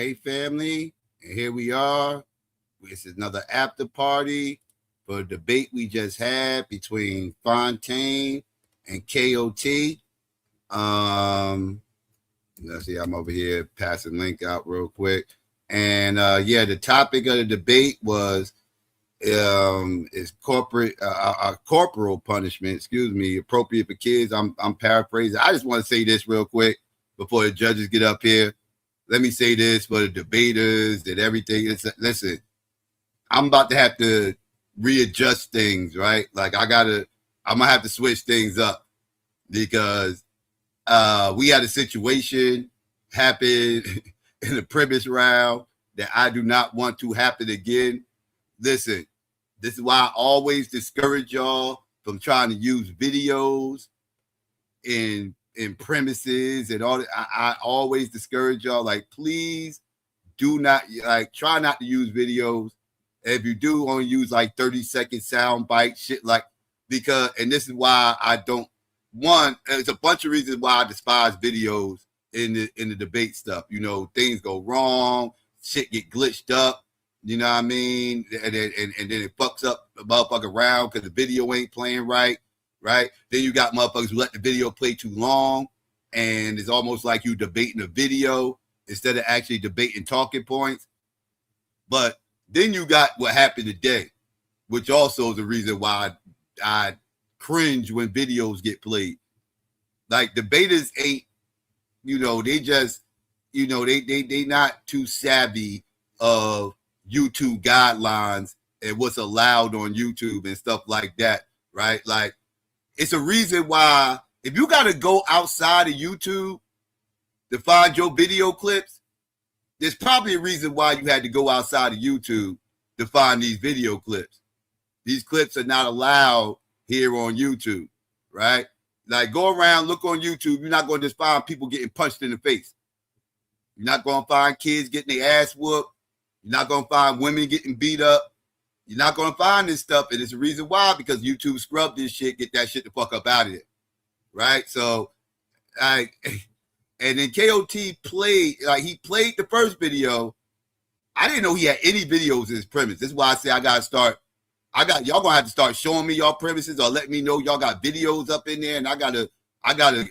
Hey, family, and here we are. This is another after party for a debate we just had between Fontaine and KOT. Let's see, I'm over here passing link out real quick. And yeah, the topic of the debate was is corporal punishment, appropriate for kids. I'm paraphrasing. I just want to say this real quick before the judges get up here. Let me say this for the debaters and everything. Listen, I'm about to have to readjust things, right? Like I'm gonna have to switch things up because we had a situation happen in the previous round that I do not want to happen again. Listen, this is why I always discourage y'all from trying to use videos in premises and all that. I always discourage y'all, like, please do not, like, try not to use videos. If you do, only use like 30-second sound bite shit, like, because, and this is why I don't want, it's a bunch of reasons why I despise videos in the debate stuff. You know, things go wrong, shit get glitched up, you know what I mean? And then it fucks up the motherfucker round because the video ain't playing right? Then you got motherfuckers who let the video play too long, and it's almost like you debating a video instead of actually debating talking points. But then you got what happened today, which also is the reason why I cringe when videos get played. Like, debaters ain't, you know, they just, you know, they not too savvy of YouTube guidelines and what's allowed on YouTube and stuff like that, right? Like, it's a reason why if you got to go outside of YouTube to find your video clips, there's probably a reason why you had to go outside of YouTube to find these video clips. These clips are not allowed here on YouTube, right? Like, go around, look on YouTube. You're not going to just find people getting punched in the face. You're not going to find kids getting their ass whooped. You're not going to find women getting beat up. You're not going to find this stuff. And it's a reason why, because YouTube scrubbed this shit, get that shit the fuck up out of there, right? So, and then KOT played, like, he played the first video. I didn't know he had any videos in his premise. This is why I say y'all gonna have to start showing me y'all premises or let me know y'all got videos up in there, and I gotta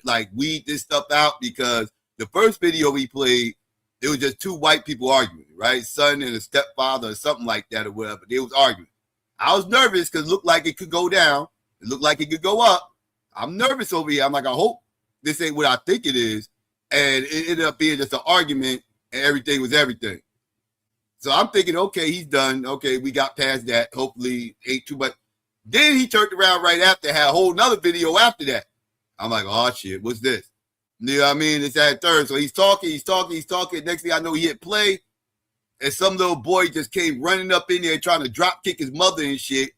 like weed this stuff out, because the first video he played, it was just two white people arguing, right? Son and a stepfather or something like that or whatever. They was arguing. I was nervous because it looked like it could go down. It looked like it could go up. I'm nervous over here. I'm like, I hope this ain't what I think it is. And it ended up being just an argument, and everything was everything. So I'm thinking, okay, he's done. Okay, we got past that. Hopefully ain't too much. Then he turned around right after, had a whole nother video after that. I'm like, oh shit, what's this? You know what I mean? It's at third. So he's talking. Next thing I know, he hit play, and some little boy just came running up in there trying to drop kick his mother and shit.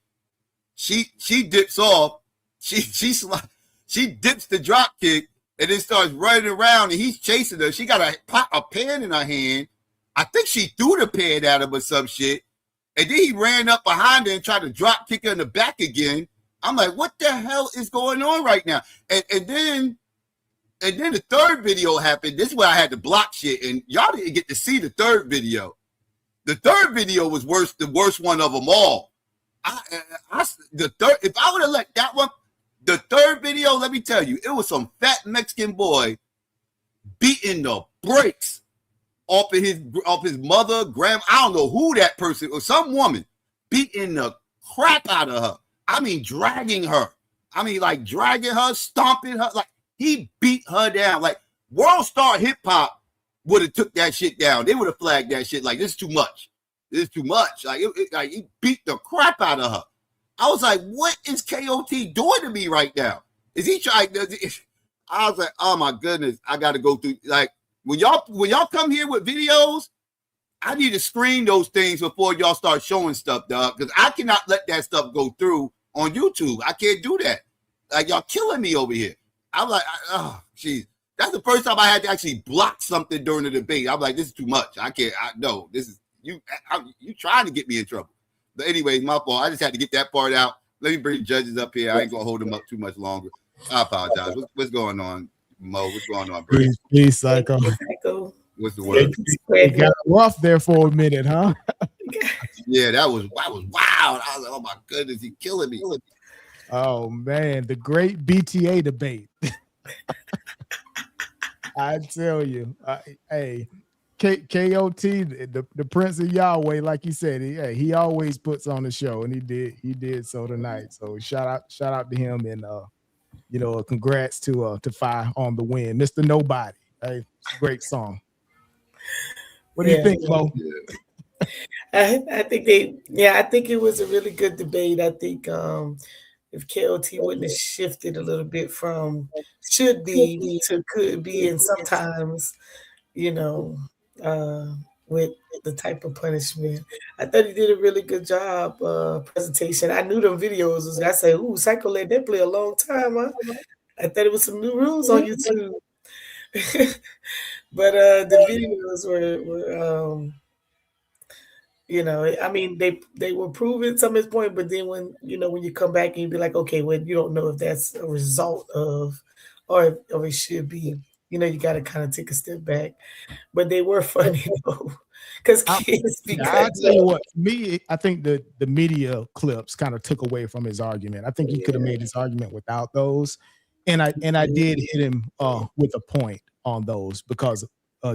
She dips off. She dips the drop kick and then starts running around, and he's chasing her. She got a pan in her hand. I think she threw the pan at him or some shit. And then he ran up behind her and tried to drop kick her in the back again. I'm like, what the hell is going on right now? And then the third video happened. This is where I had to block shit, and y'all didn't get to see the third video. The third video was worse, the worst one of them all. If I would have let that one, the third video, let me tell you, it was some fat Mexican boy beating the brakes off his mother, grandma. I don't know who that person or some woman beating the crap out of her. I mean, dragging her. I mean, like dragging her, stomping her. Like, he beat her down. Like, World Star Hip Hop would have took that shit down. They would have flagged that shit like, this is too much. This is too much. Like, like, he beat the crap out of her. I was like, what is KOT doing to me right now? Is he trying? I was like, oh my goodness, I got to go through. Like, when y'all come here with videos, I need to screen those things before y'all start showing stuff, dog. Because I cannot let that stuff go through on YouTube. I can't do that. Like, y'all killing me over here. I'm like, oh, jeez. That's the first time I had to actually block something during the debate. I'm like, this is too much. I can't. No, this is you. You trying to get me in trouble. But anyways, my fault. I just had to get that part out. Let me bring the judges up here. I ain't gonna hold them up too much longer. I apologize. What's going on, Mo? What's going on, bro? Peace, Psycho. What's the word? It got rough there for a minute, huh? Yeah, that was wild. I was like, oh my goodness, he's killing me. Oh man, the great BTA debate. I tell you, hey, KOT, the Prince of Yahweh, like you said, he always puts on the show, and he did so tonight. So shout out to him, and congrats to Fi on the win, Mr. Nobody. Hey, it's a great song. What do you think, Mo? I think I think it was a really good debate. I think if KOT wouldn't have shifted a little bit from should be to could be, and sometimes, you know, with the type of punishment, I thought he did a really good job presentation. I knew them videos. I say, ooh, Psycho let that play a long time, huh? I thought it was some new rules on YouTube. But the videos were I mean, they were proving some of his point, but then when you come back and you be like, okay, well, you don't know if that's a result of, or it should be, you got to kind of take a step back. But they were funny though, because kids be I'll tell you what, me, I think the media clips kind of took away from his argument. I think he could have made his argument without those, and I did hit him with a point on those because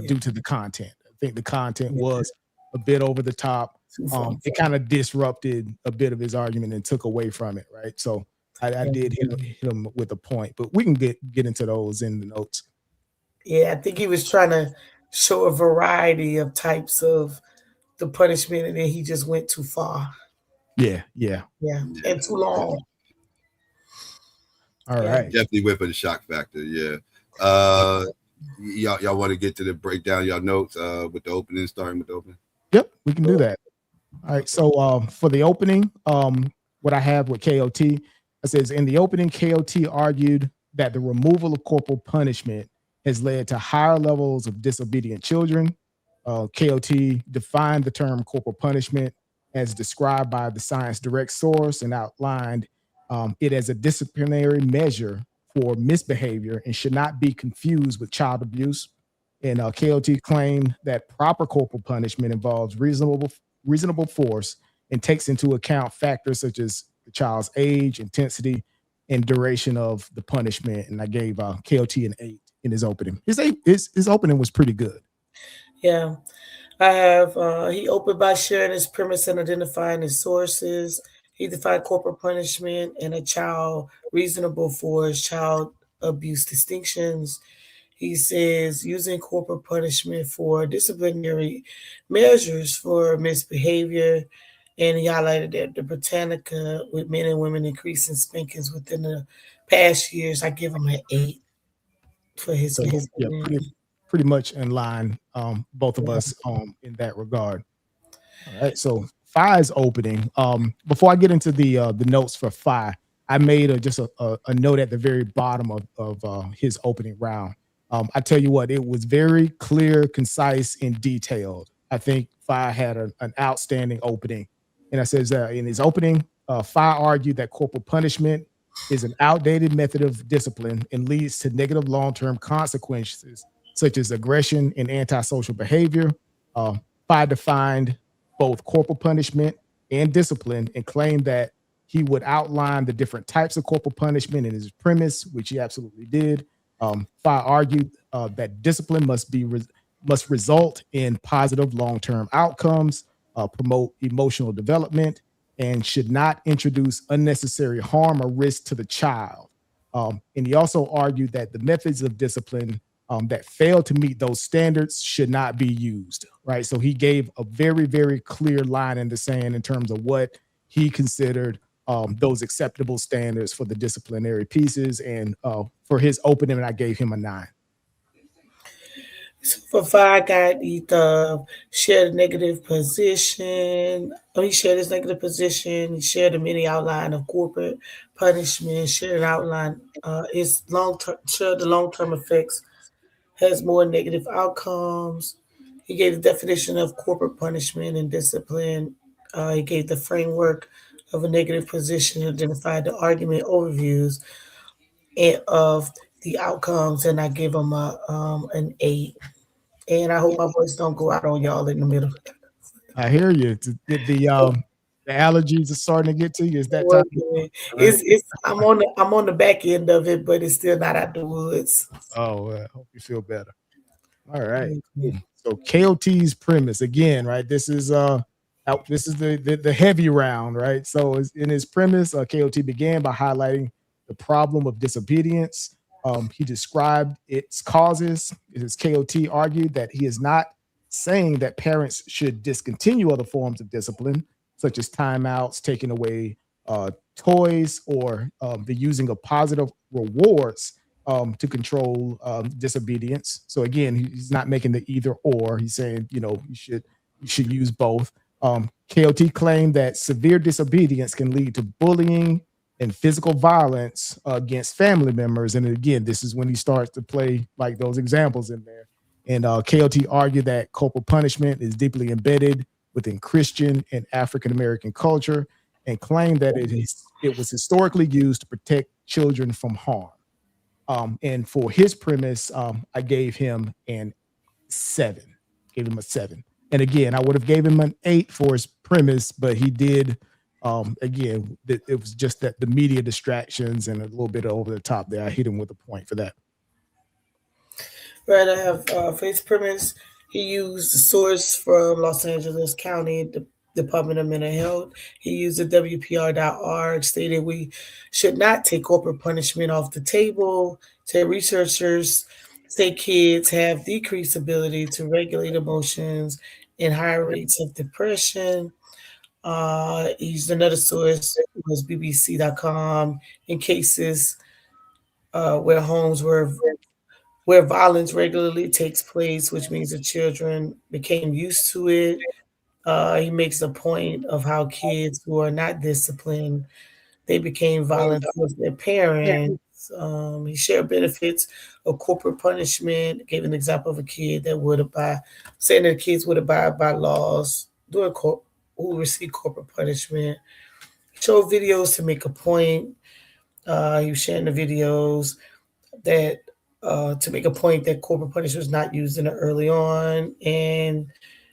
due to the content. I think the content was a bit over the top. It kind of disrupted a bit of his argument and took away from it, right? So I did hit him with a point, but we can get into those in the notes. Yeah, I think he was trying to show a variety of types of the punishment, and then he just went too far. Yeah, and too long. All right, definitely went for the shock factor. Yeah. Y'all want to get to the breakdown, y'all notes with the opening, starting with the opening? Yep, we can do that. All right, so for the opening, what I have with KOT, it says in the opening, KOT argued that the removal of corporal punishment has led to higher levels of disobedient children. KOT defined the term corporal punishment as described by the Science Direct source and outlined it as a disciplinary measure for misbehavior and should not be confused with child abuse. And KOT claimed that proper corporal punishment involves reasonable force and takes into account factors such as the child's age, intensity, and duration of the punishment. And I gave KOT an 8 in his opening. His opening was pretty good. Yeah. I have, he opened by sharing his premise and identifying his sources. He defined corporal punishment and a child reasonable force, child abuse distinctions. He says using corporal punishment for disciplinary measures for misbehavior. And he highlighted that the Britannica with men and women increasing spankings within the past years. I give him an 8 for his. Yeah, pretty much in line, both of us in that regard. All right, so Fi's opening. Before I get into the notes for Fi, I made just a note at the very bottom of his opening round. I tell you what, it was very clear, concise, and detailed. I think Fi had an outstanding opening. And I says in his opening, Fi argued that corporal punishment is an outdated method of discipline and leads to negative long-term consequences such as aggression and antisocial behavior. Fi defined both corporal punishment and discipline and claimed that he would outline the different types of corporal punishment in his premise, which he absolutely did. Fi argued that discipline must result in positive long-term outcomes, promote emotional development, and should not introduce unnecessary harm or risk to the child. And he also argued that the methods of discipline that fail to meet those standards should not be used, right? So he gave a very, very clear line in the sand in terms of what he considered those acceptable standards for the disciplinary pieces. And for his opening, I gave him a 9. So for Fi, he shared a negative position. He shared his negative position. He shared a mini outline of corporate punishment. Shared an outline. Its shared the long-term effects has more negative outcomes. He gave the definition of corporate punishment and discipline. He gave the framework of a negative position, identified the argument overviews and of the outcomes, and I gave him an 8. And I hope my voice don't go out on y'all in the middle. I hear you. The allergies are starting to get to you. Is that time? Working. All right. It's I'm on the back end of it, but it's still not out the woods. Oh, hope you feel better. All right. Cool. Mhm. So KOT's premise again, right? This is the heavy round, right? So in his premise, KOT began by highlighting the problem of disobedience. He described its causes. His KOT argued that he is not saying that parents should discontinue other forms of discipline, such as timeouts, taking away toys, or the using of positive rewards to control disobedience. So again, he's not making the either or. He's saying, you should use both. KOT claimed that severe disobedience can lead to bullying and physical violence against family members. And again, this is when he starts to play like those examples in there. And KOT argued that corporal punishment is deeply embedded within Christian and African American culture, and claimed that it was historically used to protect children from harm. And for his premise, I gave him an 7. Gave him a 7. And again, I would have gave him an 8 for his premise, but he did. Again, it was just that the media distractions and a little bit over the top there. I hit him with a point for that. Right, I have for his premise, he used the source from Los Angeles County Department of Mental Health. He used the WPR.org, stated we should not take corporate punishment off the table. Said researchers say kids have decreased ability to regulate emotions and higher rates of depression. He used another source, it was BBC.com, in cases where homes where violence regularly takes place, which means the children became used to it. He makes a point of how kids who are not disciplined, they became violent towards their parents. He shared benefits of corporate punishment, gave an example of a kid that would abide, saying that kids would abide by laws who receive corporate punishment. He showed videos to make a point. He was sharing the videos that to make a point that corporal punishment was not used in it early on, and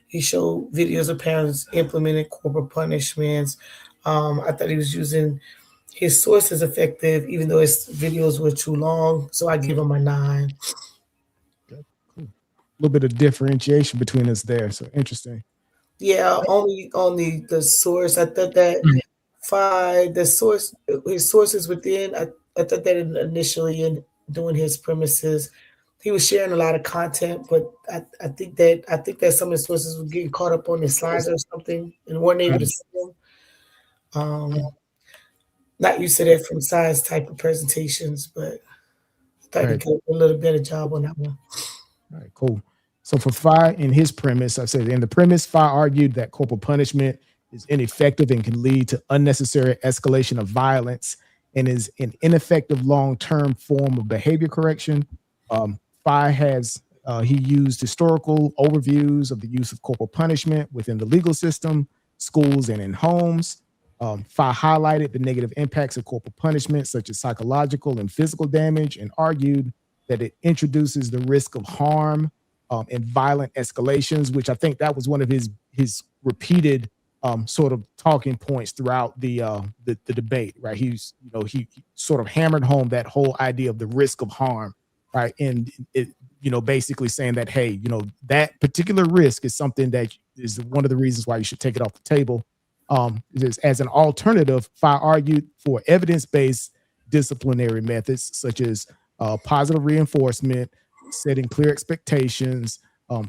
he showed videos of parents implementing corporal punishments. I thought he was using his sources effective, even though his videos were too long. So I give him a 9. Okay, cool. A little bit of differentiation between us there. So interesting. Yeah, only the source. I thought that the source, his sources within. I thought that initially in doing his premises, he was sharing a lot of content, but I think that some of the sources were getting caught up on the slides or something and weren't able to see them. Not used to that from science type of presentations, but I thought he Right. could do a little better job on that one. All right, cool. So for Phi, in his premise, I said in the premise, Phi argued that corporal punishment is ineffective and can lead to unnecessary escalation of violence and is an ineffective long-term form of behavior correction. Phi he used historical overviews of the use of corporal punishment within the legal system, schools, and in homes. Phi highlighted the negative impacts of corporal punishment, such as psychological and physical damage, and argued that it introduces the risk of harm and violent escalations, which I think that was one of his repeated sort of talking points throughout the debate. Right, he sort of hammered home that whole idea of the risk of harm. Right, and it basically saying that, hey, that particular risk is something that is one of the reasons why you should take it off the table. As an alternative, Phi argued for evidence-based disciplinary methods such as positive reinforcement, setting clear expectations,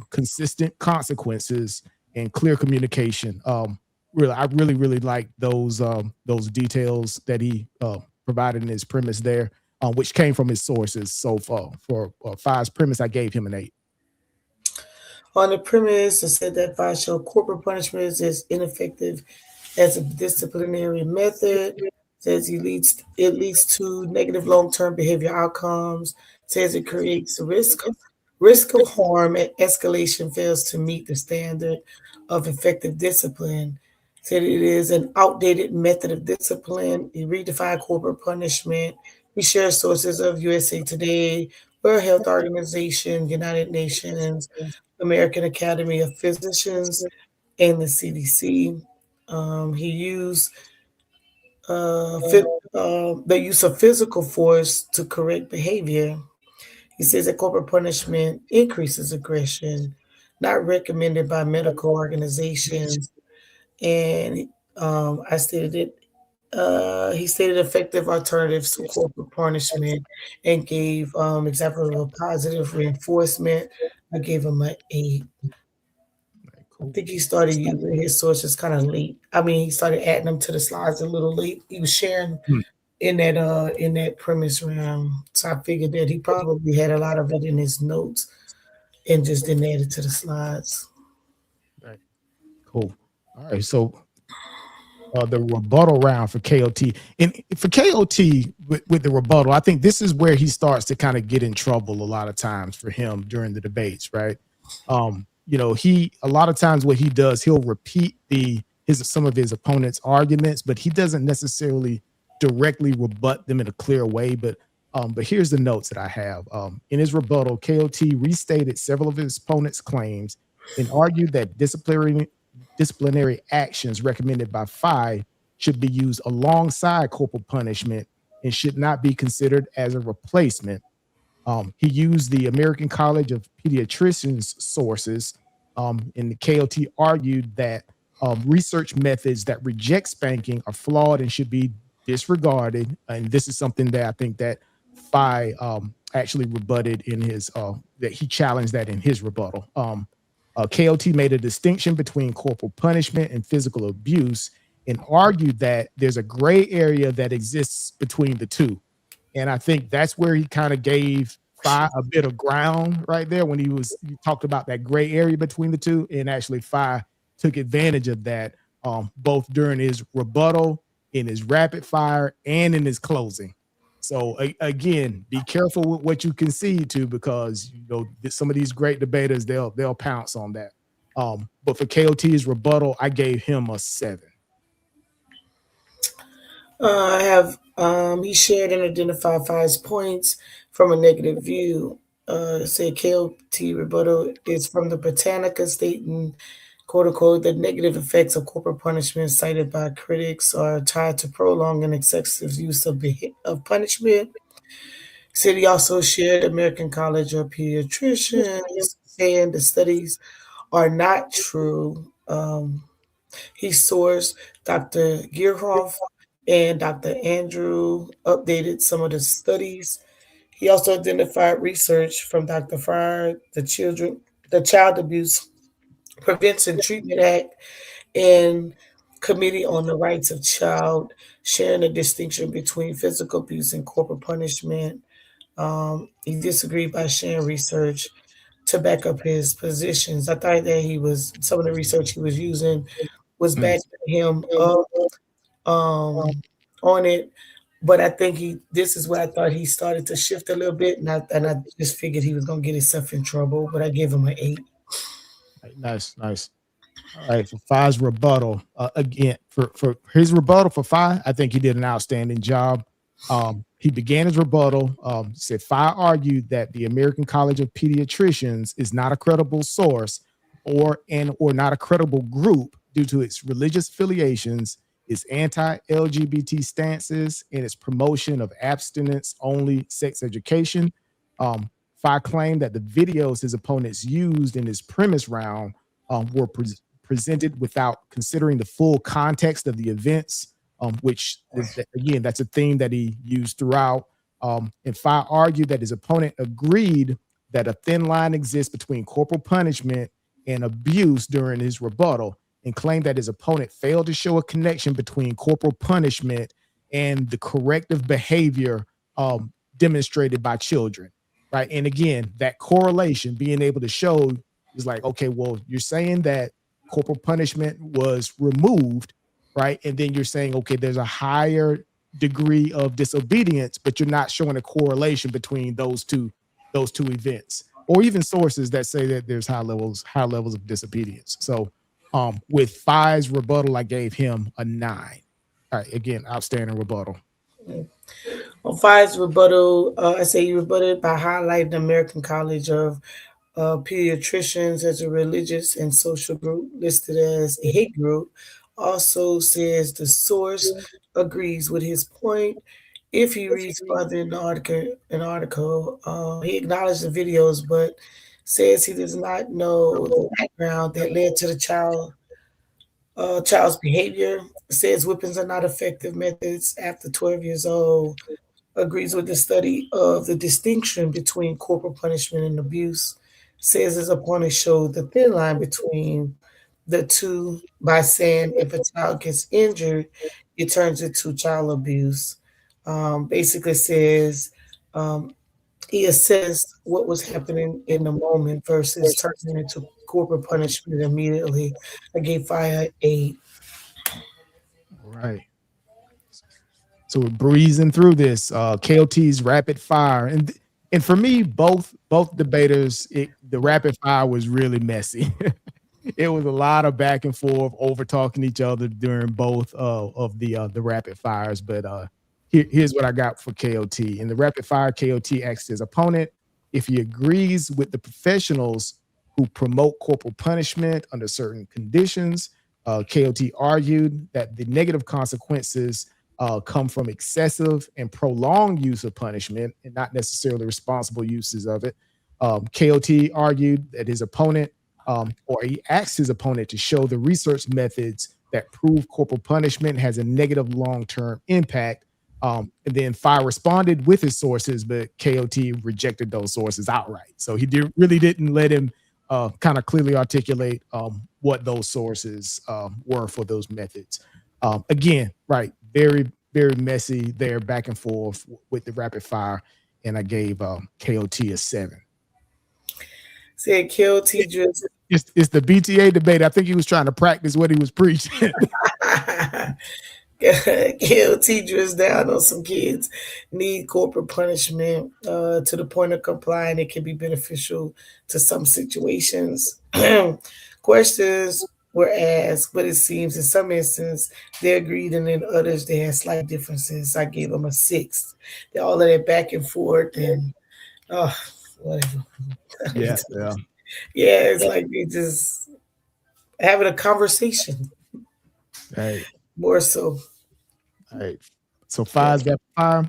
consistent consequences, and clear communication. I really like those details that he provided in his premise there, which came from his sources. So for Phi's premise, I gave him an 8. On the premise, I said that by show corporate punishment is ineffective as a disciplinary method. Says it leads to negative long-term behavior outcomes. Says it creates risk of harm and escalation fails to meet the standard of effective discipline. Said it is an outdated method of discipline. It redefined corporate punishment. We share sources of USA Today, World Health Organization, United Nations, American Academy of Physicians, and the CDC. He used the use of physical force to correct behavior. He says that corporal punishment increases aggression, not recommended by medical organizations. And I stated it. He stated effective alternatives to corporal punishment and gave example of a positive reinforcement. I gave him an 8. I Cool. think he started using his sources kind of late. I mean, he started adding them to the slides a little late. He was sharing Hmm. in that premise round. So I figured that he probably had a lot of it in his notes and just didn't add it to the slides. Right. Cool. All right. So the rebuttal round for KOT. And for KOT with the rebuttal, I think this is where he starts to kind of get in trouble a lot of times for him during the debates, right? He a lot of times what he does, he'll repeat some of his opponent's arguments, but he doesn't necessarily directly rebut them in a clear way. But here's the notes that I have. In his rebuttal, KOT restated several of his opponent's claims and argued that disciplinary actions recommended by PHI should be used alongside corporal punishment and should not be considered as a replacement. He used the American College of Pediatricians sources, and the KOT argued that research methods that reject spanking are flawed and should be disregarded. And this is something that I think that PHI actually rebutted in his that he challenged that in his rebuttal. KOT made a distinction between corporal punishment and physical abuse and argued that there's a gray area that exists between the two. And I think that's where he kind of gave PHI a bit of ground right there when he talked about that gray area between the two. And actually PHI took advantage of that both during his rebuttal, in his rapid fire, and in his closing. So again, be careful with what you concede to, because some of these great debaters, they'll pounce on that. But for KOT's rebuttal, I gave him a 7. I have he shared and identified 5 points from a negative view. Said KOT rebuttal is from the Britannica stating, quote unquote, the negative effects of corporal punishment cited by critics are tied to prolonged and excessive use of punishment. Said he also shared American College of Pediatricians and the studies are not true. He sourced Dr. Gearhoff and Dr. Andrew updated some of the studies. He also identified research from Dr. Fryer, the Child Abuse Prevention Treatment Act, and Committee on the Rights of Child, sharing a distinction between physical abuse and corporal punishment. He disagreed by sharing research to back up his positions. I thought that some of the research he was using was backing him up on it. But I think this is where I thought he started to shift a little bit, and I just figured he was gonna get himself in trouble. But I gave him an 8. Nice. All right, for PHI's rebuttal, again, for his rebuttal for PHI, I think he did an outstanding job. He began his rebuttal, said PHI argued that the American College of Pediatricians is not a credible source or not a credible group due to its religious affiliations, its anti-LGBT stances, and its promotion of abstinence-only sex education. PHI claimed that the videos his opponents used in his premise round were presented without considering the full context of the events, which is, again, that's a theme that he used throughout. And PHI argued that his opponent agreed that a thin line exists between corporal punishment and abuse during his rebuttal, and claimed that his opponent failed to show a connection between corporal punishment and the corrective behavior demonstrated by children, right? And again, that correlation, being able to show, is like, okay, well, you're saying that corporal punishment was removed, right? And then you're saying, okay, there's a higher degree of disobedience, but you're not showing a correlation between those two events, or even sources that say that there's high levels of disobedience. So with PHI's rebuttal, I gave him a 9. All right, again, outstanding rebuttal. Five's rebuttal, I say he rebutted by highlighting the American College of Pediatricians as a religious and social group listed as a hate group. Also says the source agrees with his point. If he reads further in the article, he acknowledged the videos, but says he does not know the background that led to the child's behavior. Says whippings are not effective methods after 12 years old. Agrees with the study of the distinction between corporal punishment and abuse. Says his opponent showed the thin line between the two by saying if a child gets injured, it turns into child abuse. Basically says um, he assessed what was happening in the moment versus turning into corporal punishment immediately. I gave fire 8. Right. So we're breezing through this. KOT's rapid fire, and for me, both debaters, the rapid fire was really messy. It was a lot of back and forth, over talking each other during both of the rapid fires. But here's what I got for KOT. In the rapid fire, KOT asked his opponent if he agrees with the professionals who promote corporal punishment under certain conditions. KOT argued that the negative consequences come from excessive and prolonged use of punishment and not necessarily responsible uses of it. KOT argued that his opponent, or he asked his opponent to show the research methods that prove corporal punishment has a negative long-term impact. And then Fire responded with his sources, but KOT rejected those sources outright. So he really didn't let him kind of clearly articulate what those sources were for those methods. Again, right, very, very messy there, back and forth with the rapid fire, and I gave KOT a 7. Said KOT just It's the BTA debate. I think he was trying to practice what he was preaching. KOT drills down on some kids need corporal punishment to the point of complying. It can be beneficial to some situations. Questions were asked, but it seems in some instances they agreed, and in others they had slight differences. I gave them a 6. All of that back and forth, and whatever. Yeah. Yeah, it's like they just having a conversation. Right. More so. All right. So Fire's got fire.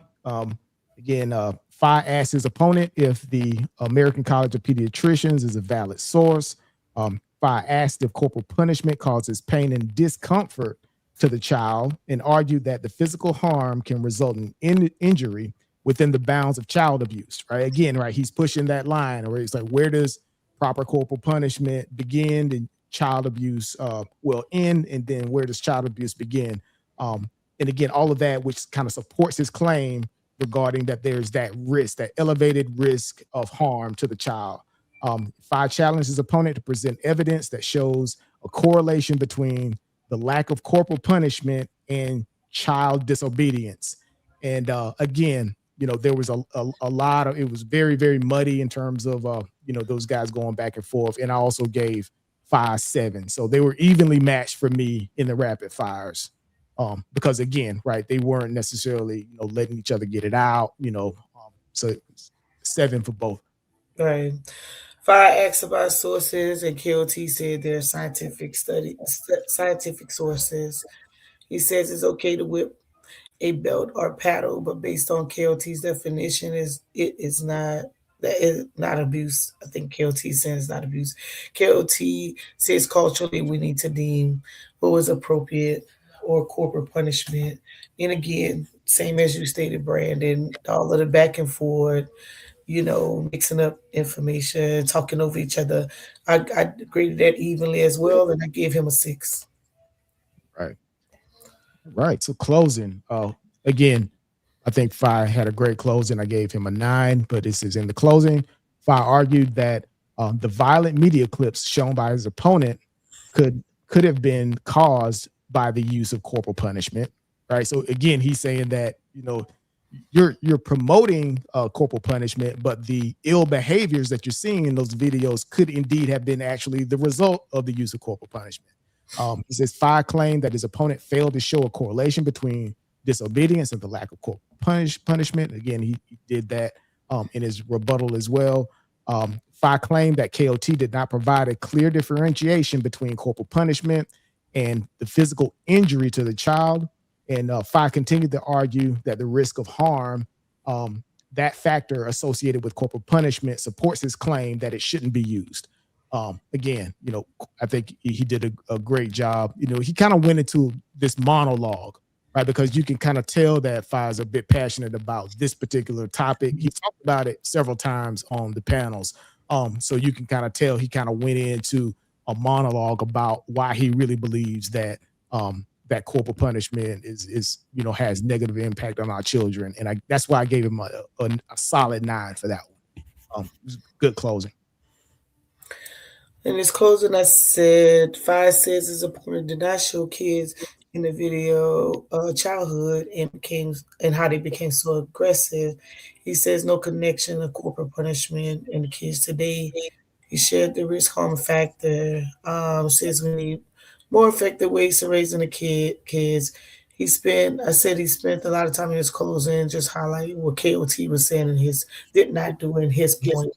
Again, Fire asked his opponent if the American College of Pediatricians is a valid source. Fire asked if corporal punishment causes pain and discomfort to the child, and argued that the physical harm can result in injury within the bounds of child abuse. Right. Again, right. He's pushing that line where it's like, where does proper corporal punishment begin and child abuse will end, and then where does child abuse begin? And again, all of that, which kind of supports his claim regarding that there's that risk, that elevated risk of harm to the child. Fire challenged his opponent to present evidence that shows a correlation between the lack of corporal punishment and child disobedience. And again, there was a lot of, it was very, very muddy in terms of, those guys going back and forth. And I also gave 5-7. So they were evenly matched for me in the rapid fires. Because again, right, they weren't necessarily, letting each other get it out, so it was 7 for both. Right. Fire asked about sources, and KOT said they're scientific sources. He says it's okay to whip a belt or paddle, but based on KOT's definition, it is not abuse. I think KOT says it's not abuse. KOT says culturally we need to deem what was appropriate or corporal punishment. And again, same as you stated, Brandon, all of the back and forth, mixing up information, talking over each other. I graded that evenly as well, and I gave him a 6. Right. So closing. Again, I think Fire had a great closing. I gave him a 9, but this is in the closing. Fire argued that the violent media clips shown by his opponent could have been caused by the use of corporal punishment. Right. So again, he's saying that, you're promoting corporal punishment, but the ill behaviors that you're seeing in those videos could indeed have been actually the result of the use of corporal punishment. He says Fire claimed that his opponent failed to show a correlation between disobedience and the lack of corporal punishment. Again, he did that in his rebuttal as well. FI claimed that KOT did not provide a clear differentiation between corporal punishment and the physical injury to the child. And FI continued to argue that the risk of harm, that factor associated with corporal punishment, supports his claim that it shouldn't be used. Again, I think he did a great job. He kind of went into this monologue, right? Because you can kind of tell that FI is a bit passionate about this particular topic. He talked about it several times on the panels. So you can kind of tell he kind of went into a monologue about why he really believes that that corporal punishment is has negative impact on our children, and that's why I gave him a solid 9 for that one. It was good closing. In his closing, I said, FI says his opponent did not show kids in the video childhood and how they became so aggressive. He says no connection to corporal punishment in the kids today. He shared the risk harm factor. Says we need more effective ways to raising the kids. He spent a lot of time in his closing just highlighting what KOT was saying in his did not do in his point.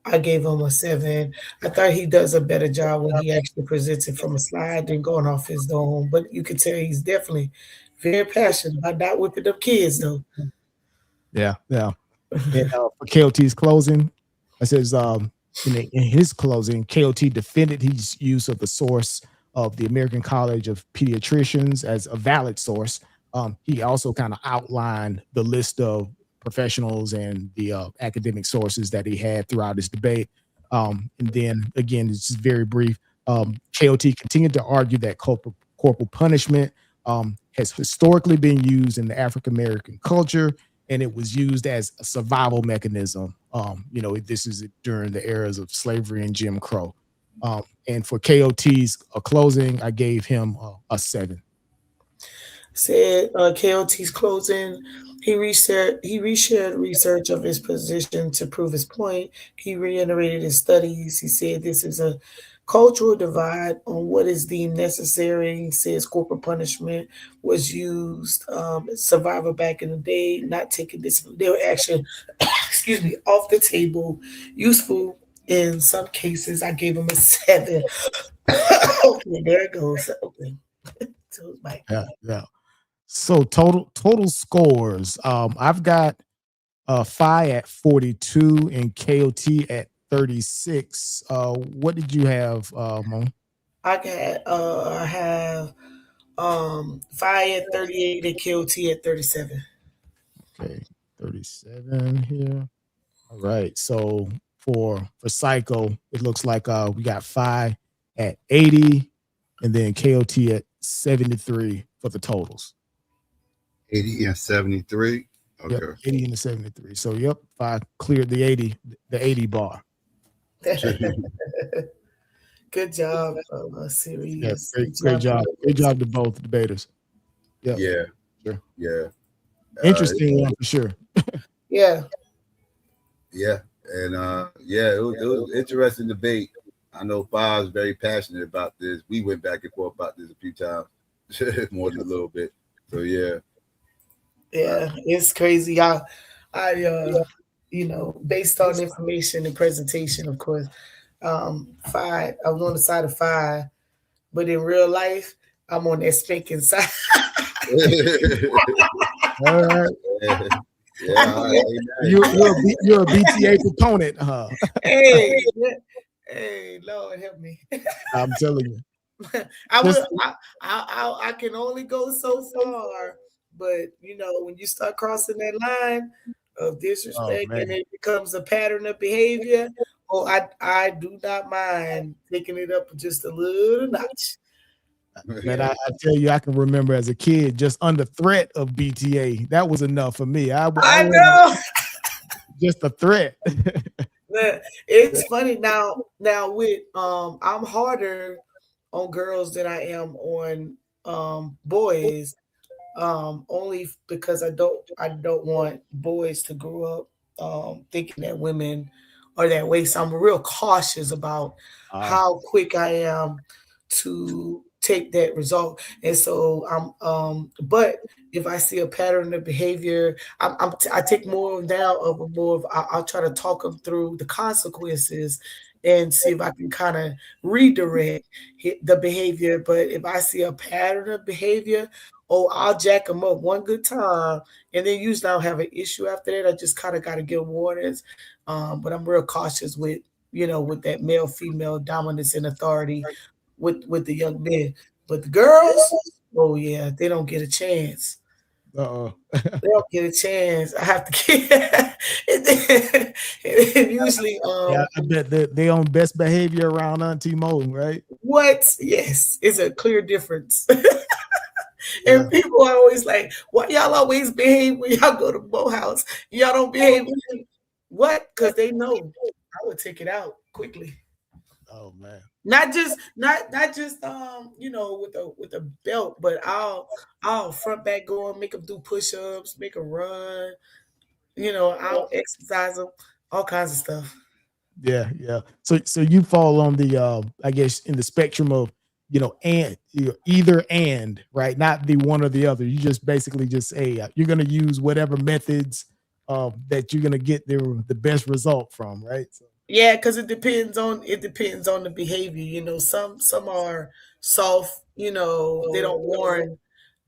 I gave him a 7. I thought he does a better job when he actually presents it from a slide than going off his dome. But you can tell he's definitely very passionate about not whipping up kids, though. Yeah. And for KOT's closing, I says in his closing, KOT defended his use of the source of the American College of Pediatricians as a valid source. He also kind of outlined the list of professionals and the academic sources that he had throughout his debate. And then again, it's just very brief. KOT continued to argue that corporal punishment has historically been used in the African American culture, and it was used as a survival mechanism. This is during the eras of slavery and Jim Crow. And for KOT's closing, I gave him a 7. Said KOT's closing, he reshared research of his position to prove his point. He reiterated his studies. He said this is a cultural divide on what is deemed necessary. He says corporal punishment was used survivor back in the day, not taking this. They were actually, off the table, useful in some cases. I gave him a 7. Okay, there it goes. Okay. So it's my yeah. So total scores. I've got FI at 42 and KOT at 36. What did you have, Mo? I have FI at 38 and KOT at 37. Okay, 37 here. All right. So for Psycho, it looks like we got FI at 80 and then KOT at 73 for the totals. 80 and 73. Okay. Yep, 80 and 73. So yep, I cleared the 80 bar. Good job, series. Yeah, great job. Great job to both debaters. Yep. Yeah. Sure. Yeah. Interesting one for sure. Yeah. Yeah. And it was interesting debate. I know FI is very passionate about this. We went back and forth about this a few times, more than a little bit. So yeah. Yeah, it's crazy. I based on information and presentation, of course, FI, I was on the side of FI, but in real life, I'm on that spanking side. All right. You're a BTA proponent, huh? Hey, Lord help me. I'm telling you. I can only go so far, but when you start crossing that line of disrespect and it becomes a pattern of behavior, I do not mind taking it up just a little notch. Man, I tell you, I can remember as a kid, just under threat of BTA, that was enough for me. I know. Just a threat. It's funny now with I'm harder on girls than I am on boys, only because I don't want boys to grow up thinking that women are that way. So I'm real cautious about how quick I am to take that result. And so but if I see a pattern of behavior, I take more down of a more of I'll try to talk them through the consequences and see if I can kind of redirect the behavior. But if I see a pattern of behavior, I'll jack them up one good time, and then usually I'll have an issue after that. I just kind of got to give warnings. But I'm real cautious with, with that male female dominance and authority with the young men. But the girls, oh yeah, they don't get a chance. They don't get a chance. I have to get and usually yeah, I bet they on best behavior around Auntie Mo, right? What? Yes, it's a clear difference. And people are always like, why y'all always behave when y'all go to Mo house? Y'all don't behave. What? Because they know I would take it out quickly. Oh man. Not just with a belt, but I'll front back going, make them do push-ups, make them run, I'll exercise them, all kinds of stuff. Yeah. So you fall on the I guess in the spectrum of and either and, right? Not the one or the other. You just basically just say you're gonna use whatever methods that you're gonna get the best result from, right? So. Yeah, because it depends on the behavior. Some are soft, they don't warrant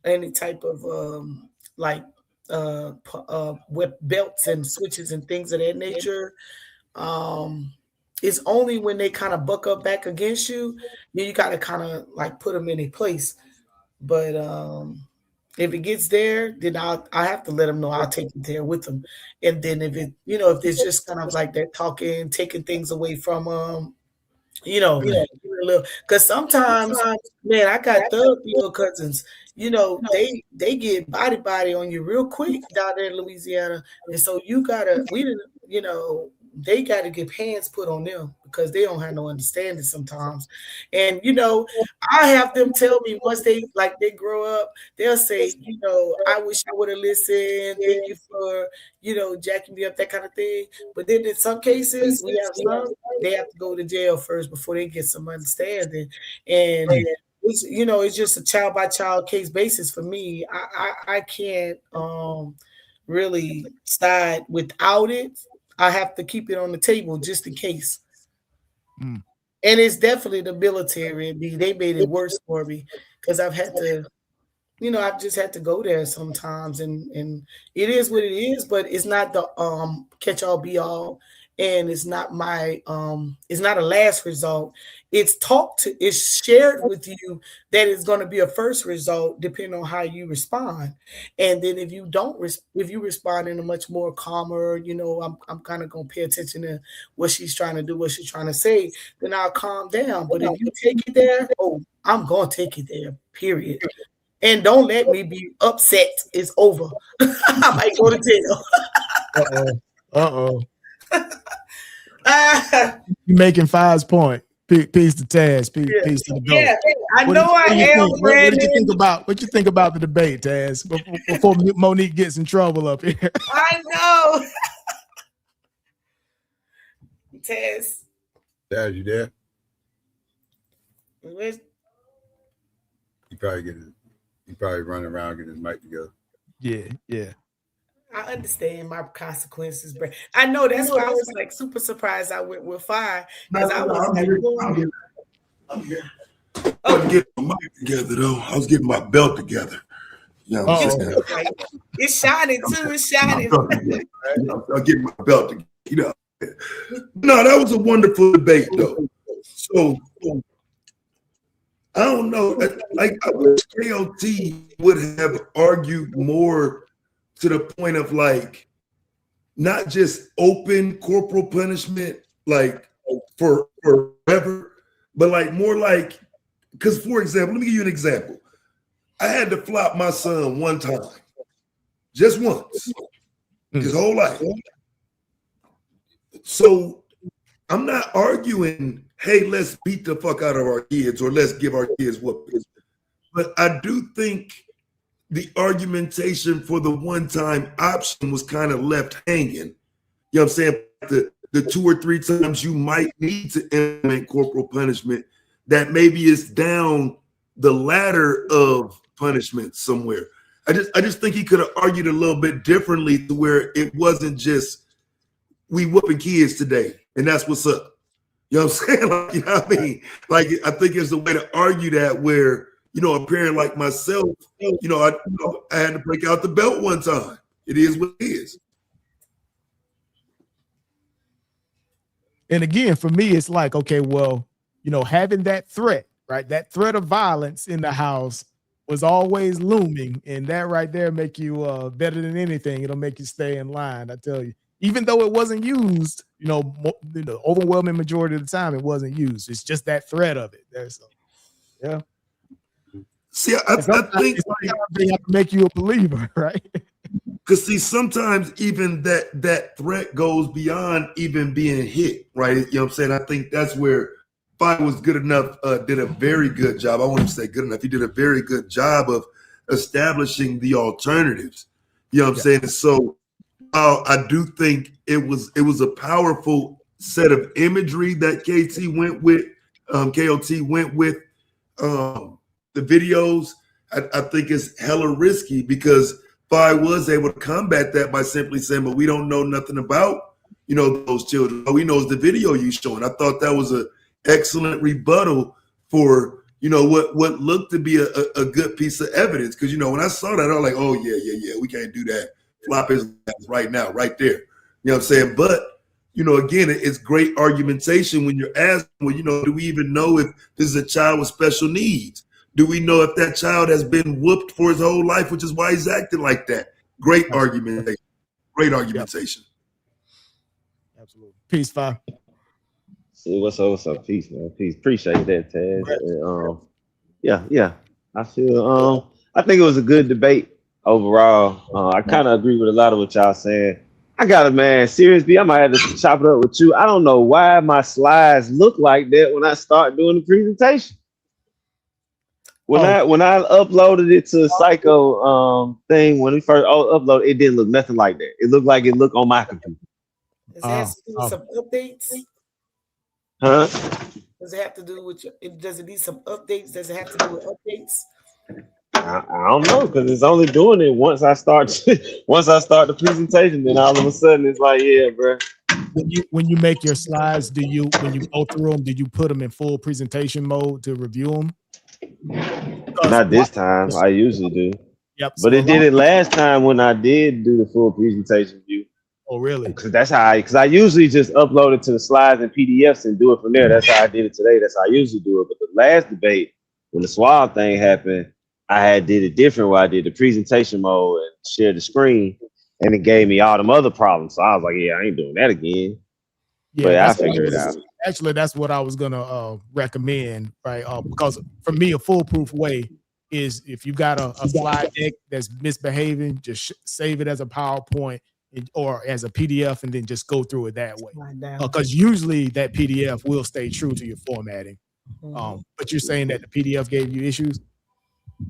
any type of belts and switches and things of that nature. It's only when they kind of buck up back against you, you got to kind of like put them in a place. But if it gets there, then I have to let them know I'll take it there with them. And then if it's just kind of like that talking, taking things away from them, because sometimes, man, I got thug little cousins, they get body on you real quick down there in Louisiana. And so they got to get hands put on them because they don't have no understanding sometimes. And, I have them tell me once they grow up, they'll say, I wish I would have listened. Thank you for, jacking me up, that kind of thing. But then in some cases, we have some, they have to go to jail first before they get some understanding. And, it's just a child by child case basis for me. I can't really side without it. I have to keep it on the table just in case. And it's definitely the military. They made it worse for me because I've had to, I've just had to go there sometimes, and it is what it is. But it's not the catch all be all, and it's not it's not a last result. It's shared with you that it's going to be a first result depending on how you respond. And then if you respond in a much more calmer, I'm kind of going to pay attention to what she's trying to do, what she's trying to say, then I'll calm down. But if you take it there, I'm going to take it there, period. And don't let me be upset. It's over. I might go to jail. You're making 5's point. Peace to Taz. Peace to the GOAT. Yeah, I know I am. What did you think about? What you think about the debate, Taz? Before Monique gets in trouble up here. I know. Taz, you there? Where's... He probably running around getting his mic together. Yeah. I understand my consequences, but I know that's why I was like super surprised I went with 5 because I was like, I'm here. I was getting my mic together though. I was getting my belt together. It's shining too. It's shining. I'm getting my belt together. No, that was a wonderful debate though. So I don't know. Like I wish KOT would have argued more to the point of like not just open corporal punishment, like for forever, but like more like, because for example, let me give you an example. I had to flop my son one time, just once, his whole life. So I'm not arguing, hey, let's beat the fuck out of our kids or let's give our kids whoopings. But I do think the argumentation for the one-time option was kind of left hanging. You know what I'm saying? The 2 or 3 times you might need to implement corporal punishment, that maybe it's down the ladder of punishment somewhere. I just think he could have argued a little bit differently to where it wasn't just we whooping kids today and that's what's up. You know what I'm saying? Like, you know what I mean? Like, I think there's a way to argue that where, you know, a parent like myself, I had to break out the belt one time. It is what it is. And again, for me, it's like, okay, well, you know, having that threat, right? That threat of violence in the house was always looming. And that right there make you better than anything. It'll make you stay in line, I tell you. Even though it wasn't used, the overwhelming majority of the time, it wasn't used. It's just that threat of it. Yeah. See, I think they have to make you a believer, right? Because see, sometimes even that threat goes beyond even being hit, right? You know what I'm saying? I think that's where Five was good enough, did a very good job. I wouldn't say good enough. He did a very good job of establishing the alternatives. You know what I'm saying? And so I do think it was a powerful set of imagery that KOT went with. The videos. I think it's hella risky because Five was able to combat that by simply saying, but we don't know nothing about, those children. All we know is the video you showing. I thought that was an excellent rebuttal for, what looked to be a good piece of evidence. Because, when I saw that, I was like, oh, yeah, we can't do that. Flop his ass right now, right there. You know what I'm saying? But, again, it's great argumentation when you're asking, well, do we even know if this is a child with special needs? Do we know if that child has been whooped for his whole life, which is why he's acting like that? Great argumentation. Great argumentation. Absolutely. Peace, Five. See, what's up? Peace, man. Peace. Appreciate that, Taz. Yeah. I think it was a good debate overall. I kind of agree with a lot of what y'all saying. I got it, man. Seriously, I might have to chop it up with you. I don't know why my slides look like that when I start doing the presentation. When I uploaded it to Psycho thing, when we first uploaded, it didn't look nothing like that. It looked like it looked on my computer. Does it have to do with some updates? Huh? Does it have to do with does it need some updates? Does it have to do with updates? I don't know, because it's only doing it once I start the presentation, then all of a sudden it's like, yeah, bro. When you make your slides, when you go through them, did you put them in full presentation mode to review them? Not this time. I usually do. Yep. But it did it last time when I did do the full presentation view. Oh, really? Because that's how I usually just upload it to the slides and PDFs and do it from there. That's how I did it today. That's how I usually do it. But the last debate, when the swab thing happened, I did it different where I did the presentation mode and shared the screen, and it gave me all them other problems. So I was like, yeah, I ain't doing that again. Yeah, but I figured it out. Actually, that's what I was gonna recommend, right? Because for me, a foolproof way is if you got a slide deck that's misbehaving, just save it as a PowerPoint or as a PDF, and then just go through it that way. Because usually that PDF will stay true to your formatting. But you're saying that the PDF gave you issues?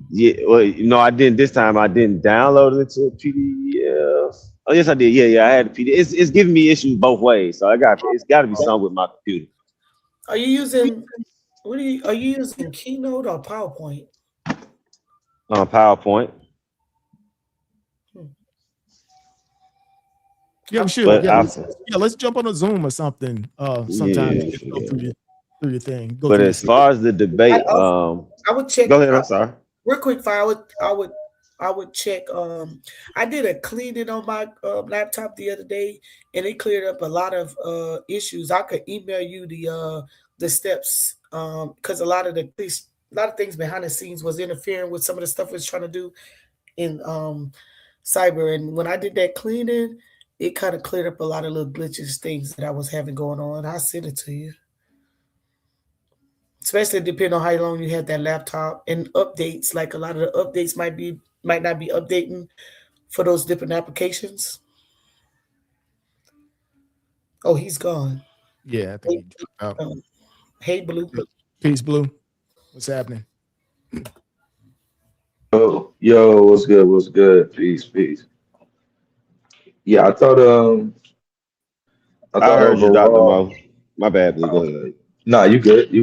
Yeah, well, I didn't this time. I didn't download it into a PDF. Oh, yes, I did. Yeah, I had a PDF. It's giving me issues both ways, so it's got to be something with my computer. Are you using Keynote or PowerPoint? PowerPoint. Yeah, sure. Let's jump on a Zoom or something. Sometime go through your thing. But as far as the debate, I would check. Go ahead. I'm sorry. Real quick, I would check. I did a cleaning on my laptop the other day, and it cleared up a lot of issues. I could email you the steps because a lot of things behind the scenes was interfering with some of the stuff we was trying to do in cyber. And when I did that cleaning, it kind of cleared up a lot of little glitches, things that I was having going on. I'll send it to you. Especially depending on how long you had that laptop and updates. Like a lot of the updates might not be updating for those different applications. Oh, he's gone. Yeah, I think he dropped out. Hey, Blue. Peace, Blue. What's happening? Yo, what's good? Peace. Yeah, I thought I heard you, Dr. Mo. My bad, Blue. Go ahead. Nah, you good.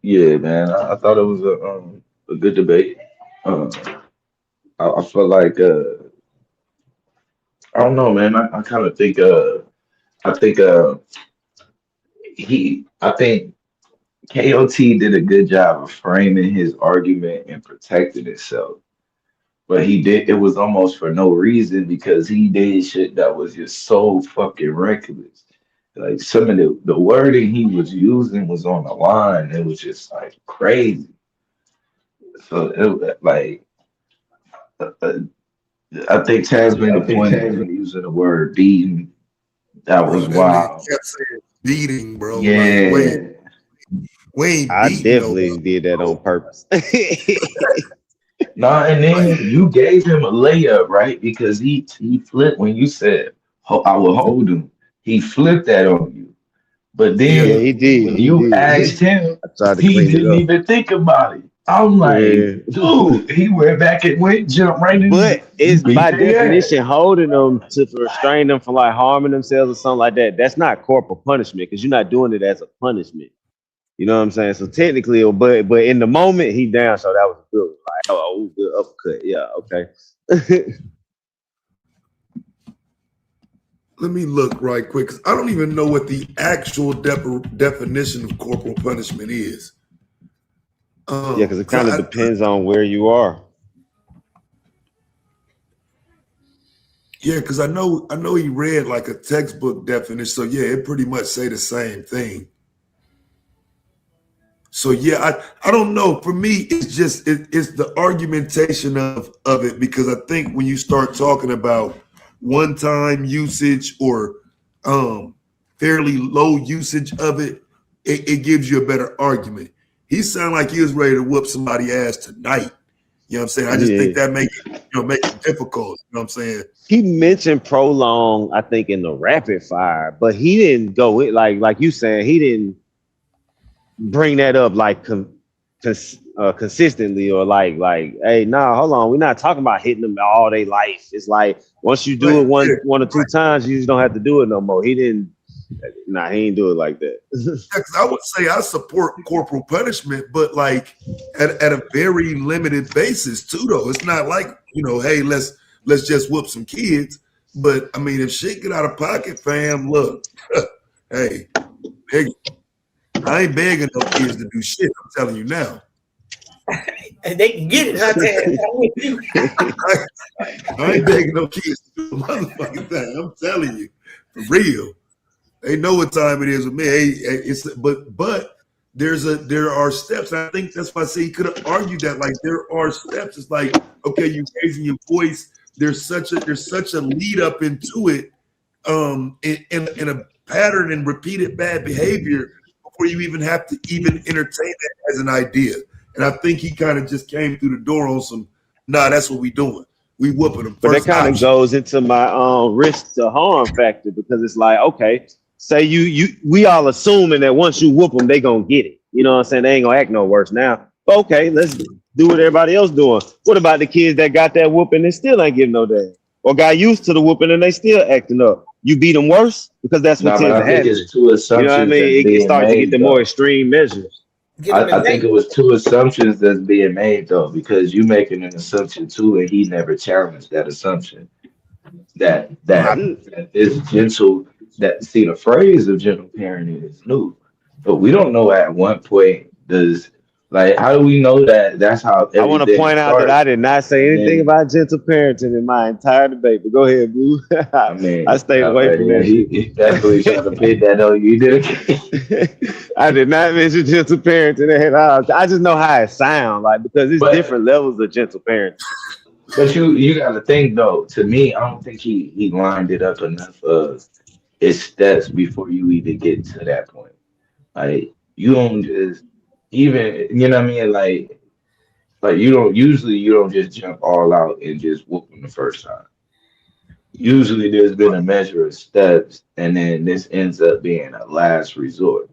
Yeah, man. I thought it was a good debate. I feel like I don't know, man. I kind of think I think I think KOT did a good job of framing his argument and protecting himself. But he did it was almost for no reason because he did shit that was just so fucking reckless. Like some of the wording he was using was on the line. It was just like crazy. So like uh, I think Taz made a point of using the word beating. That was Bro, that nigga wild. kept saying beating, bro. Like, Yeah. we ain't I beating definitely nobody, did that bro. on purpose. Nah, and Like, then you gave him a layup, right? Because he flipped when you said I will hold him. He flipped that on you. But yeah, Yeah, then he did. when He you did. asked him, I tried to he clean it didn't up. even think about it. I'm like, Yeah. dude, he went back and jumped right in and But it's beat by their ass. definition holding them to restrain them from like harming themselves or something like that. That's not corporal punishment because you're not doing it as a punishment. You know what I'm saying? So technically, but in the moment he down, so that was a good one. Like, oh, good uppercut. Yeah, okay. let me look right quick because I don't even know what the actual definition of corporal punishment is. Yeah, because it 'Cause kind of depends on where you are. yeah, because I know he read like a textbook definition. So yeah, it pretty much say the same thing. So yeah, I don't know. For me, it's just it's the argumentation of it because I think when you start talking about one-time usage or fairly low usage of it, it gives you a better argument. He sounded like he was ready to whoop somebody ass tonight. You know what I'm saying? I just think Yeah. that make it difficult. You know what I'm saying? He mentioned prolong, I think, in the rapid fire, but he didn't go it like you saying, he didn't bring that up like consistently or like hey, nah, hold on, we're not talking about hitting them all day life. It's like once you do Right. it Yeah. one or two times, you just don't have to do it no more. He didn't. Nah, he ain't do it like that. Because I would say I support corporal punishment, but like at a very limited basis too. Though it's not like hey, let's just whoop some kids. But I mean, if shit get out of pocket, fam, look, hey, I ain't begging no kids to do shit. I'm telling you now. And they can get it, huh, Taz? I ain't begging no kids to do a motherfucking thing. I'm telling you, for real. They know what time it is with me. But there are steps. I think that's why I say he could have argued that. Like there are steps. It's like, okay, you raising your voice. There's such a lead up into it, in a pattern and repeated bad behavior before you even have to even entertain that as an idea. And I think he kind of just came through the door on some, nah, that's what we doing. We whooping them. But that First kind of option. goes into my risk to harm factor because it's like, okay, say we all assuming that once you whoop them, they gonna get it. You know what I'm saying? They ain't gonna act no worse now. But okay, let's do what everybody else doing. What about the kids that got that whooping and still ain't getting no damn? Or got used to the whooping and they still acting up? You beat them worse because that's what Nah, but tends to I think happen. it's two You know what I assumptions that's mean? It being starts to get made the more though. extreme measures. Get them in I think that. it was two assumptions that's being made though, because you making an assumption too, and he never challenged that assumption. That is gentle. That see the phrase of gentle parenting is new, but we don't know at what point does like how do we know that that's how I want to everything point out that I starts? did not say And anything then about gentle parenting in my entire debate. But go ahead, boo. I I mean, stayed away from that he definitely tried to pin that on you. Did it? shit. I did not mention gentle parenting at all. I just know how it sounds like because it's But different levels of gentle parenting. but you got to think though. To me, I don't think he lined it up enough of its steps before you even get to that point. Like you don't just even you know what I mean. Like you don't just jump all out and just whoop them the first time. Usually there's been a measure of steps, and then this ends up being a last resort.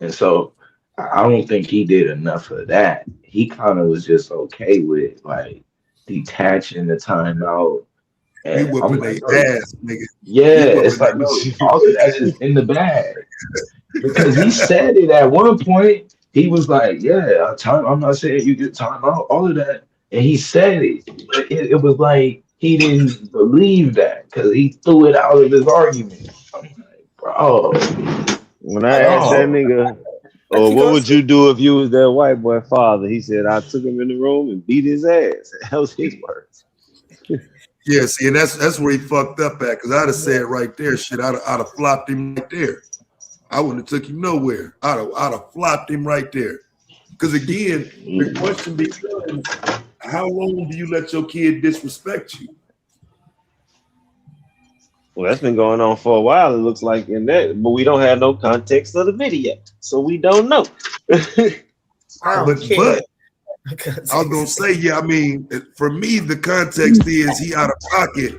And so I don't think he did enough of that. He kind of was just okay with like detaching the timeout. We And I'm whooping like, their bro, ass, nigga. yeah, We it's whooping like, their bro, all of that is in the bag. Because he said it at one point. he was like, yeah, I'm not saying you get time out, all of that. And he said it. It was like he didn't believe that because he threw it out of his argument. I'm like, bro, When I asked that no. nigga, I or think what also, would you do if you was that white boy father? He said, I took him in the room and beat his ass. That was his words. Yeah, see, and that's where he fucked up at, because I'd have said right there, shit, I'd have flopped him right there. I wouldn't have took him nowhere. I'd have flopped him right there. Because again, the question becomes, how long do you let your kid disrespect you? Well, that's been going on for a while, it looks like, in that, but we don't have no context of the video, so we don't know. I don't care. But I was gonna say, yeah, I mean, for me, the context is he out of pocket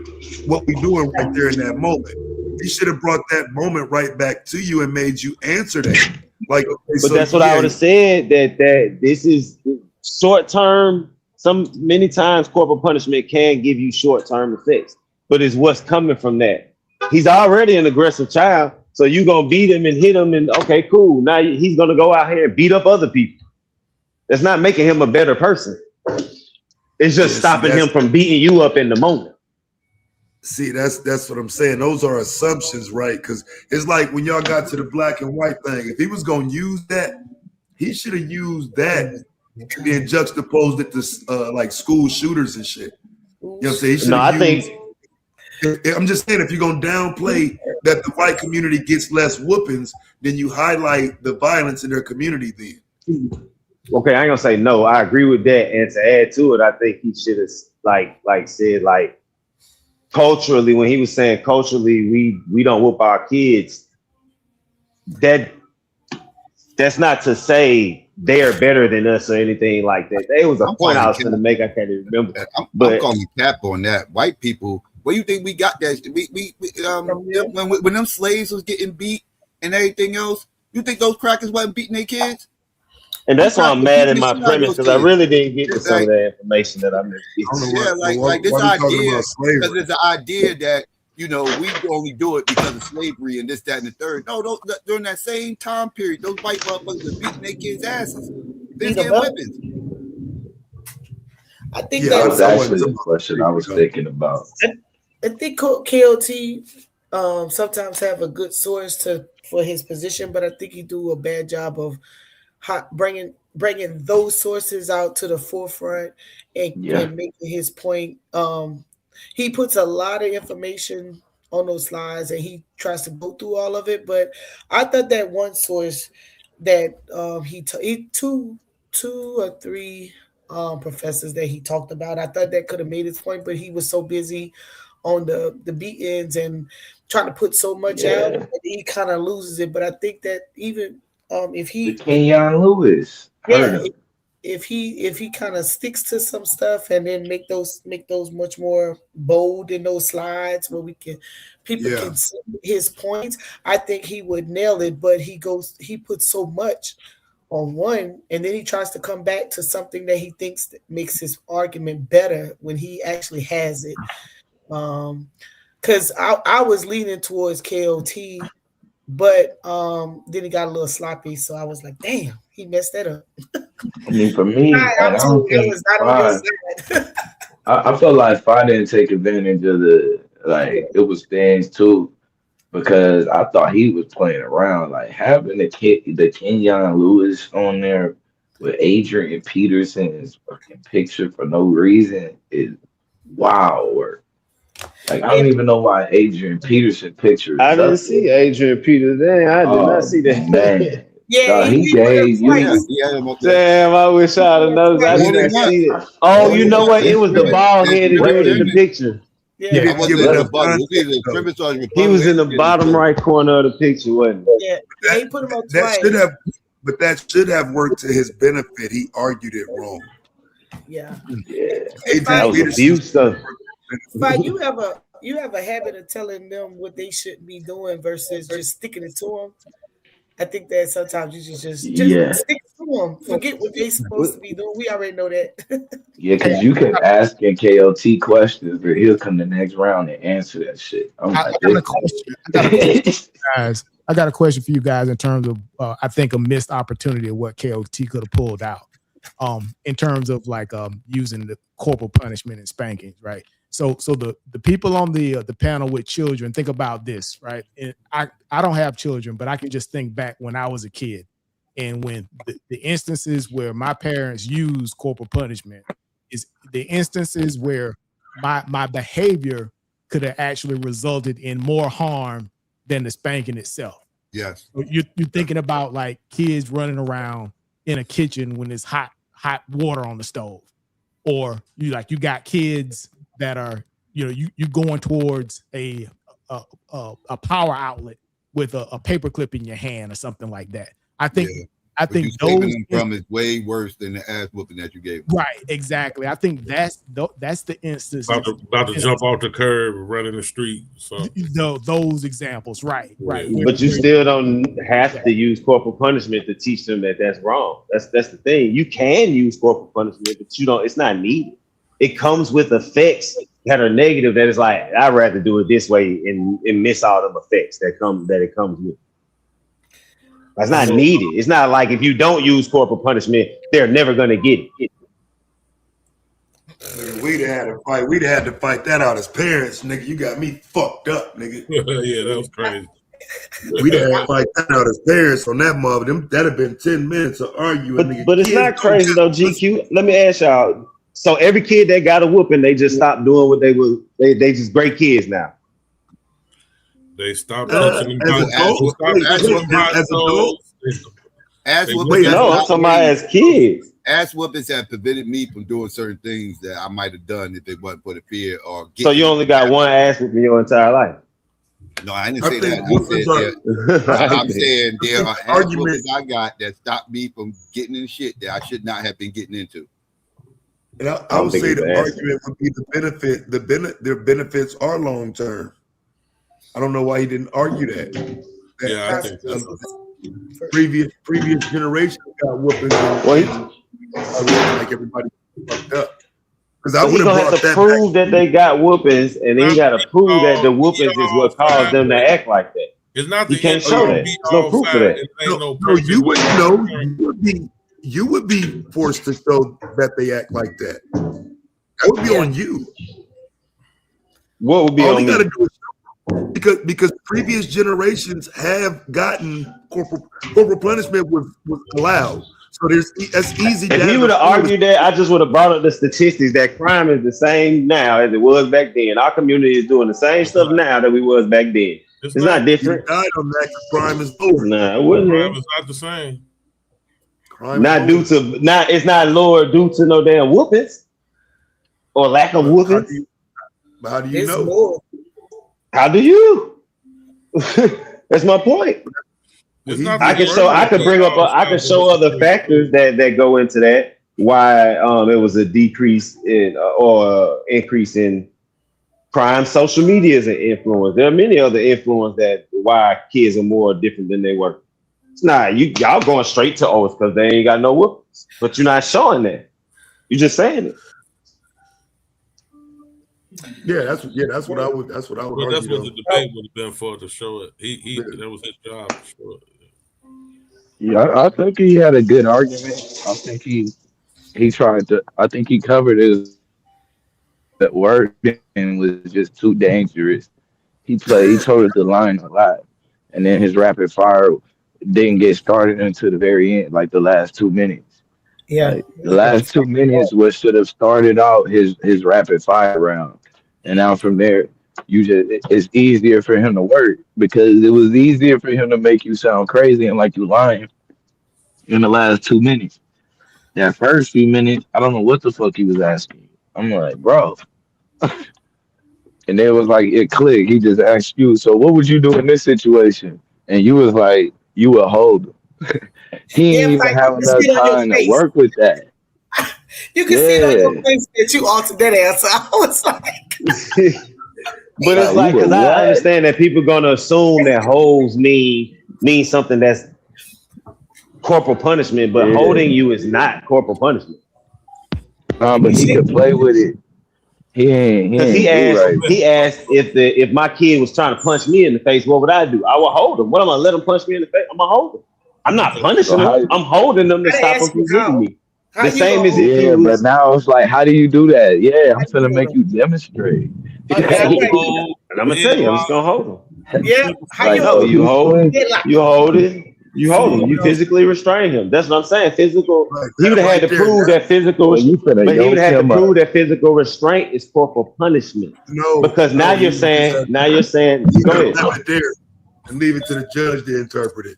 what we doing right there in that moment. He should have brought that moment right back to you and made you answer that. Like, okay, but so that's what I would have said, that this is short term. Many times corporal punishment can give you short term effects, but it's what's coming from that. He's already an aggressive child, so you gonna beat him and hit him, and okay, cool. Now he's gonna go out here and beat up other people. That's not making him a better person. It's just stopping him from beating you up in the moment. See, that's what I'm saying. Those are assumptions, right? Because it's like when y'all got to the black and white thing. If he was gonna use that, he should have used that and then juxtaposed it to like school shooters and shit. You know what I'm saying? He should have I'm just saying, if you're gonna downplay that the white community gets less whoopings, then you highlight the violence in their community. Then. Okay, I ain't gonna say no. I agree with that, and to add to it, I think he should have said culturally, when he was saying culturally we don't whoop our kids. That's not to say they are better than us or anything like that. There was a point I was going to make. I can't even remember. I'm calling cap on that. White people, what do you think we got that? When them slaves was getting beat and everything else, you think those crackers wasn't beating their kids? And that's why I'm mad at my premise, because I really didn't get to some of that information that I missed. Yeah, like this idea, because there's the idea that, you know, we only do it because of slavery and this, that, and the third. No, during that same time period, those white motherfuckers were beating their kids' asses. They're getting whippings. I think that was actually the question I was thinking about. I think KOT sometimes have a good source for his position, but I think he do a bad job of bringing those sources out to the forefront and making his point. He puts a lot of information on those slides and he tries to go through all of it. But I thought that one source that he two or three professors that he talked about, I thought that could have made his point, but he was so busy on the beat-ins and trying to put so much out that he kind of loses it. But I think that even if he Kenyon Lewis, if he kind of sticks to some stuff and then make those much more bold in those slides where people can see his points, I think he would nail it. But he puts so much on one, and then he tries to come back to something that he thinks that makes his argument better when he actually has it. Because I was leaning towards KOT. But then he got a little sloppy, so I was like, "Damn, he messed that up." I mean, for me, I felt like Fi didn't take advantage of it was things too, because I thought he was playing around, like having the Kenyon Lewis on there with Adrian Peterson's fucking picture for no reason is wild work. Like, I don't even know why Adrian Peterson picture. I didn't see Adrian Peterson. I did not see that. Man. Yeah, he gave you. Damn, I wish I'd have noticed. I didn't see it. Oh, you know what? It was the bald-headed dude in the picture. Yeah, he was in the bottom right corner of the picture, wasn't he? Yeah, he put him on twice. That should have worked to his benefit. He argued it wrong. Yeah. That was abuse stuff. But you have a habit of telling them what they shouldn't be doing versus just sticking it to them. I think that sometimes you just stick to them. Forget what they supposed to be doing. We already know that. Yeah, because you can ask a KOT questions, but he'll come the next round and answer that shit. I'm I like, got a question. Guys. I got a question for you guys in terms of I think a missed opportunity of what KOT could have pulled out. In terms of like using the corporal punishment and spankings, right? So the people on the panel with children, think about this, right? And I don't have children, but I can just think back when I was a kid, and when the instances where my parents used corporal punishment is the instances where my behavior could have actually resulted in more harm than the spanking itself. Yes. You're thinking about like kids running around in a kitchen when there's hot water on the stove, or you got kids that are you going towards a power outlet with a paper clip in your hand or something like that. I think those them from is way worse than the ass whooping that you gave them. Right, exactly. I think that's the instance about to jump off the curb, run in the street. So those examples, right. But you still don't have to use corporal punishment to teach them that that's wrong. That's the thing. You can use corporal punishment, but you don't. It's not needed. It comes with effects that are negative. That is like I'd rather do it this way and miss all the effects that it comes with. That's not needed. It's not like if you don't use corporal punishment, they're never going to get it. We'd have had to fight that out as parents, nigga. You got me fucked up, nigga. Yeah, that was crazy. We'd have had to fight that out as parents on that mother. That'd have been 10 minutes of arguing. But it's not crazy though, GQ. Let me ask y'all. So every kid that got a whooping, they just stopped doing what they was. They just great kids now. They stopped touching them. No, I'm talking about as kids. Ass whoopings have prevented me from doing certain things that I might have done if it wasn't for the fear or. So you only got one ass whooping your entire life? No, I didn't say that. I'm saying there are ass whoopings I got that stopped me from getting in shit that I should not have been getting into. And I would say the argument would be the benefit. Their benefits are long term. I don't know why he didn't argue that. Yeah, I think that's previous generations got whoopings. Like everybody fucked up. Because I would have to prove that they got whoopings, and then you got to prove that the whoopings is what caused them to act like that. It's not. You can't show that. There's no proof of that. No, you wouldn't know. You would be forced to show that they act like that. That would be on you. What would be all on you me? got to do is because previous generations have gotten corporal punishment was allowed. So that's easy. If he would have argued that, I just would have brought up the statistics that crime is the same now as it was back then. Our community is doing the same stuff now that we was back then. It's not different. You died on that because crime is over. Nah, it wouldn't. Crime is not the same. It's not lower due to no damn whoopings or lack of whoopings. How do you know? More. How do you? That's my point. I can show other factors that go into that. Why it was a decrease in or increase in crime. Social media is an influence. There are many other influences that why kids are more different than they were. It's not y'all going straight to it's because they ain't got no whoopings, but you're not showing that. You're just saying it. Yeah, that's what I would. That's what I would. Well, that's what the debate would have been for, to show it. That was his job to show it. Yeah, I think he had a good argument. I think he tried to. I think he covered his that word and was just too dangerous. He told the line a lot, and then his rapid fire didn't get started until the very end, like the last 2 minutes. Yeah, like, the last 2 minutes was should have started out his rapid fire round, and now from there, it's easier for him to work because it was easier for him to make you sound crazy and like you lying in the last 2 minutes. That first few minutes, I don't know what the fuck he was asking. I'm like, bro. And then it was like, it clicked. He just asked you, so what would you do in this situation? And you was like, you would hold him. He didn't even have enough time to work with that. You can see it on your face that you altered that answer. I was like... But it's like, because I understand that people going to assume that hoes mean something that's corporal punishment, but holding you is not corporal punishment. But he could play with it. He ain't right. He asked if my kid was trying to punch me in the face, what would I do? I would hold him. What am I gonna let him punch me in the face? I'm gonna hold him. I'm not punishing him. I'm holding them to stop him from getting me. The same as if yeah, but now it's like, how do you do that? Yeah, I'm gonna make you demonstrate. And I'm gonna tell you, I'm just gonna hold him. Yeah, how Like, you hold him. You hold it. You hold him. You physically restrain him. That's what I'm saying. Physical. He would have had to prove that physical. But he would have had to prove that physical restraint is corporal punishment. No, because now you're saying. Go ahead. Right there and leave it to the judge to interpret it.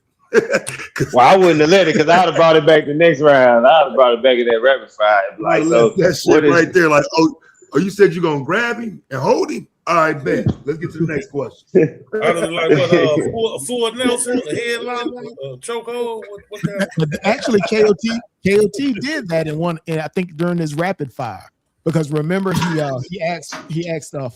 Well, I wouldn't have let it because I'd have brought it back the next round. I'd have brought it back in that rapid fire. Like, so that shit right there, like, oh, you said you're gonna grab him and hold him? All right, bet. Let's get to the next question. Full Nelson, headline, chokehold. What kind? Actually, KOT did that in one, and I think during his rapid fire, because remember he asked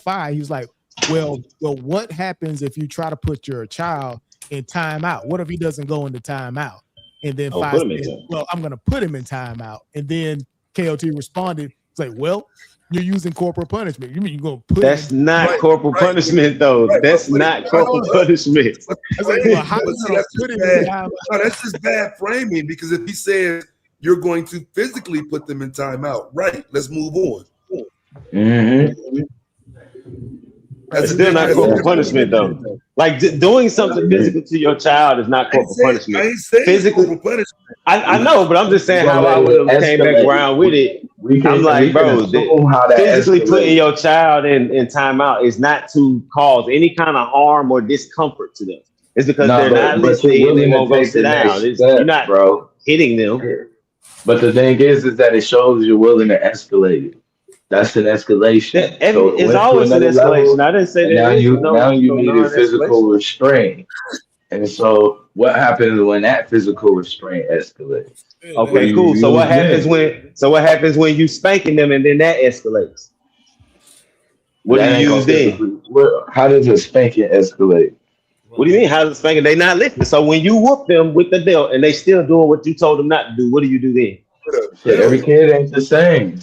Fi. He was like, well, what happens if you try to put your child in timeout? What if he doesn't go into timeout? And then Fi said, well, I'm gonna put him in timeout. And then KOT responded, it's like, well, you're using corporal punishment. You mean you're gonna put? That's not corporal punishment, though. That's not corporal punishment. That's just bad framing, because if he says you're going to physically put them in timeout, right? Let's move on. Mm-hmm. That's still not corporal punishment, though. Like doing something physical to your child is not corporal punishment. I ain't saying physically corporal punishment. I know, but I'm just saying how I would have came back around with it. I'm like, bro, physically putting your child in timeout is not to cause any kind of harm or discomfort to them. It's because they're not listening and they won't go sit down. You're not hitting them. But the thing is that it shows you're willing to escalate it. That's an escalation. So it's always an escalation. I didn't say that. Now you need a physical restraint. And so what happens when that physical restraint escalates? Okay, cool. So what happens when you spanking them and then that escalates? What do you use then? How does a spanking escalate? What do you mean? How does a spanking? They not listening. So when you whoop them with the belt and they still doing what you told them not to do, what do you do then? Every kid ain't the same.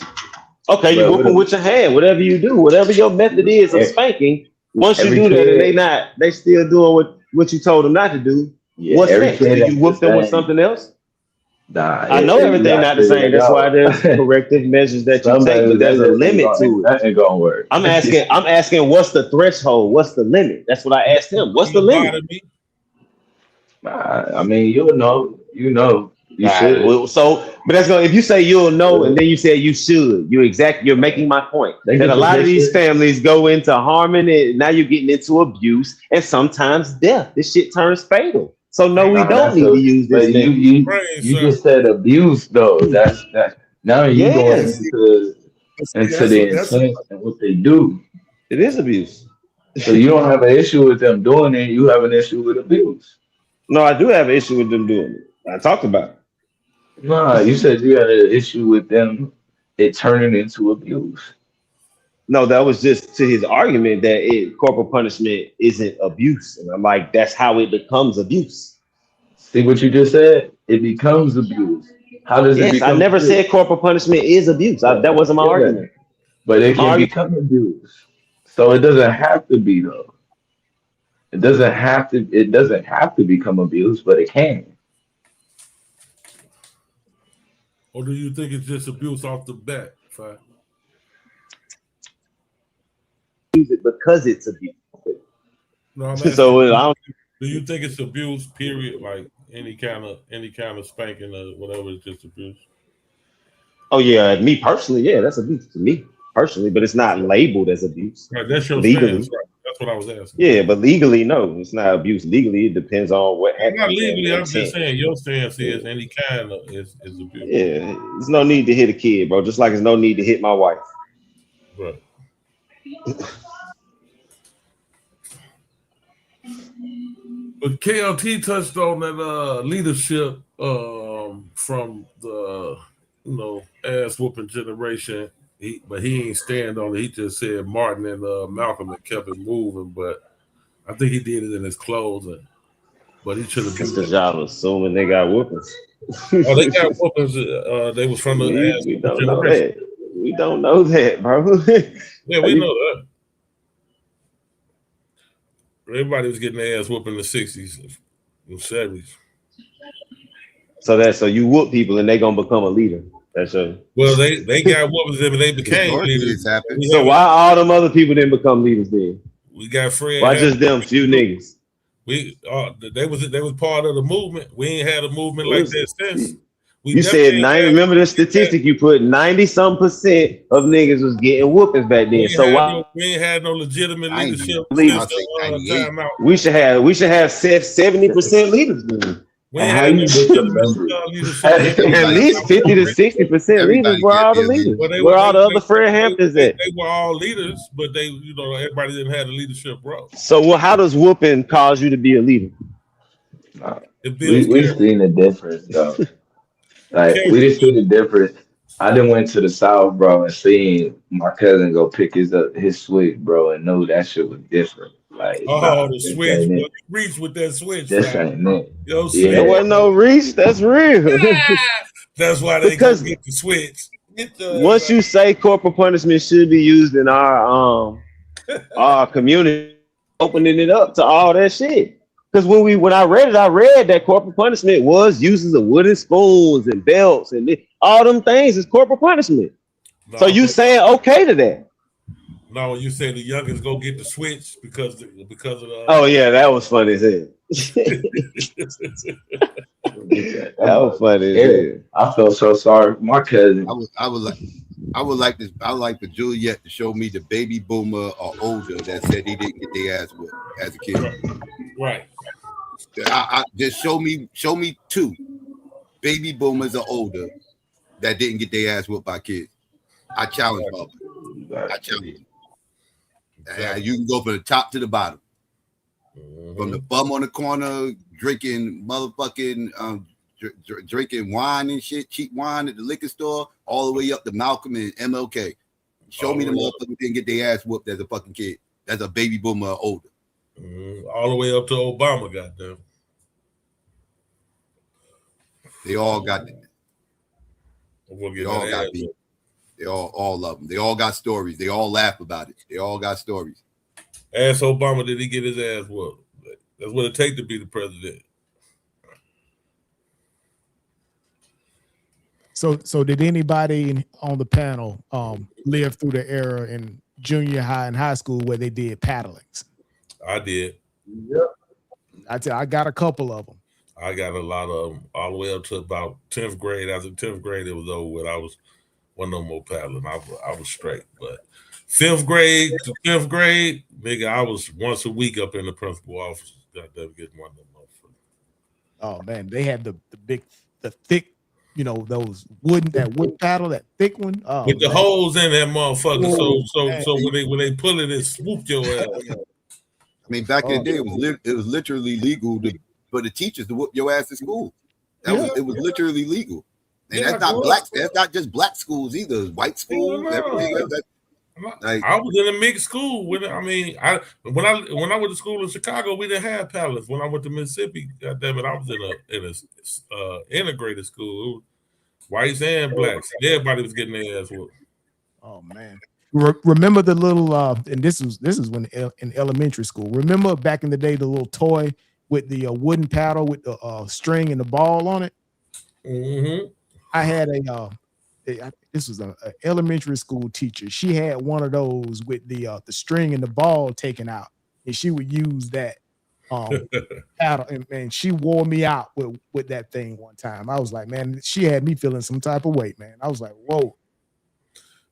Okay, you whoop them with your hand. Whatever you do, whatever your method is of spanking. Once you do that and they still doing what you told them not to do. What's next? Do you whoop them with something else? Nah, I know everything not the same. That's why there's corrective measures that you take, but there's a limit to it. That ain't gonna work. I'm asking, what's the threshold? What's the limit? That's what I asked him. What's the limit? I mean, you'll know. You should. Well, but that's going. If you say you'll know, and then you say you should, you're making my point. That a lot of these families go into harming it. Now you're getting into abuse and sometimes death. This shit turns fatal. So no, we don't need to use this. You just said abuse, though. That's now you're going into the intent and what they do. It is abuse. So you don't have an issue with them doing it. You have an issue with abuse. No, I do have an issue with them doing it. I talked about it. No, you said you had an issue with them it turning into abuse. No, that was just to his argument that corporal punishment isn't abuse. And I'm like, that's how it becomes abuse. See what you just said? It becomes abuse. How does it become I never abuse? said corporal punishment is abuse. That wasn't my argument. But it can become abuse. So it doesn't have to be, though. It doesn't have to become abuse, but it can. Or do you think it's just abuse off the bat? Fine. Use it because it's abuse. No, I'm asking, do you think it's abuse? Period. Like any kind of spanking or whatever is just abuse. Oh yeah, me personally, yeah, that's abuse to me personally, but it's not labeled as abuse. Right, that's your legally. stance, right? That's what I was asking. Yeah, but legally, no, it's not abuse. Legally, it depends on what happens. Not legally, I'm just saying your stance is any kind of is abuse. Yeah, there's no need to hit a kid, bro. Just like there's no need to hit my wife. Right. But KOT touched on that leadership from the ass whooping generation. But he ain't stand on it. He just said Martin and Malcolm and kept it moving. But I think he did it in his closing. but he should have That's beat because y'all assuming they got whoopings. Oh, they got whoopings. They was from the we don't know generation. that. We don't know that, bro. Yeah, we know that. Everybody was getting their ass whooped in the 60s and 70s. So you whoop people and they gonna become a leader. That's a Well, they got whoopings and they became Historically, leaders. it's happened. So why all them other people didn't become leaders then? We got Fred. Why just them few niggas? They was part of the movement. We ain't had a movement like that since. You said 90. Remember the statistic you put 90-some% of niggas was getting whoopings back then. So why we ain't had no legitimate leadership. We should have 70% leaders then. How you disremember? At least 50 to 60% leaders were all the leaders. Where all the other Fred Hamptons at? They were all leaders, but everybody didn't have the leadership role. So how does whooping cause you to be a leader? We seen the difference though. Like we just seen the difference. I done went to the South, bro, and seen my cousin go pick his switch, bro, and know that shit was different. Like, the switch, you reach with that switch. This ain't it. There wasn't no reach. That's real. That's why they go get the switch. Once you say corporal punishment should be used in our community, opening it up to all that shit. Because when I read that corporal punishment was uses of wooden spoons and belts and all them things is corporal punishment. No, so you saying okay to that? No, when you say the youngest go get the switch because of the. Oh yeah, that was funny as hell. That was funny as hell. I felt so sorry. My cousin. I would like for Juliet to show me the baby boomer or older that said he didn't get their ass whooped as a kid. Right. I just show me two baby boomers or older that didn't get their ass whooped by kids. I challenge Bob. I challenge him. Exactly. You can go from the top to the bottom. Mm-hmm. From the bum on the corner drinking motherfucking drinking wine and shit, cheap wine at the liquor store, all the way up to Malcolm and MLK. Show me the motherfuckers didn't get their ass whooped as a fucking kid. That's a baby boomer or older. All the way up to Obama, goddamn. They all got that. They all got beat. They all of them. They all got stories. They all laugh about it. They all got stories. Ask Obama, did he get his ass whooped? That's what it takes to be the president. So did anybody on the panel live through the era in junior high and high school where they did paddlings? I did. Yep. I got a couple of them. I got a lot of them all the way up to about 10th grade. After 10th grade, it was over with. I was no more paddling. I was straight. But 5th grade to 10th grade, nigga, I was once a week up in the principal office. Goddamn, getting one of them motherfuckers. Oh man, they had the thick, those wood paddle, that thick one. Oh, with the holes in that motherfucker. So when they pull it, it swoop your ass. I mean, back in the day, it was literally legal for the teachers to whoop your ass at school. It was literally legal. And that's not black. That's not just black schools either. It's white schools, everything else. I was in a mixed school. When I went to school in Chicago, we didn't have paddlers. When I went to Mississippi, goddamn it, I was in a integrated school. Whites and blacks. Everybody was getting their ass whooped. Oh man. Remember the little and this is when in elementary school. Remember back in the day the little toy with the wooden paddle with the string and the ball on it? Mm-hmm. I had this was an elementary school teacher. She had one of those with the string and the ball taken out, and she would use that paddle, and she wore me out with that thing one time. I was like, man, she had me feeling some type of weight, man. I was like, whoa.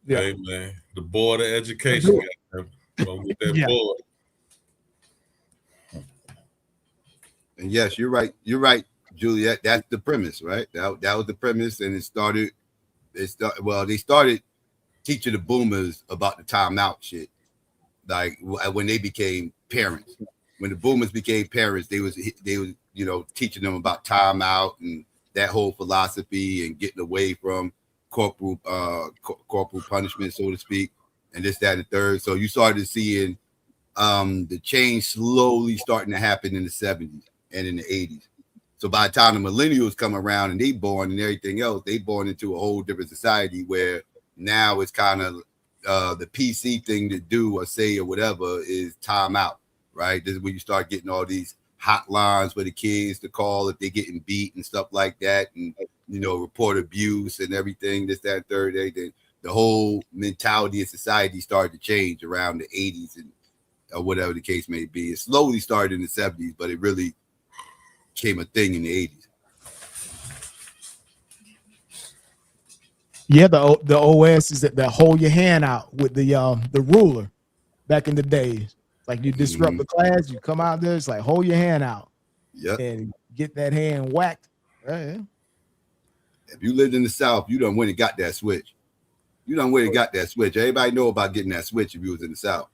Yeah. Hey man, the board of education got that board. And yes, you're right. You're right, Juliet. That's the premise, right? That was the premise, and they started teaching the boomers about the timeout shit. Like when they became parents. When the boomers became parents, they was teaching them about timeout and that whole philosophy and getting away from corporal punishment, so to speak, and this, that, and the third. So you started seeing the change slowly starting to happen in the 70s. and in the 80s. So by the time the millennials come around and they born and everything else, they born into a whole different society where now it's kind of the PC thing to do or say or whatever is time out, right? This is when you start getting all these hotlines for the kids to call if they're getting beat and stuff like that, and report abuse and everything, this, that, third, everything. The whole mentality of society started to change around the 80s and or whatever the case may be. It slowly started in the 70s, but it really became a thing in the 80s. Yeah, the OS is that hold your hand out with the ruler back in the days. Like you disrupt the class, you come out there, it's like hold your hand out. Yep. And get that hand whacked. Right. If you lived in the South, you done went and got that switch. Everybody know about getting that switch if you was in the South.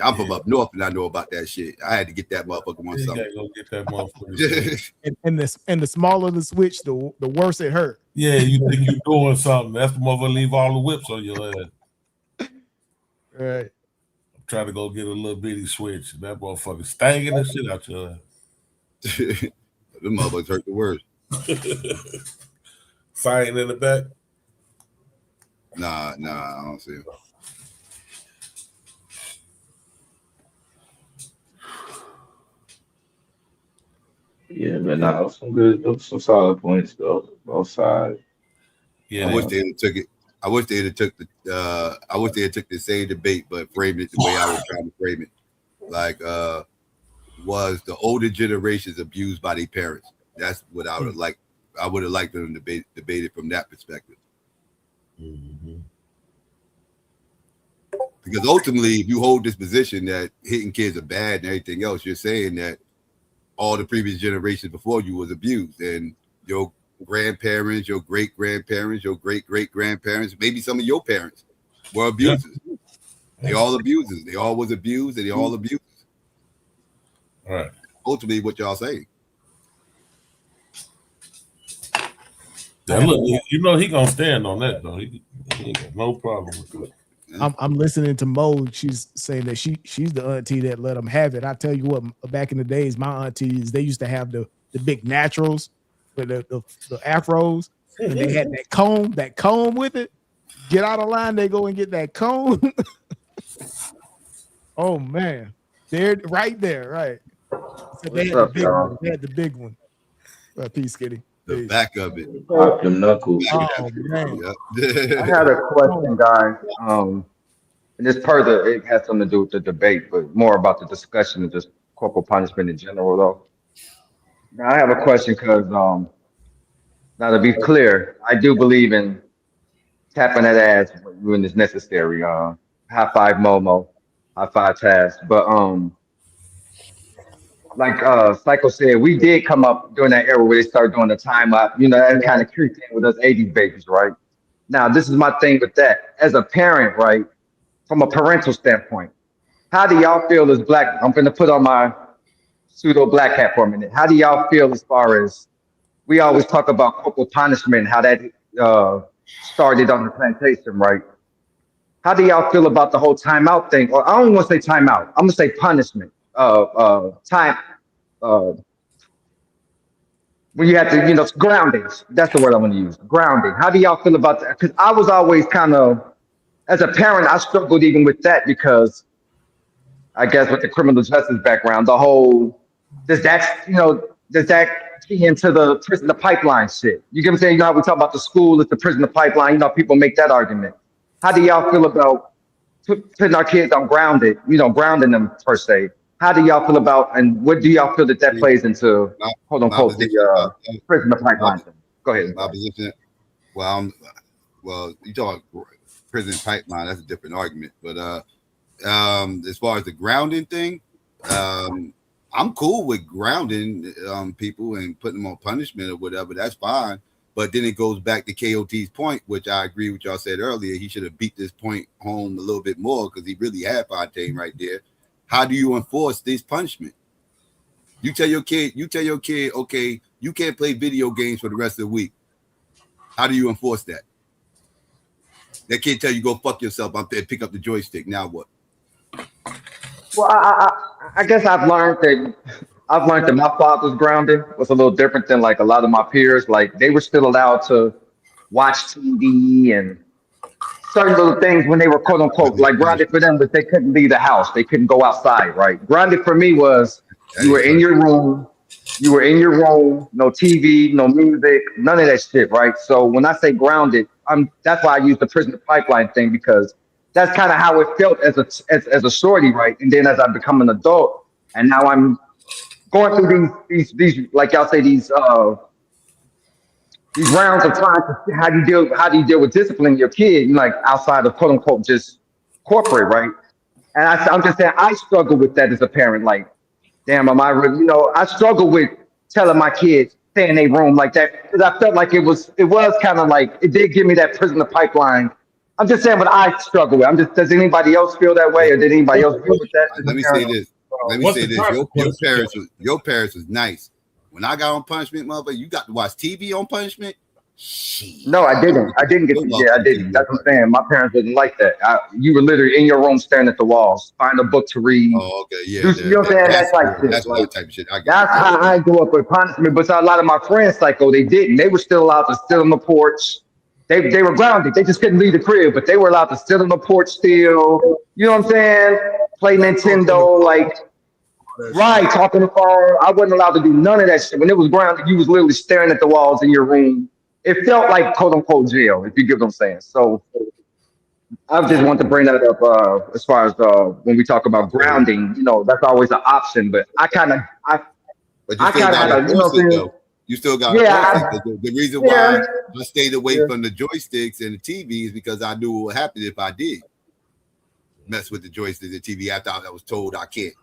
I'm from up north and I know about that shit. I had to get that motherfucker on something. Go get that motherfucker. and the smaller the switch, the worse it hurt. Yeah, you think you're doing something. That's the motherfucker leave all the whips on your head. Right. I'm trying to go get a little bitty switch. That motherfucker stinging the shit out your head. The motherfuckers hurt the worst. Fighting in the back? Nah, I don't see him. Yeah, but nah, some solid points though, both sides. Yeah, I wish they had took it. I wish they had took the same debate, but framed it the way I was trying to frame it. Like, was the older generations abused by their parents? That's what I would have liked. I would have liked them to debate it from that perspective. Because ultimately, if you hold this position that hitting kids are bad and everything else, you're saying that all the previous generations before you was abused, and your grandparents, your great-grandparents, your great-great-grandparents, maybe some of your parents were abusers. Yeah. They all abusers. They all was abused, and they all abusers. All right. Ultimately, what y'all saying? Look, he gonna stand on that though. He ain't got no problem with that. I'm listening to Mo. She's saying that she's the auntie that let them have it. I tell you what, back in the days, my aunties, they used to have the big naturals with the afros, and they had that comb with it. Get out of line, they go and get that comb. Oh man, they're right there, right? So they had the big one. Peace, Kitty. The back of it. Pop them knuckles. Oh man. I had a question, guys. And this further, it has something to do with the debate, but more about the discussion of just corporal punishment in general, though. Now, I have a question because, now to be clear, I do believe in tapping that ass when it's necessary. High five Momo, high five Taz. But like Psycho said, we did come up during that era where they started doing the time up. That kind of creeped in with us 80s babies, right? Now, this is my thing with that. As a parent, right, from a parental standpoint, how do y'all feel as black? I'm going to put on my pseudo black hat for a minute. How do y'all feel as far as we always talk about corporal punishment, how that started on the plantation, right? How do y'all feel about the whole timeout thing? Or I don't want to say timeout. I'm going to say punishment. Time. When you have to, grounding. That's the word I want to use. Grounding. How do y'all feel about that? Because I was always kind of, as a parent, I struggled even with that because I guess with the criminal justice background, the whole, does that key into the prison to pipeline shit? You get what I'm saying? How we talk about the school is the prison to pipeline, people make that argument. How do y'all feel about putting our kids on grounding them per se? How do y'all feel about, and what do y'all feel that plays into, quote unquote, the prison to pipeline thing? Go ahead. My position, well, you talk about prison pipeline, that's a different argument. But as far as the grounding thing, I'm cool with grounding people and putting them on punishment or whatever. That's fine. But then it goes back to KOT's point, which I agree with y'all said earlier. He should have beat this point home a little bit more because he really had Fontaine right there. How do you enforce this punishment? You tell your kid, okay, you can't play video games for the rest of the week. How do you enforce that? That kid tell you go fuck yourself out there, pick up the joystick. Now what? Well, I guess I've learned that I've learned that my father's grounding was a little different than like a lot of my peers. Like they were still allowed to watch TV and certain little things when they were quote unquote like grounded for them, but they couldn't leave the house. They couldn't go outside, right? Grounded for me was you were in your room, no TV, no music, none of that shit, right? So when I say grounded, that's why I use the prison pipeline thing because that's kind of how it felt as a shorty, right? And then as I become an adult, and now I'm going through these like y'all say these rounds of trying to see how do you deal with disciplining your kid, like outside of quote unquote just corporate, right? And I'm just saying I struggle with that as a parent. Like, damn, am I really, I struggle with telling my kids stay in their room like that because I felt like it was kind of like it did give me that prisoner pipeline. I'm just saying what I struggle with. Does anybody else feel that way, or did anybody else feel with that? Let me say this. Your parents was nice. When I got on punishment, motherfucker, you got to watch TV on punishment. Shit. No, I didn't. I didn't get to. Yeah, I didn't. That's what I'm saying. My parents didn't like that. You were literally in your room staring at the walls. Find a book to read. Oh, okay, yeah. You know what I'm saying? That's like shit. That's like, type of shit. That's how I grew up with punishment. But a lot of my friends, psycho, they didn't. They were still allowed to sit on the porch. They were grounded. They just couldn't leave the crib, but they were allowed to sit on the porch still. You know what I'm saying? Play Nintendo, like. Right, talking on the phone. I wasn't allowed to do none of that shit. When it was grounded, you was literally staring at the walls in your room. It felt like quote unquote jail, if you get what I'm saying. So I just want to bring that up as far as when we talk about grounding, that's always an option. But I kind of had a, you still got the reason why I stayed away from the joysticks and the TV is because I knew what would happen if I did mess with the joysticks and TV after I was told I can't.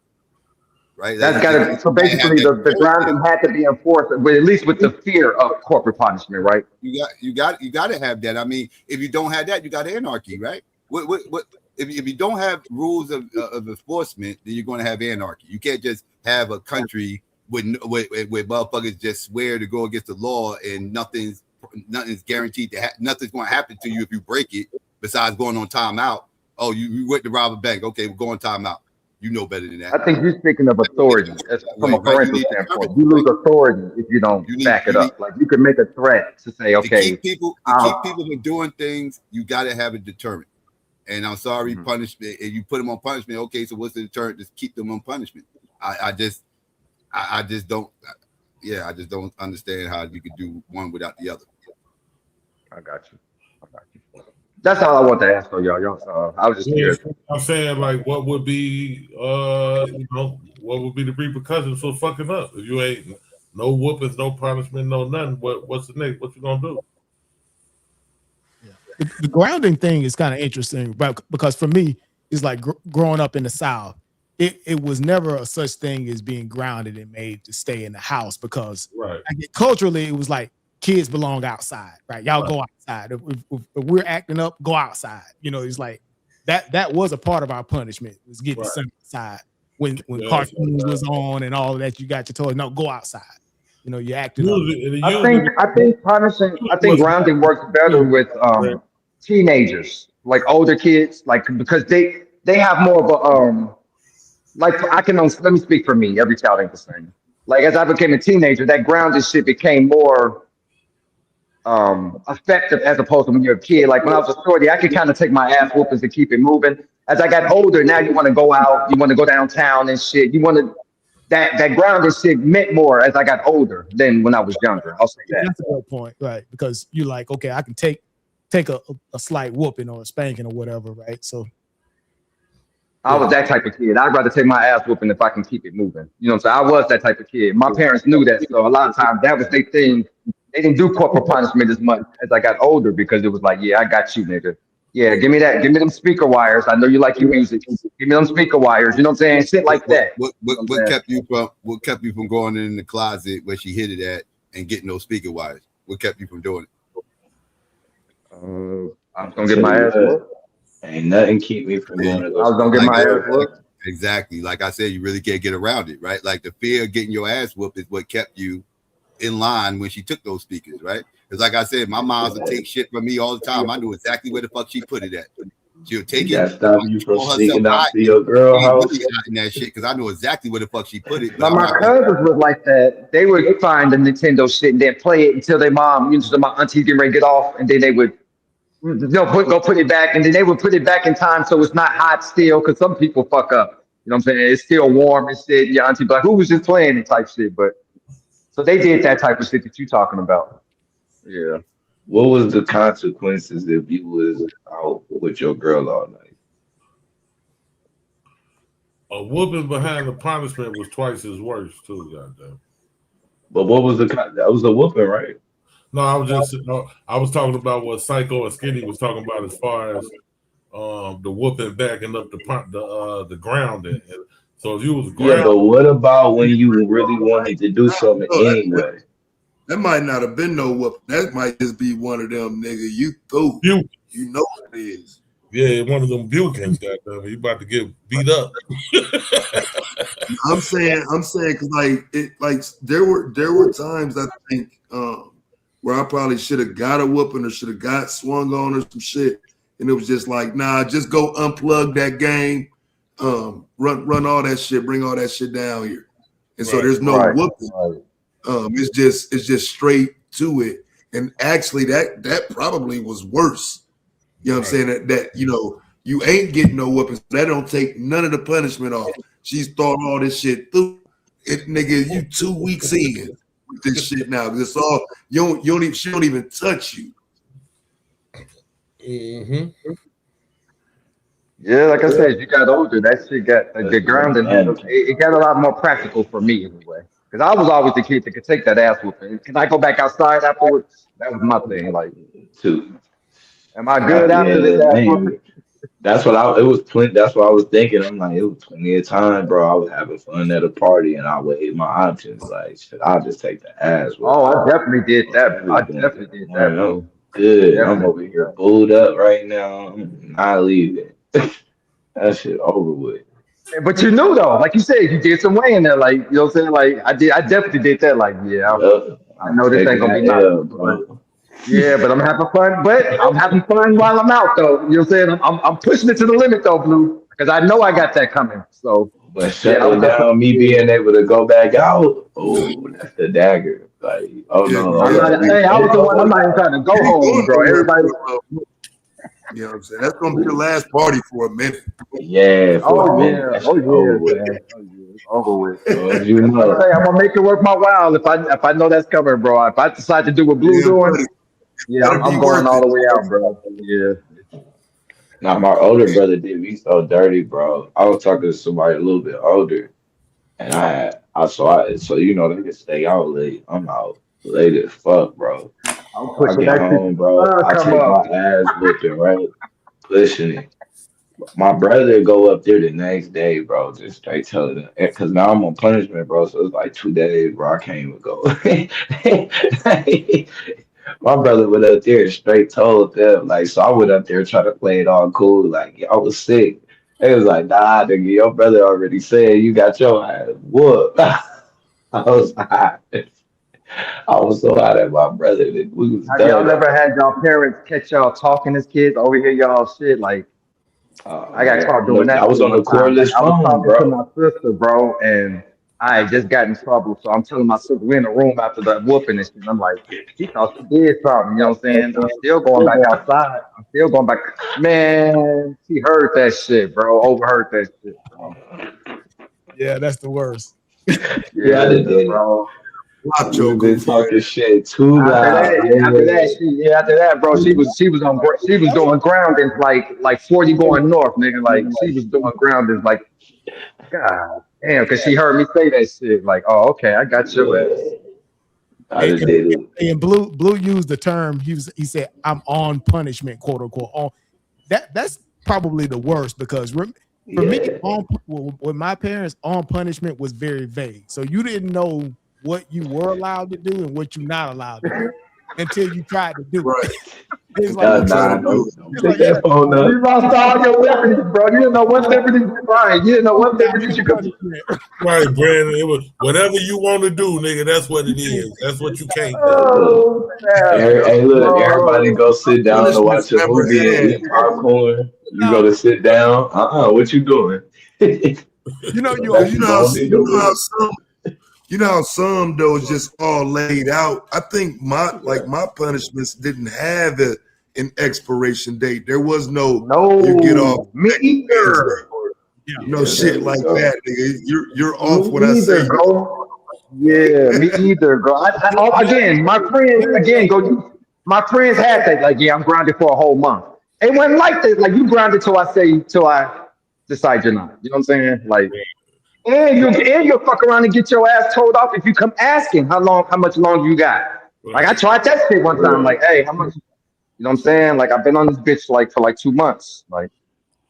Right. That's got to. So basically, the grounding had to be enforced, but at least with the fear of corporate punishment, right? You got to have that. I mean, if you don't have that, you got anarchy, right? What if you don't have rules of enforcement, then you're going to have anarchy. You can't just have a country where motherfuckers just swear to go against the law and nothing's guaranteed to nothing's going to happen to you if you break it. Besides going on timeout. Oh, you went to rob a bank. Okay, we're going timeout. You know better than that. I think you're speaking of authority from a parental standpoint. You lose authority if you don't back it up. Like you could make a threat to say, okay. To keep people from doing things, you got to have a deterrent. And I'm sorry, punishment. If you put them on punishment, okay. So what's the deterrent? Just keep them on punishment. I just don't. I just don't understand how you could do one without the other. I got you. That's all I want to ask for y'all. I was just curious. I'm saying, like, what would be, what would be the repercussions for fucking up? If you ain't no whoopings, no punishment, no nothing, what's the next? What you gonna do? Yeah. The grounding thing is kind of interesting, because for me, it's like growing up in the South. It was never a such thing as being grounded and made to stay in the house because culturally it was like kids belong outside, right? Y'all go outside. If we're acting up, go outside. It's like that was a part of our punishment, was getting sent outside. When cartoons was on and all of that, you got your toys. No, go outside. You're acting up. I think grounding works better with teenagers, like older kids, like because they have more of a let me speak for me. Every child ain't the same. Like as I became a teenager, that grounded shit became more effective as opposed to when you're a kid. Like when I was a shorty, I could kind of take my ass whoopings and keep it moving. As I got older, now you want to go out, you want to go downtown and shit. You want to that grounded shit meant more as I got older than when I was younger. I'll say that. That's a good point, right? Because you're like, okay, I can take a slight whooping or a spanking or whatever, right? So I was that type of kid. I'd rather take my ass whooping if I can keep it moving. So I was that type of kid. My parents knew that, so a lot of times that was their thing. They didn't do corporal punishment as much as I got older because it was like, yeah, I got you, nigga. Yeah, give me that. Give me them speaker wires. I know you like your music. Give me them speaker wires. You know what I'm saying? Shit like that. What kept you from going in the closet where she hid it at and getting those speaker wires? What kept you from doing it? I was gonna get my ass whooped. Ain't nothing keep me from going to I was gonna get my ass whooped. Exactly. Like I said, you really can't get around it, right? Like the fear of getting your ass whooped is what kept you in line when she took those speakers, right? Because like I said, my moms would take shit from me all the time. I knew exactly where the fuck she put it at. She'll take That it. stop you from Call sneaking herself out hot. to your girl She ain't house. really hot in that shit because I know exactly where the fuck she put it. Now But I'm my not. cousins was like that. They would find the Nintendo shit and then play it until their mom, my auntie getting ready to get off, and then they would go put it back, and then they would put it back in time so it's not hot still. Because some people fuck up. You know what I'm saying? It's still warm and shit. Your auntie be like, "Who was just playing it?" type shit. But so they did that type of shit that you talking about. Yeah. What was the consequences if you was out with your girl all night? A whooping behind the punishment was twice as worse too. Goddamn. But what was that was a whooping, right? No, I was talking about what Psycho and Skinny was talking about as far as the whooping backing up the grounding. So if you was grounded, Yeah, but what about when you really wanted to do something anyway? That might not have been no whoop. That might just be one of them, nigga. You threw. You know what it is. Yeah, one of them Bukins, goddamn. You about to get beat up. I'm saying, because there were times I think where I probably should have got a whooping or should have got swung on or some shit, and it was just like, nah, just go unplug that game, run all that shit, bring all that shit down here, and so there's no whooping. It's just straight to it, and actually that probably was worse. You know what I'm saying? That you ain't getting no whoopings. That don't take none of the punishment off. She's thought all this shit through. It, nigga, you 2 weeks in with this shit now. It's all you don't even. She don't even touch you. Mm-hmm. Yeah, like I said, as you got older, that shit got the grounding. It got a lot more practical for me anyway. Because I was always the kid that could take that ass whooping. Can I go back outside afterwards? That was my thing. Like, am I good after this ass whooping? That's what I was thinking. I'm like, it was plenty of time, bro. I was having fun at a party and I weighed my options. Like, should I just take the ass? Oh, I definitely did that. Bro. Good. Definitely. I'm over here booed up right now. I'm not leaving. That shit over with. But you knew though, like you said, you did some weighing there. Like, you know what I'm saying? Like I definitely did that. Like, yeah, I know this ain't gonna be nice. Yeah, but I'm having fun. But I'm having fun while I'm out, though. You know what I'm saying? I'm pushing it to the limit, though, Blue, because I know I got that coming. So, but shutting down me being able to go back out. Oh, that's the dagger. Like, oh no. I was the one. I'm not even trying to go home, bro. Everybody. You know what I'm saying? That's gonna be the last party for a minute. Yeah. Oh yeah. Over with. I'm gonna make it worth my while if I know that's coming, bro. If I decide to do what Blue doing, I'm going all the way out, bro. Yeah. Now my older brother did me so dirty, bro. I was talking to somebody a little bit older, and so you know they can stay out late. I'm out late as fuck, bro. I get home, bro. I take my ass whipping, right? Pushing it. My brother go up there the next day, bro, just straight telling them, because now I'm on punishment, bro. So it's like 2 days, bro. I can't even go. My brother went up there and straight told them, like, so I went up there trying to play it all cool, like, I was sick. They was like, nah, nigga, your brother already said you got your ass whooped. I was hot. I was so hot at my brother that we was done. Y'all never had y'all parents catch y'all talking as kids, overhear y'all shit? Like, I got caught doing that. I was on the cordless phone, I was talking bro. to my sister, bro, and I just got in trouble. So I'm telling my sister, we're in the room after that whooping and shit. And I'm like, she thought she did something, you know what I'm saying? I'm still going back outside. I'm still going back. Man, she heard that shit, bro. Overheard that shit, bro. Yeah, that's the worst. Yeah, I did, bro. You've been talking shit too loud. After that, bro, she was doing groundings like 40 going north, nigga. Like she was doing groundings like, God damn, because she heard me say that shit. Like, oh, okay, I got your ass. I just did it. And Blue used the term. He said, "I'm on punishment," quote unquote. On that's probably the worst because for me, with my parents, on punishment was very vague. So you didn't know what you were allowed to do and what you're not allowed to do until you tried to do it. It's like, you lost all your liberties, bro. You didn't know what liberties were right. You didn't know what liberties you could do. Right, Brandon. It was whatever you want to do, nigga. That's what it is. That's what you can't do. Oh, hey, look, everybody go sit down and watch a movie and eat popcorn. You go to sit down. What you doing? You know you That's are. You know how some though is just all laid out. I think my punishments didn't have an expiration date. There was no you get off me either. Shit like that, nigga. You're off Me when I say either, bro. Yeah, me either, bro. Again, my friends, my friends had that, like, yeah, I'm grounded for a whole month. It wasn't like that. Like, you grounded till I decide you're not. You know what I'm saying? Like, and you'll fuck around and get your ass told off if you come asking how much longer you got. Like, I tried that shit one time. Like, hey, how much? You know what I'm saying? Like, I've been on this bitch for 2 months. Like,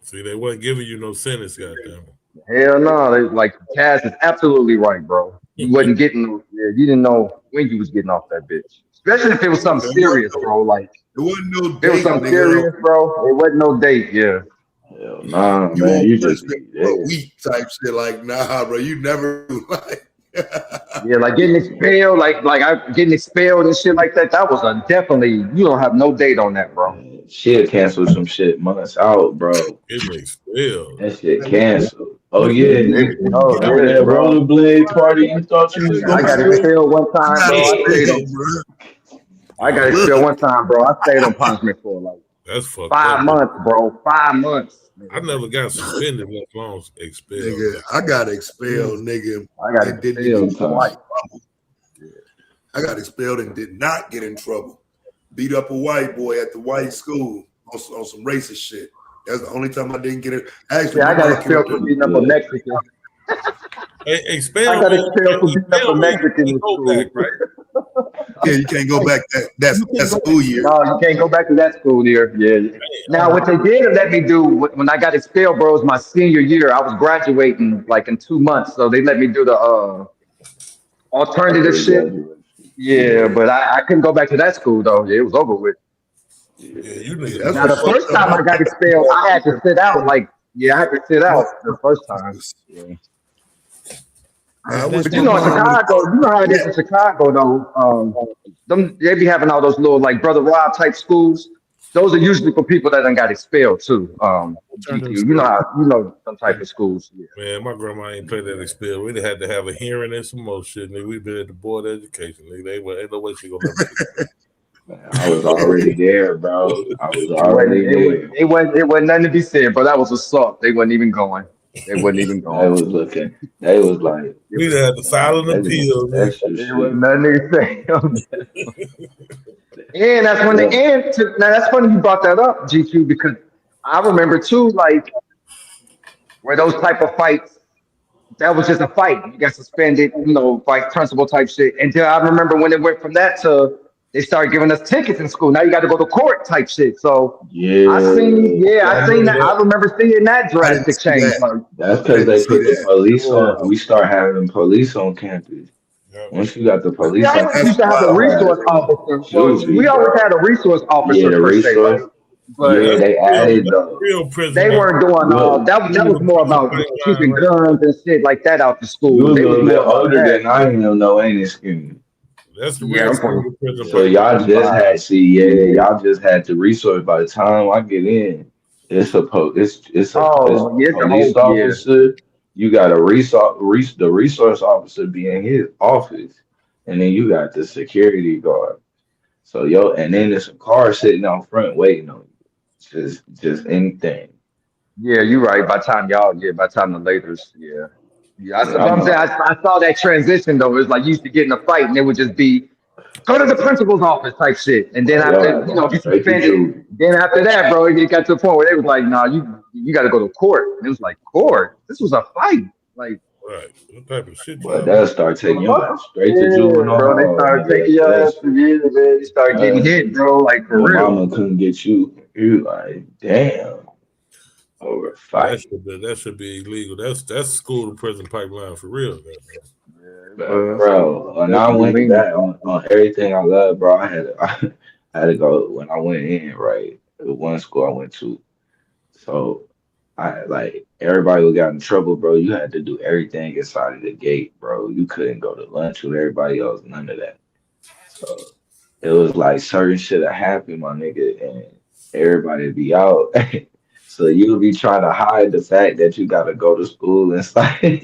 see, they wasn't giving you no sentence, goddamn. hell no. Like, Taz is absolutely right, bro. You wasn't getting, you didn't know when you was getting off that bitch. Especially if it was something serious, bro. Like, there wasn't no date. It was something serious, bro. It wasn't no date, yeah. Hell nah, man. You just a week type shit. Like, nah, bro. You never like. Yeah, like getting expelled, getting expelled and shit like that. That was definitely, you don't have no date on that, bro. She'll cancel some shit months out, bro. It expelled. That shit canceled. Oh yeah, oh that rollerblade party. You thought you was I got expelled one time, bro. I got expelled one time, bro. I stayed on punishment for like that's fucked 5 up, months, bro. 5 months. I never got suspended that long. Expelled. Nigga, I got expelled, nigga. I got expelled twice. I got expelled and did not get in trouble. Beat up a white boy at the white school on some racist shit. That's the only time I didn't get it. Actually, I got expelled for beating up a Mexican. Expelled. I got expelled for beating up a Mexican in school. Back, right? Yeah, you can't go back that school year. No, you can't go back to that school year. Yeah. Now, what they did let me do when I got expelled, bro, was my senior year. I was graduating like in 2 months, so they let me do the alternative shit. Yeah, but I couldn't go back to that school though. Yeah, it was over with. Yeah, now the first time I got expelled, I had to sit out. I had to sit out the first time. Yeah. But you know, in Chicago, you know how it is in Chicago, though. They be having all those little like Brother Rob type schools. Those are usually for people that done got expelled too. You know some type of schools. Yeah. Man, my grandma ain't played that expelled. We had to have a hearing and some more shit. Nigga, we been at the board of education. Nigga, ain't no way she gonna Man, I was already there, bro. I was already there. It wasn't nothing to be said, bro. That was assault. They wasn't even going. They wasn't even going. They was looking. They was like, we had to file an appeal. There was nothing to say. And that's when now that's funny you brought that up, GQ, because I remember too, like where those type of fights, that was just a fight. You got suspended, fight principal type shit. And then I remember when it went from that to they started giving us tickets in school. Now you got to go to court type shit. So I seen that. I remember seeing that drastic change. That's because they put the police on. We start having police on campus. Once you got the police, we used to have a resource officer. We always had a resource officer. Yeah, the resource. But yeah, they added they weren't doing that was more about keeping guns and shit like that out the school. They was more older than I didn't even know any scheme. That's the real so y'all just had the resource. By the time I get in, it's a police officer. You got the resource officer be in his office, and then you got the security guard. So and then there's a car sitting out front waiting on you. Just anything. Yeah, you're right. By the time the laters, I saw that transition though. It was like you used to get in a fight and it would just be go to the principal's office type shit. And then after be suspended. Then after that, bro, it got to the point where they was like, nah, you got to go to court. And it was like, court? This was a fight. Like, right. What type of shit? But they'll start taking you straight to juvenile. Bro, they started taking your ass to man. You started getting hit, bro. Like for real. Mama couldn't get you. You like, damn. Over a fight. That should be illegal. That's school to prison pipeline for real. Bro, when I went back on everything I love, bro, I had to go when I went in, right? One school I went to. So I like everybody who got in trouble, bro, you had to do everything inside of the gate, bro. You couldn't go to lunch with everybody else, none of that. So it was like certain shit that happened, my nigga, and everybody be out. So you'll be trying to hide the fact that you gotta go to school and stuff. You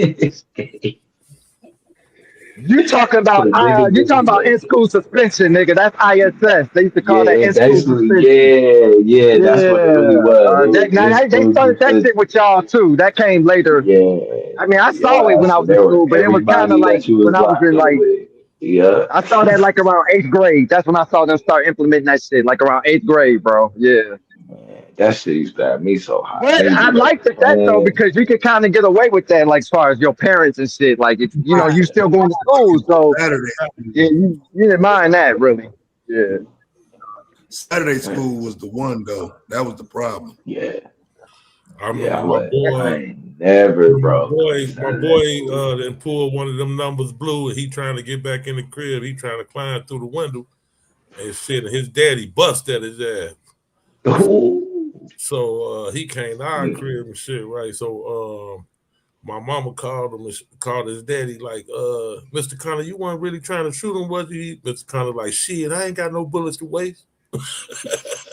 talking about So niggas you just talking be about like, in school suspension, nigga. That's ISS. They used to call yeah, that it in school basically, suspension. that's what it really Yeah. was. It That, was now in they school started that shit suspension. with y'all too. That came later. Yeah, I mean, I saw it yeah. when I So was in there were school, but it was kind of everybody like that you when was I was locked in up like with. Yeah. I saw that like around 8th grade. That's when I saw them start implementing that shit, like around 8th grade, bro. Yeah. Man, that shit used to have me so hot. But I Niggas be like, liked it that though man, because you could kind of get away with that, like as far as your parents and shit. Like if you know you still going to school, so Saturday, yeah, you didn't mind that really. Yeah. Saturday school was the one though. That was the problem. yeah, I yeah, remember I my was, I boy. ain't never, bro. My Saturday boy, school. then pulled one of them numbers blue, and he trying to get back in the crib. He trying to climb through the window, and shit. And his daddy busted his ass. Ooh. So he came to our crib and shit, right? So my mama called him, and called his daddy, like, Mr. Connor, you weren't really trying to shoot him, was you? Mr. Connor, like, shit, I ain't got no bullets to waste.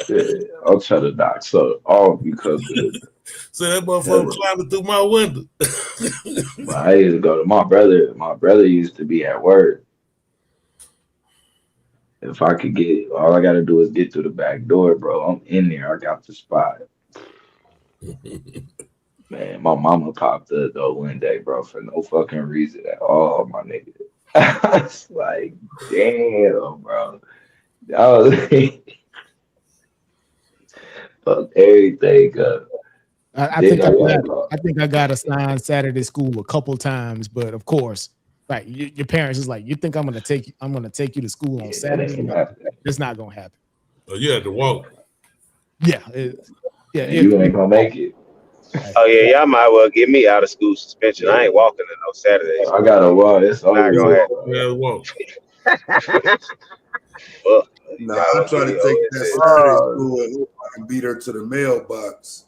Shit, I'll try to knock so all because of it. So that motherfucker climbing through my window. But I used to go to my brother. My brother used to be at work. If I could get, all I gotta do is get through the back door, bro. I'm in there. I got the spot. Man, my mama popped up though one day, bro, for no fucking reason at all, my nigga. I was like, damn, bro. I was fuck everything up. I think I think I got assigned Saturday school a couple times, but of course, like your parents is like, you think I'm gonna take you to school on Saturday? No, it's not gonna happen. Oh, you had to walk. Yeah, you ain't gonna make it. Oh yeah, y'all might well get me out of school suspension. I ain't walking to no Saturdays. I gotta walk. It's not gonna happen. Yeah, walk. Well, no, I try to take that Saturday school and beat her to the mailbox.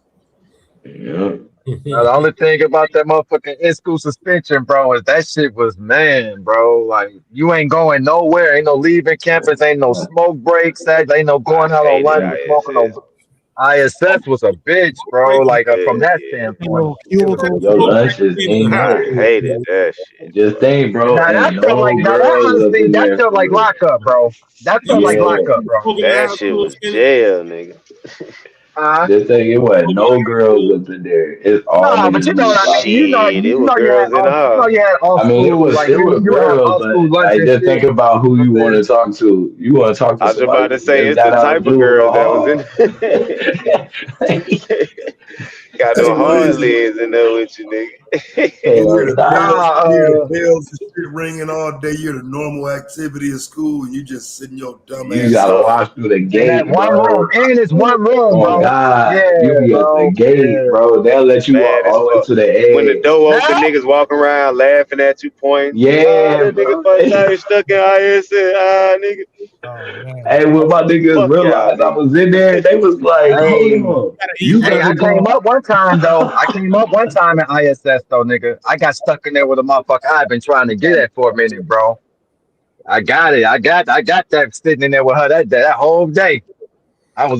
Yeah. The only thing about that motherfucking in school suspension, bro, is that shit was bro. Like you ain't going nowhere. Ain't no leaving campus. Ain't no smoke breaks. Ain't no going out on lunch and smoking on. ISS was a bitch, bro. Like from that standpoint. Your lunch is I hated that shit. Just think, bro. Now that felt like that honestly, that felt like lockup, bro. That felt like lockup, bro. That shit was jail, nigga. Just think it wasn't no girls up in there. It's all Nah, but you know, you know you had all I mean, school, like it was you would have girls, all school but lunch like and just shit. think about who you want to talk to. You want to talk to I was somebody about to say it's that the got type of girls that was in. Got no hard legs in there with you, nigga. You hear the bells and shit ringing all day. You're the normal activity of school, and you just sitting your dumb ass. You gotta watch through the gate, that one bro. room, and it's one room, Oh bro. God, Yeah, you be at the gate, bro. They'll let you walk all the way to the edge. When the door open, niggas walking around laughing at you, pointing. Yeah, that nigga first time stuck in IS, nigga. Hey, when my niggas realized I was in there, they was like, "Hold on, you better I go." came up one time though. I came up one time in ISS though, nigga. I got stuck in there with a motherfucker I've been trying to get at for a minute, bro. I got it. I got that sitting in there with her that whole day. I was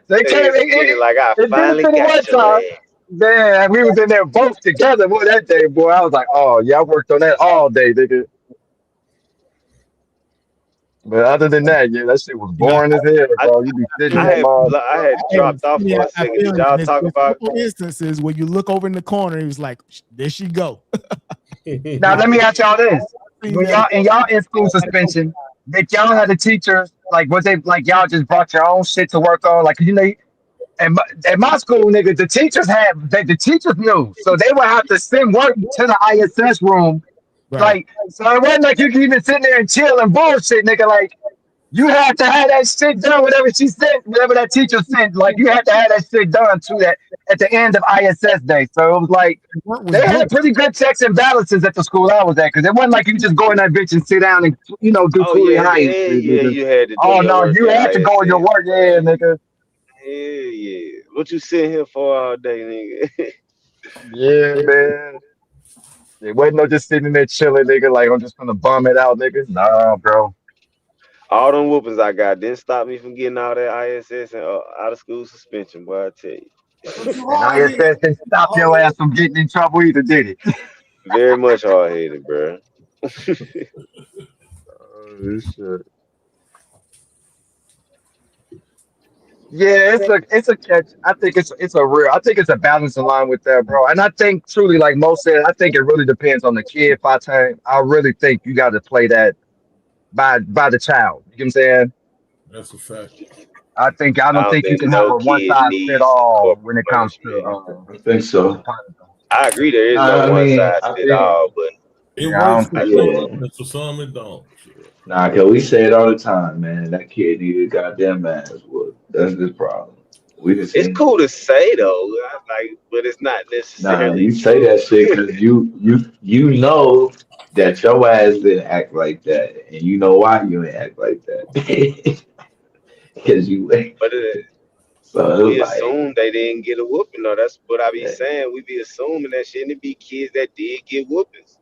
they came like I finally got one time. Man, we was in there both together, boy, that day, boy. I was like, oh yeah, I worked on that all day, nigga. But other than that, yeah, that shit was boring as hell, bro. You be sitting in that mall. I had dropped off for a second. Did y'all talk about instances where you look over in the corner and it's like, there she go. Now let me ask y'all this: when y'all in school suspension, did y'all have the teachers like was they like y'all just brought your own shit to work on? Like you know, at my school, nigga, the teachers the teachers knew, so they would have to send work to the ISS room. Like so, it wasn't like you could even sit there and chill and bullshit, nigga. Like you had to have that shit done, whatever she sent, whatever that teacher sent. Like you had to have that shit done to that at the end of ISS day. So it was like they had pretty good checks and balances at the school I was at, because it wasn't like you just go in that bitch and sit down and do totally high. You had to do oh your no, work you had to go on your work, yeah, nigga. Yeah. What you sitting here for all day, nigga? Yeah, man. It wasn't no just sitting there chilling, nigga. Like I'm just gonna bum it out, nigga. Nah, bro. All them whoopings I got didn't stop me from getting out of that ISS and out of school suspension, boy. I tell you. And ISS didn't stop your ass from getting in trouble either, did it? Very much hard headed, bro. Oh, shit. Yeah, it's a catch. I think it's a real. I think it's a balancing line with that, bro. And I think truly, like most said, I think it really depends on the kid. If I really think you got to play that by the child. You know what I'm saying? That's a fact. I I don't don't think you think can have no a one kid size fit needs all corporal when it comes punishment. to I think so. I agree there is no Nah, I one mean, size I fit think, all, but It Yeah, I works don't for think some, yeah. and for some it don't. Shit. Nah, cause we say it all the time, man. That kid needed goddamn ass whooped. That's the problem. We just it's seen. cool to say though, but it's not Nah, necessarily you say true. that shit because you know that your ass didn't act like that, and you know why you didn't act like that. Because you But so it's we like, assume they didn't get a whooping. No, that's what I be yeah, saying. We be assuming that shit, and it be kids that did get whoopings.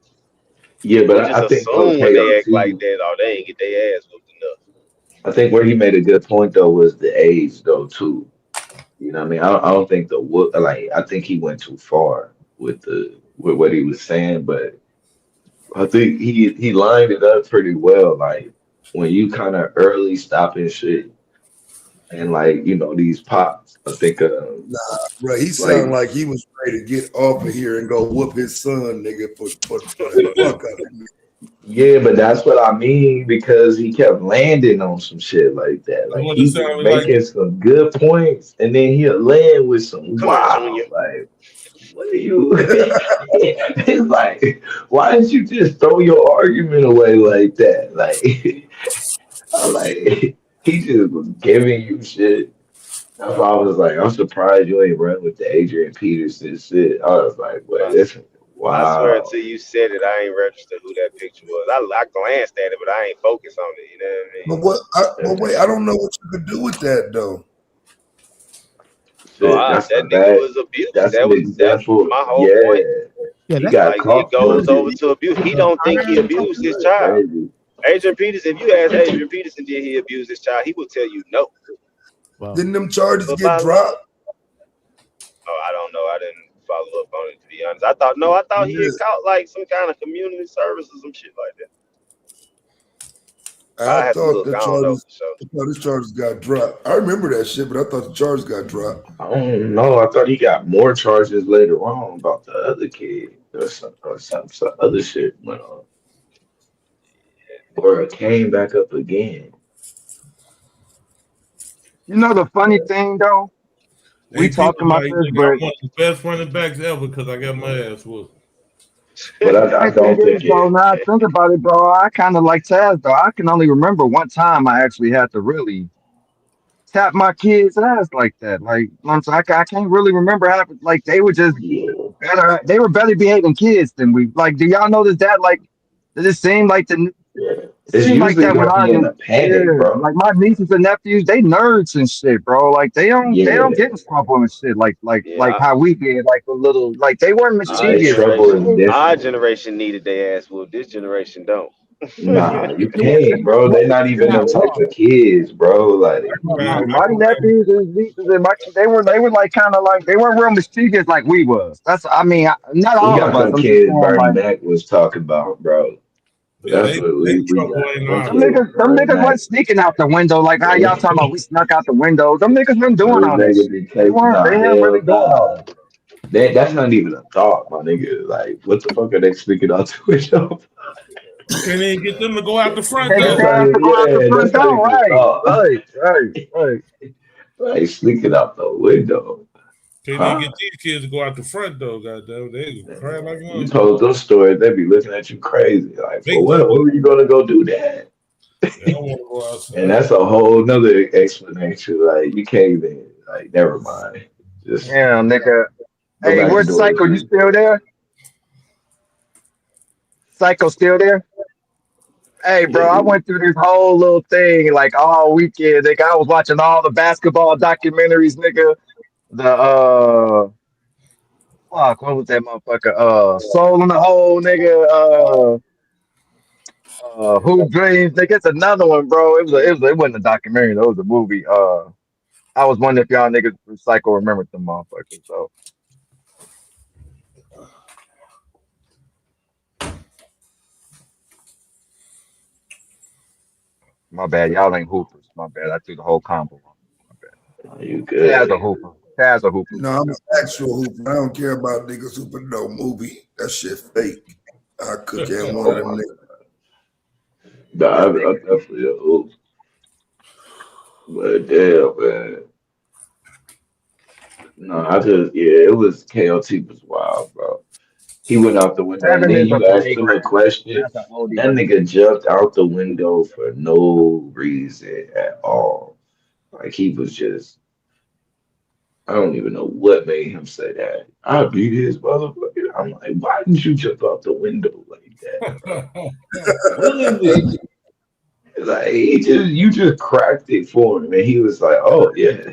yeah, but We just I think though assume when they act like KOT, that, oh, they ain't get their ass whooped enough. I think where he made a good point though was the age though too. You know what I mean? I don't think the whoop like I think he went too far with what he was saying, but I think he lined it up pretty well. Like when you kind of early stopping shit and like these pops. I think Bro, he like sounded like he was ready to get off of here and go whoop his son, nigga, for the fuck out of me. yeah, but that's what I mean because he kept landing on some shit like that. That's Like what it he be sounded like. making some good points and then he'll land with some Come on, wow. Junior. Like what are you? It's like why didn't you just throw your argument away like that? Like I'm like he just was giving you shit. That's why I was like, I'm surprised you ain't run with the Adrian Peterson shit. I was like, wait, this I swear wow. until you said it, I ain't registered who that picture was. I glanced at it, but I ain't focused on it. You know what I mean? But wait, I don't know what you could do with that though. Oh, Shit, that's that a nigga bad. was abused. That's an That's example. my whole point. Yeah, Yeah, he that's got Like it caught for goes it. over to abuse. He don't think he abused his That's child. crazy. Adrian Peterson, if you ask Adrian Peterson, did he abuse his child? He will tell you no. well. Didn't them charges But get by law, dropped? oh, I don't know. I didn't follow up on it to be honest. I thought he Yeah, had caught like some kind of community service or some shit like that. I I have to thought look. the I don't know charges. for sure. I thought his charges got dropped. I remember that shit, but I thought the charges got dropped. I don't know. I thought he got more charges later on about the other kid or some other shit went on, or it came back up again. You know the funny thing though, we AP was talking about like, this, nigga, but I'm one of the best running backs ever because I got my ass whooped. But the I funny thing don't is think though, it. now I think about it, bro. I kind of like Taz though. I can only remember one time I actually had to really tap my kids' ass like that. Like, you know what I'm saying? I can't really remember how. Like, they were just Yeah, better. They were better behaving kids than we. Like, do y'all notice that? Like, does it seem like yeah. it It's seemed like usually that when when I he in was a panic, yeah, bro. like my nieces and nephews, they nerds and shit, bro. Like they don't Yeah, get in trouble and shit like Yeah, how we did, like the little like they weren't our nah, mischievous. trouble is generation, our different. generation needed their ass whooped. This generation don't. Nah, you Yeah, can't, bro. They're not even them type of kids, bro. Like, Man, Like I my can remember. nephews and nieces and my they were like kind of like they weren't real mischievous like we was. That's I mean not we all of got us. them I'm just kids saying Bernie like Mac was talking about, bro. Yeah, That's what they we trouble got. ain't Them ours. kids them Bernie niggas Mac. weren't sneaking out the window like how y'all talking about we snuck out the window. Them niggas been doing Those all that niggas shit. be taking They nah, weren't really hell doing all nah. that. That's not even a thought, my nigga. Like, what the fuck are they speaking out the window? You can't even get them to go out the front They get That's door. their not ass even, to go out the yeah, front that's not door, even a right? thought. Right. Like, sneaking out the window. Can't even Huh? get these kids to go out the front door, goddamn. They cry like You one. told those stories, they be looking at you crazy. Like, for Big what? time. What were you gonna go do that? They don't want to go And outside. that's a whole nother explanation. Like, you can't even, like, never mind. Just Yeah, nigga. go Hey, back and where's do it Psycho? You again. still there? Psycho still there? Hey, bro, I Yeah, went through this whole little thing like all weekend. Nigga, I was watching all the basketball documentaries, nigga. The fuck, what was that motherfucker? Soul in the Hole, nigga. Hoop Dreams, nigga. It's another one, bro. It wasn't a documentary. Though. It was a movie. I was wondering if y'all niggas from Psycho remembered them motherfuckers. So my bad, y'all ain't hoopers. My bad, I threw the whole combo on. My bad. Are you Taz good? a hooper. Taz a hooper. No, I'm an actual hooper. I don't care about niggas hooping no movie. That shit fake. I cook in one of them niggas. Nah, I definitely a hoop. But damn, man. No, it was KOT was wild, bro. He went out the window, and Seven then is a you asked him a playground. question. That's an oldie That but nigga jumped out the window for no reason at all. Like he was just, I don't even know what made him say that. I beat his motherfucker. I'm like, why didn't you jump out the window like that, bro? What is it? Like you just cracked it for him, and he was like, "Oh yeah,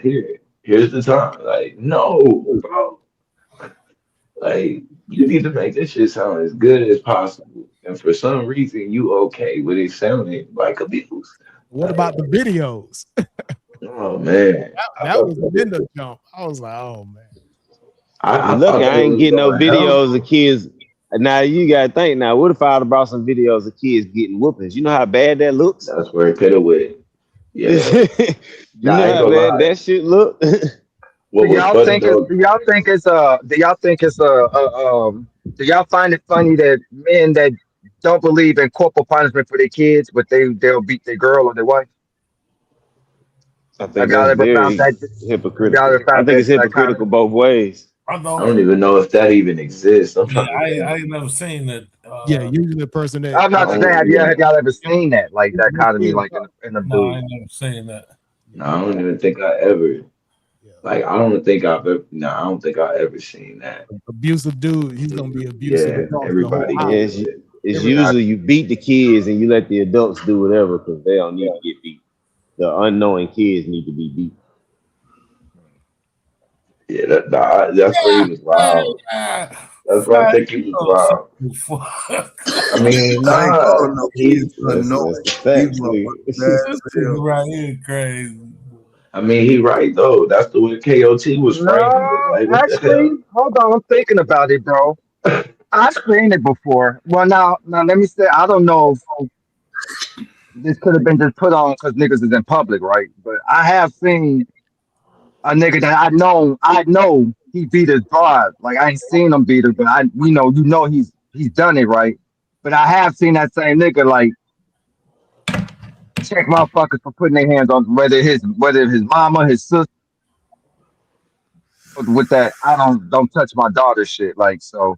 here's the time." Like, no, bro. Like, you need to make this shit sound as good as possible. And for some reason, you okay with it sounding like abuse. What about the videos? Oh man, I That thought was that in was, the jump. I was like, oh man. I Lucky thought I that ain't was getting no going hell. videos of kids. Now you gotta think now, what if I'd have brought some videos of kids getting whoopings? You know how bad that looks? That's where it could have went. Yeah, You nah, know I ain't how gonna bad lie. that shit look? What was funny though? do y'all find it funny that men that don't believe in corporal punishment for their kids, but they'll beat their girl or their wife? I Have think y'all that's ever found very that? Have y'all hypocritical. ever I found think that it's hypocritical dichotomy? both ways. I I know. don't even know if that even exists. I'm Yeah, trying to I think. ain't never seen that. Yeah, usually the person that I'm I not just saying, don't even. have y'all ever seen that, like usually dichotomy, kids like are. in them No, I dudes? ain't never seen that. No, I don't even think I ever. Yeah. Like, I don't think I've ever. No, I don't think I ever seen that. Abusive dude, he's gonna be abusive Yeah, across the whole everybody house. gets Yes, it. it's Everybody. usually you beat the kids and you let the adults do whatever because they don't need to get beat. The unknowing kids need to be beat. Yeah, that's where he was wild. That's where I Man, think he was wild. fuck. I mean, I ain't nah, calling no he. kids That's unknowing. the These facts, motherfuckers nigga. bad This as nigga hell. right here crazy. I mean, he right though. That's the way KOT was framing it. No, Like, what the actually, hell? hold on. I'm thinking about it, bro. I've seen it before. Well, now let me say, I don't know if this could have been just put on because niggas is in public, right? But I have seen a nigga that I know he beat his broad. Like I ain't seen him beat her, but he's done it, right? But I have seen that same nigga like check motherfuckers for putting their hands on whether his mama, his sister, with that don't touch my daughter shit. Like so.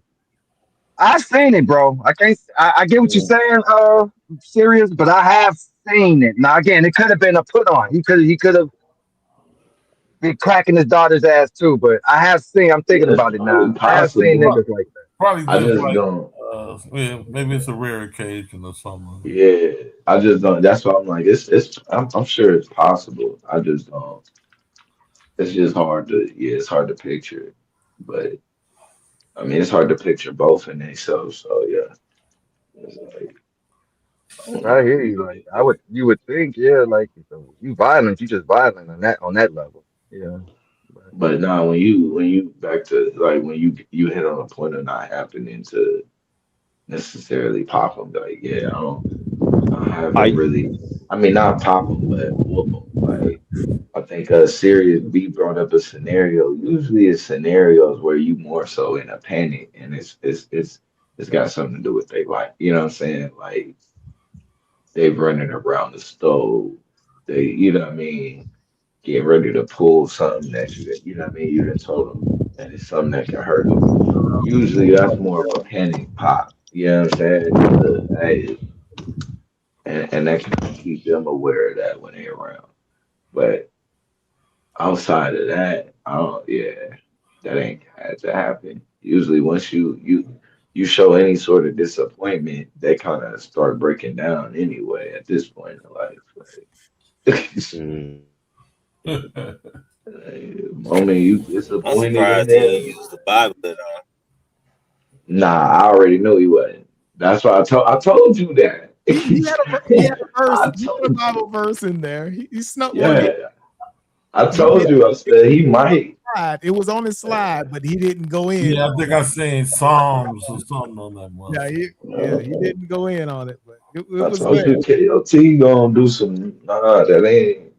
I've seen it, bro. I can't. I get what you're saying, serious, but I have seen it. Now again, it could have been a put on. He could have been cracking his daughter's ass too. But I have seen. I'm thinking Yeah, it's about it now. probably I have seen possible. niggas like that. Probably I just just like, don't. yeah, maybe it's a rare occasion or something. Yeah, I just don't. That's why I'm like, I'm sure it's possible. I just don't. It's just hard to. Yeah, it's hard to picture. But I mean, it's hard to picture both in themselves. So yeah, it's like, I don't I know. hear you. Like you would think, yeah, like you violent, you just violent on that level. Yeah. But But now when you back to like when you hit on a point of not happening to necessarily pop them, like yeah, I haven't I really. I mean, not pop them, but whoop them. Like I think Serious B brought up a scenario. Usually, it's scenarios where you more so in a panic, and it's got something to do with they like. You know what I'm saying? Like they running around the stove. They, you know what I mean? Get ready to pull something that you know what I mean? You done told them, and it's something that can hurt them. Usually, that's more of a panic pop. You know what I'm saying? Just a hey, and that kind of keep them aware of that when they're around. But outside of that, I don't. Yeah, that ain't had to happen. Usually, once you show any sort of disappointment, they kind of start breaking down anyway. At this point in life, like, mm, moment you I'm disappointed in surprised he them. ain't used the Bible at all. Nah, I already knew he wasn't. That's why I told you that. He had a verse. I He had a told you. Bible verse in there. He snuck one in. Yeah, I He told did. you, I said he might. It was on his slide, but he didn't go in. Yeah, I think I seen Psalms or something on that one. He didn't go in on it, but it I was told there. you KOT gonna do some. Nah, that ain't.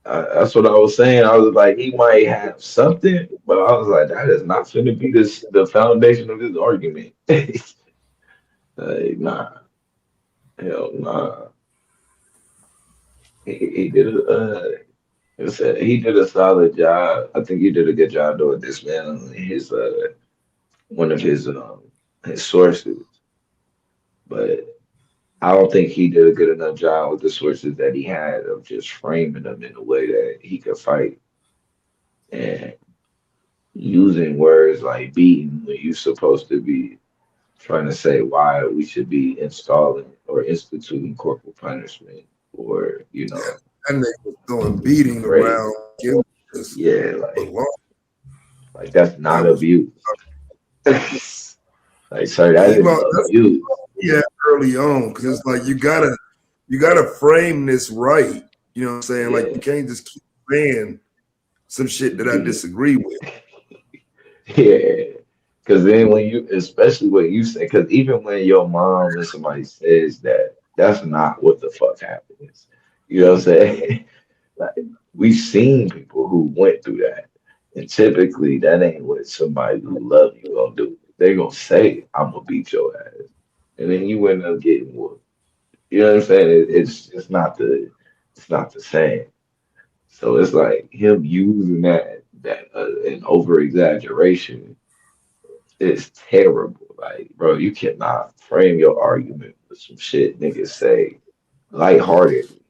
That's what I was saying. I was like, he might have something, but I was like, that is not finna be the foundation of his argument. Like, nah, hell nah. He did he did a solid job. I think he did a good job doing this, man. His one of his sources, but I don't think he did a good enough job with the sources that he had of just framing them in a way that he could fight and using words like beating when you're supposed to be trying to say why we should be installing or instituting corporal punishment or And they was throwing beating great. around. It was Yeah, like that's not that was abuse. Like, sorry, that even is that's abuse. yeah early on because it's like you gotta frame this right. You know what I'm saying? Like Yeah, you can't just keep saying some shit that I disagree with. yeah. Because then when you, especially when you say, because even when your mom and somebody says that, that's not what the fuck happens. You know what I'm saying? Like, we've seen people who went through that. And typically that ain't what somebody who love you gonna do. They gonna say, I'm gonna beat your ass. And then you end up getting whooped. You know what I'm saying? It's not the same. So it's like him using that an over exaggeration is terrible. Like, bro, you cannot frame your argument with some shit niggas say lightheartedly.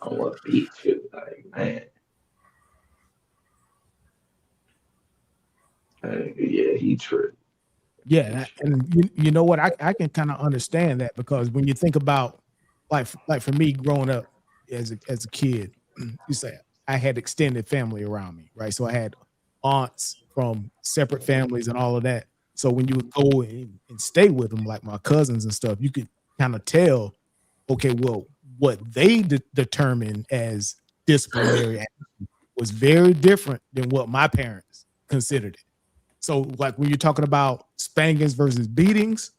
I want to beat you, like man. Yeah, he tripped. Yeah, and you know what? I can kind of understand that because when you think about like for me growing up as a kid, you say I had extended family around me, right? So I had aunts from separate families and all of that. So when you would go and stay with them, like my cousins and stuff, you could kind of tell, okay, well, what they determined as disciplinary action was very different than what my parents considered it. So, like when you're talking about spankings versus beatings,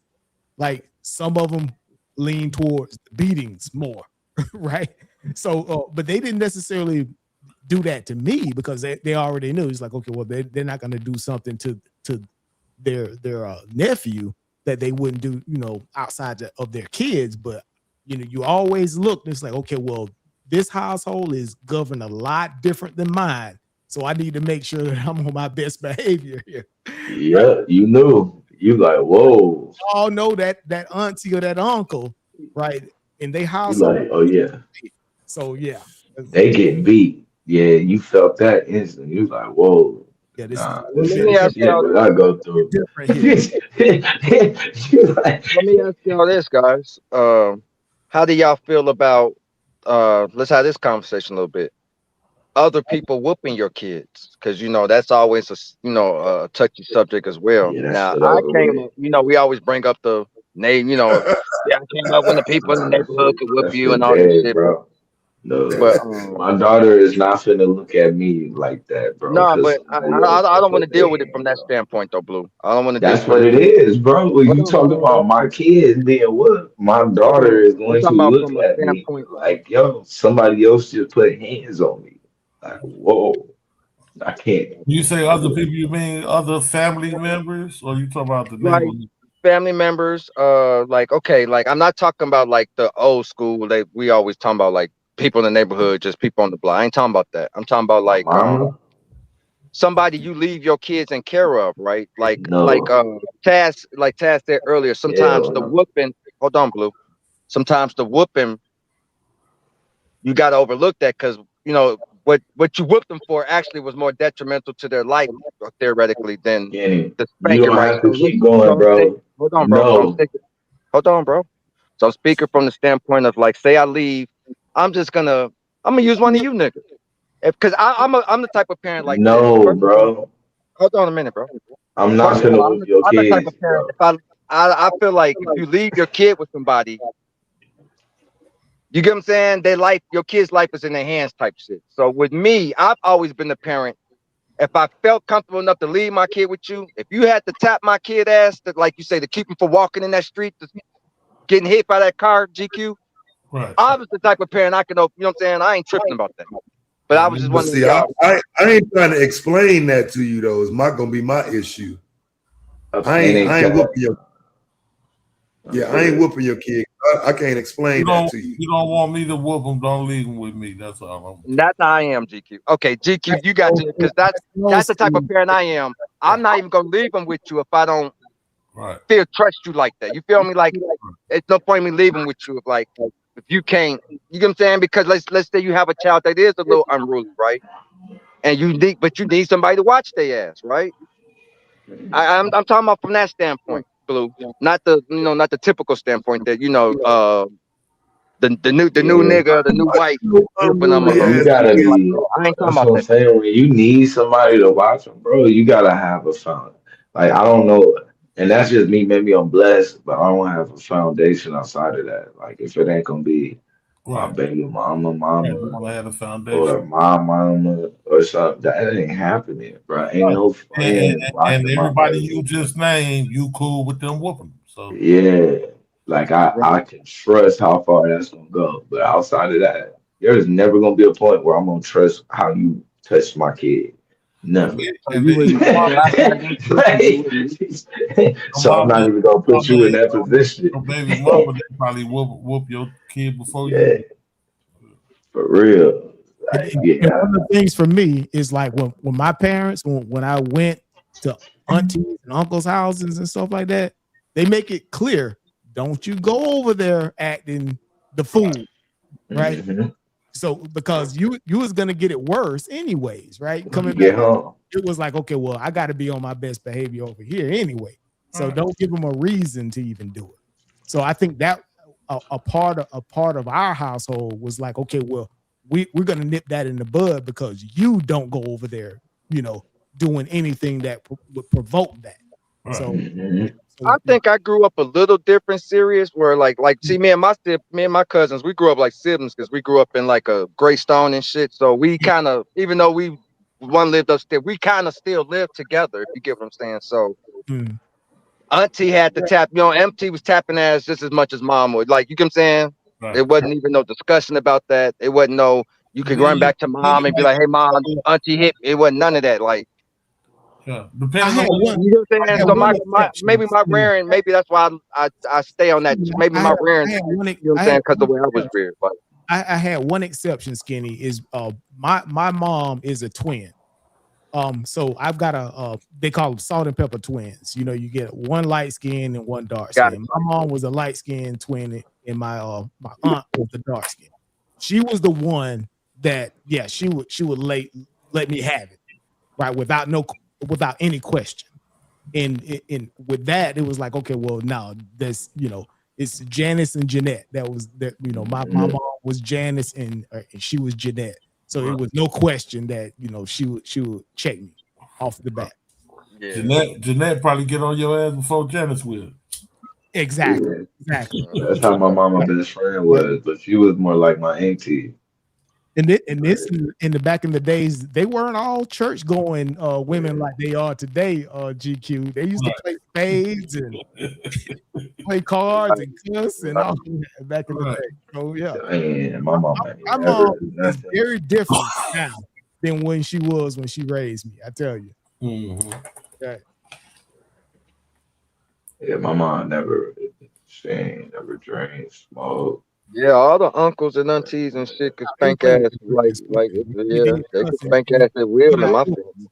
like some of them lean towards the beatings more, right? So, but they didn't necessarily do that to me because they already knew. It's like, okay, well, they're not going to do something to their nephew that they wouldn't do, outside of their kids. But you always look. It's like, okay, well, this household is governed a lot different than mine. So I need to make sure that I'm on my best behavior here. Yeah, you knew. You like, whoa. All know that auntie or that uncle, right? In their You household. like, oh yeah. So yeah. They get beat. Yeah, you felt that instantly. You was like, whoa. Yeah, Nah, Well, this let me ain't ask shit y'all. what I go through. different here. You like, Let me ask y'all this, guys. How do y'all feel about? Let's have this conversation a little bit. Other people whooping your kids, because that's always a touchy subject as well. yeah, that Now shit I over came with. up, we always bring up the name, yeah, I came up when the people in the Nah, neighborhood could whoop that you shit and all this dead, shit, bro. No, but my daughter is not finna look at me like that, bro, no, because but somebody else I can don't want to put their deal with it from hands that on. standpoint, though, Blue. I don't want to deal That's with what it it from. is, bro. When you Hold talk on, bro. about my kids being what, my Hold daughter on. is I'm going to talking about look from a at me standpoint. like, yo, somebody else just put hands on me. Like, whoa, I can't. You say other people, you mean other family members, or you talk about the Like neighborhood? family members, like okay, like I'm not talking about like the old school. Like we always talking about like people in the neighborhood, just people on the block. I ain't talking about that. I'm talking about My like mama, somebody you leave your kids in care of, right? Like no, Taz said earlier. Sometimes hell the no. whooping. Hold on, Blue. Sometimes the whooping you got to overlook that because what you whooped them for actually was more detrimental to their life theoretically than Kenny, the you spanking, don't right? have to keep So going, I'm saying, bro. hold on, bro. No, Hold on, bro. So I'm speaking from the standpoint of like, say I leave, I'm gonna use one of you niggas, because I'm the type of parent like this. no, First of all, bro. hold on a minute, bro. I'm not First of gonna all, whoop your I'm the type kids, of parent. bro. If I feel like if you leave your kid with somebody, You get what I'm saying? Your kid's life is in their hands type shit. So with me, I've always been the parent. If I felt comfortable enough to leave my kid with you, if you had to tap my kid ass, like you say, to keep him from walking in that street, getting hit by that car, GQ, Right. I was the type of parent I can, you know what I'm saying? I ain't tripping about that. But I was just wondering. See, I ain't trying to explain that to you though. It's not gonna be my issue. I ain't whooping your. Yeah, I ain't whooping your kid. I can't explain that to you. You don't want me to whoop him, don't leave him with me. That's all. That's how I am, GQ. Okay, GQ, you got to, because that's the type of parent I am. I'm not even gonna leave him with you if I don't trust you like that. You feel me? Like it's no point in me leaving with you if you can't. You get what I'm saying? Because let's say you have a child that is a little unruly, right? And you need somebody to watch their ass, right? I'm talking about from that standpoint, Blue. Not the typical standpoint that the new nigga, the new white whooping them. You gotta be. I ain't talking That's about what I'm that. saying. When you need somebody to watch them, bro, you gotta have a foundation. Like I don't know, and that's just me. Maybe I'm blessed, but I don't have a foundation outside of that. Like if it ain't gonna be my baby mama, Have a foundation. or my mama or something, that ain't happening, bro. Ain't no friends. And everybody you just named, you cool with them whooping. So yeah. Like I can trust how far that's gonna go, but outside of that, there's never gonna be a point where I'm gonna trust how you touch my kid. Never. So I'm not even gonna put you in that position. Your baby mama, they probably whoop your kid before you. For real. And one of the things for me is like when my parents, when I went to aunties and uncles' houses and stuff like that, they make it clear. Don't you go over there acting the fool, right? Mm-hmm. So because you was gonna get it worse anyways, right? Coming back home, it was like, okay, well, I got to be on my best behavior over here anyway. So don't give them a reason to even do it. So I think that a part of our household was like, okay, well, we're gonna nip that in the bud because you don't go over there, doing anything that would provoke that. So. I think I grew up a little different, serious. Where see, me and my cousins, we grew up like siblings because we grew up in like a Greystone and shit. So we kind of, even though one lived upstairs, we kind of still live together. If you get what I'm saying. So Auntie had to tap. MT was tapping ass just as much as Mom would. Like you get what I'm saying. Right. It wasn't even no discussion about that. It wasn't no. You could run back to Mom and be like, "Hey, Mom, Auntie hit." It wasn't none of that. Like. Yeah, depending on you know what I'm saying. So maybe my rearing, maybe that's why I stay on that. Maybe my rearing, you know what I'm saying, because the way I was reared. But I had one exception, Skinny, is my mom is a twin. So I've got they call them salt and pepper twins. You get one light skin and one dark skin. My mom was a light skin twin, and my aunt was the dark skin. She was the one that she would let me have it, right, without any question. And with that, it was like, okay, well, no, this, it's Janice and Jeanette. That was that, my mom was Janice and she was Jeanette. So it was no question that, she would check me off the bat. Yeah. Jeanette probably get on your ass before Janice will. Exactly. That's how my mama best friend was, but she was more like my auntie. And this in the back in the days, they weren't all church going women like they are today. GQ, they used to play spades and play cards and cuss and all back in the day. So yeah, man, my mom is very different now than when she was when she raised me. I tell you. Mm-hmm. Okay. Yeah, my mom never drank, smoked. Yeah, all the uncles and aunties and shit could spank ass they could spank ass at will in my family.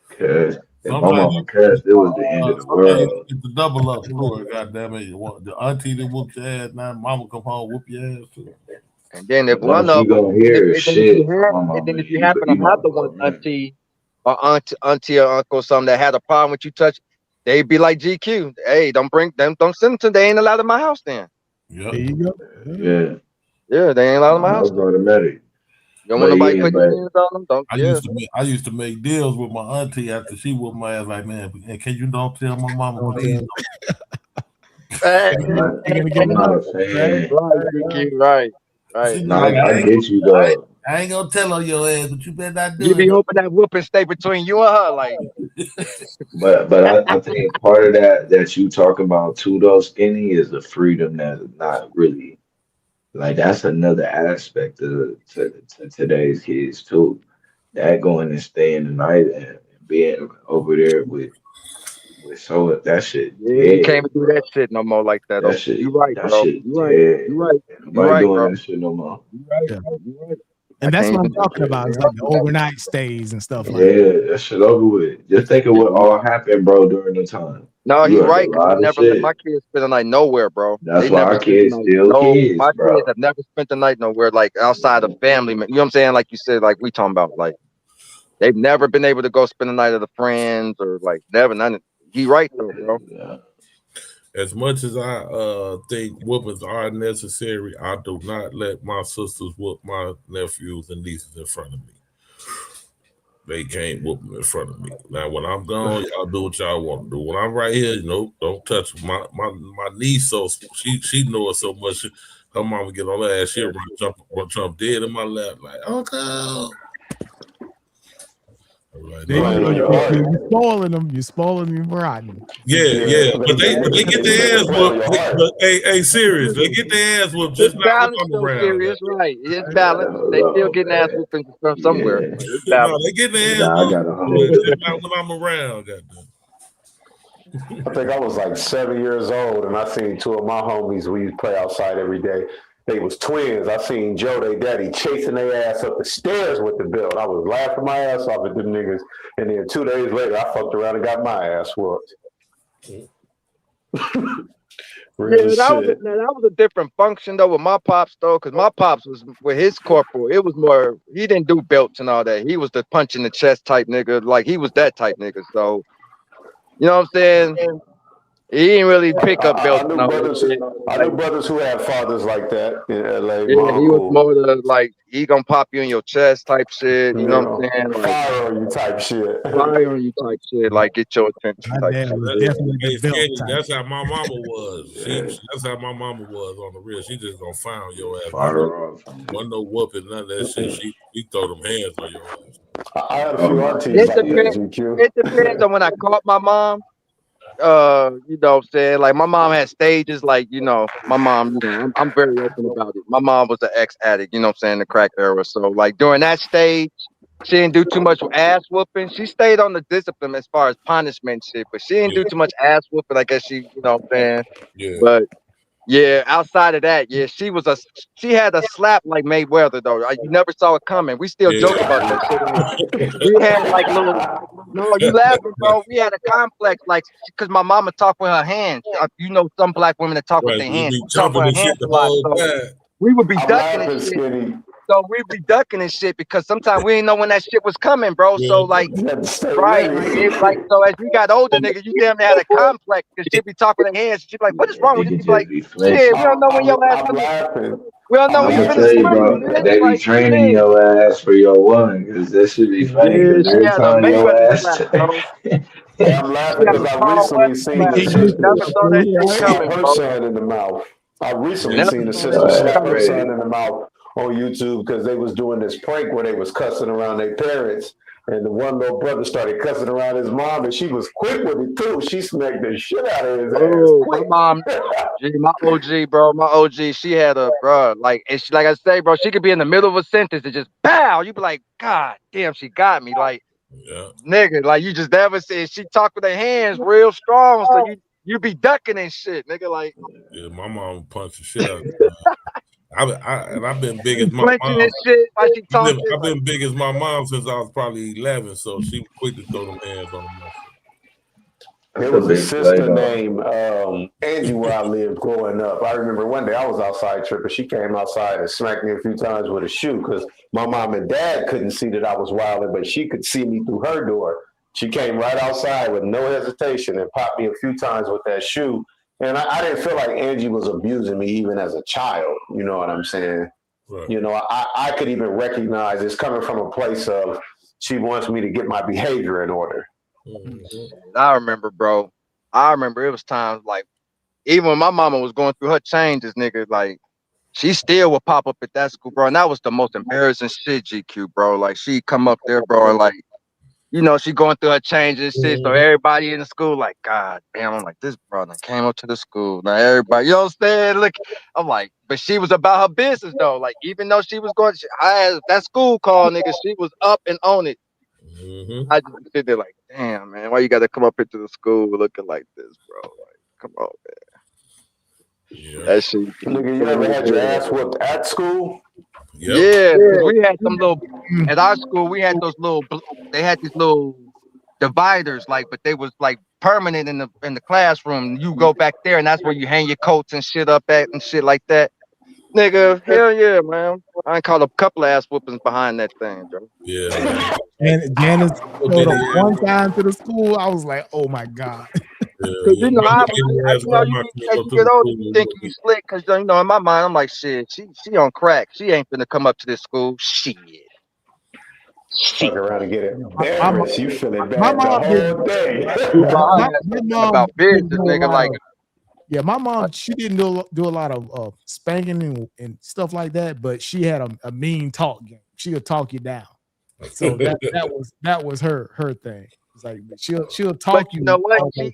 Cause if my mama cussed, it was the end of the world. It's a double up story, goddamn it. The auntie that whooped your ass, now mama come home whoop your ass too. And then if one of them, if you happen to have the one auntie or auntie or uncle, something that had a problem with you touch, they'd be like GQ. Hey, don't send them to. They ain't allowed in my house then. Yep. There you go. Yeah, they ain't allowed in my house. Automatic. You don't want nobody putting your hands on them. I used to make deals with my auntie after she whooped my ass. Like, man, can you don't tell my mama, please? Right. Right. No, I get you though. I ain't gonna tell on your ass, but you better not do You be it. hoping that whooping stay between you and her, like. But I think part of that you talking about too though, Skinny, is the freedom that's not really like that's another aspect to today's kids too. That going and staying the night and being over there with so that shit Yeah, you can't dead, even do bro. that shit no more like that. That You shit right, that bro. shit You right. dead. You right. You Nobody right, doing bro. that shit no more. You right. Yeah. You right. I And that's can't what I'm even do talking about. It's like the overnight stays and stuff like that. Yeah, that shit over with. Just think of what all happened, bro, during the time. No, You he heard a right, because I lot of never let my shit. kids spend the night nowhere, bro. That's They why never our spent the kids night. still No, kids, my kids bro. have never spent the night nowhere, like outside of family. You know what I'm saying? Like you said, like we talking about, like they've never been able to go spend the night with the friends or like never. None. He right though, bro. Yeah. As much as I think whoopings are necessary, I do not let my sisters whoop my nephews and nieces in front of me. They can't whoop them in front of me. Now, when I'm gone, y'all do what y'all want to do. When I'm right here, don't touch them. My niece, so she knows so much. Her mama get on her ass. She'll jump dead in my lap like, Uncle. Like, There you no, go. Playing your You're heart. spoiling them. You're spoiling them rotten. yeah, but they get They their ass playing whooped. your heart. But hey, serious, they get their ass whooped It's just not when balanced I'm though, around. serious, right? It's Yeah, balanced. They still oh getting ass man. whoopings from somewhere. Yeah. Like, it's No, balanced. they get their ass Nah, I got a whole whooped just not when I'm around. Goddamn. I think I was like 7 years old, and I seen two of my homies. We used to play outside every day. They was twins. I seen Joe, they daddy, chasing their ass up the stairs with the belt. I was laughing my ass off at them niggas. And then 2 days later, I fucked around and got my ass whooped. Real Yeah, shit. that was a different function though with my pops though, because my pops was with his corporal. It was more he didn't do belts and all that. He was the punch in the chest type nigga. Like he was that type nigga. So you know what I'm saying? He didn't really pick up I belts and knew all that brothers. shit. I Like knew brothers who had fathers like that in LA. yeah, My he was uncle, more the like he gonna pop you in your chest type shit. You you know what I'm know, saying? Like fire on you type shit. fire on you type shit. Like get your attention My type dad shit. was Yeah. definitely the Hey, belt Skinny, type. that's how my mama was. Yeah. That's how my mama was on the real. She just gonna find your ass. Fire off. Wasn't no whooping, none of that shit. She throw them hands on your ass. I had a Oh few my aunties It like that, depends. GQ. It depends on when I caught my mom. You know what I'm saying? Like my mom had stages, like, you know, my mom, you know, I'm very open about it. My mom was an ex-addict, you know what I'm saying, the crack era. So like during that stage, she didn't do too much ass whooping. She stayed on the discipline as far as punishment shit, but she didn't Yeah, do too much ass whooping. I guess she, you know what I'm saying? yeah. But yeah, outside of that, yeah, she had a slap like Mayweather though. You never saw it coming. We still joke about that shit. Like we had like little. No, you laughing, bro. We had a complex, like, because my mama talked with her hands. You know, some black women that talk with Right. their You hands. be She talk with jumping her and shit hands a the lot. whole So time. we would be I'm ducking and laughing, shit. Skinny. So we'd be ducking and shit because sometimes we didn't know when that shit was coming, bro. So Yeah. like, You had to stay right, ready. like so as we got older, nigga, you damn near had a complex because she'd be talking with her hands. She'd be like, "What is Yeah, wrong with you?" nigga She'd be like, just be "Shit, flinching. we don't know when your ass I'm finna. laughing. We don't know I'm when I'm you gonna finna laughing, tell you, swing, Skinny. bro, bitch." they be Like, training shit. your ass for your one, because that should be funny. Yeah, Because she every had a time your Mayweather ass, slap, bro. Hey, I'm She laughing had because a I Carl recently Weather seen slap. the You Ignition. sister never saw that shit slap coming, her bro. son in the mouth. I recently Yeah. Never seen the saw that sister yo, shit that's slap her coming. son crazy. in the mouth on YouTube because they was doing this prank where they was cussing around their parents. And the one little brother started cussing around his mom, and she was quick with it too. She smacked the shit out of his ass Oh, my quick. mom, my OG, bro, my OG, she had a, bro, like, and she, like I say, bro, she could be in the middle of a sentence and just, pow, you be like, God damn, she got me. Like, Yeah. nigga, like, you just never see, she talk with her hands real strong, so you be ducking and shit, nigga, like, Yeah, my mom punched the shit out of me. And I've been big as my flinching mom. and shit, like she talking, I've like, been big as my mom since I was probably 11, so she was quick to throw them hands on them. There That's a was a big play, sister though. named Angie where I lived growing up. I remember one day I was outside tripping. She came outside and smacked me a few times with a shoe because my mom and dad couldn't see that I was wilding, but she could see me through her door. She came right outside with no hesitation and popped me a few times with that shoe. And I didn't feel like Angie was abusing me even as a child. You know what I'm saying? Right. You know, I could even recognize it's coming from a place of she wants me to get my behavior in order. I remember, bro, it was times, like, even when my mama was going through her changes, nigga, like, she still would pop up at that school, bro. And that was the most embarrassing shit, GQ, bro. Like she come up there, bro, and like, you know, she going through her changes and shit. So everybody in the school, like, God damn, I'm like, this brother came up to the school. Now everybody, you know what I'm saying? Look, I'm like, but she was about her business though. Like, even though she was going, I had that school call, nigga, she was up and on it. I just sit there like, damn, man, why you got to come up into the school looking like this, bro? Like, come on, man. Yeah. That shit. Nigga, you ever had your ass whooped at school? Yep. Yeah, because we had some little at our school. We had those little. They had these little dividers, like, but they was like permanent in the classroom. You go back there, and that's where you hang your coats and shit up at and shit like that. Nigga, hell yeah, man. I caught a couple of ass whoopings behind that thing, bro. Yeah. And Janice showed up one time to the school. I was like, oh my God. Cause you know, you get older, you think you slick. Cause you know, in my mind, I'm like, shit, she on crack. She ain't finna come up to this school. Shit. Fuck around and get embarrassed. You feeling My bad the mom whole day. my mom about business, didn't do a nigga. lot Like, yeah, my mom, she didn't do a lot of spanking and stuff like that, but she had a mean talk game. She'll talk you down. So that was her thing. It's like she'll talk you. You know what? She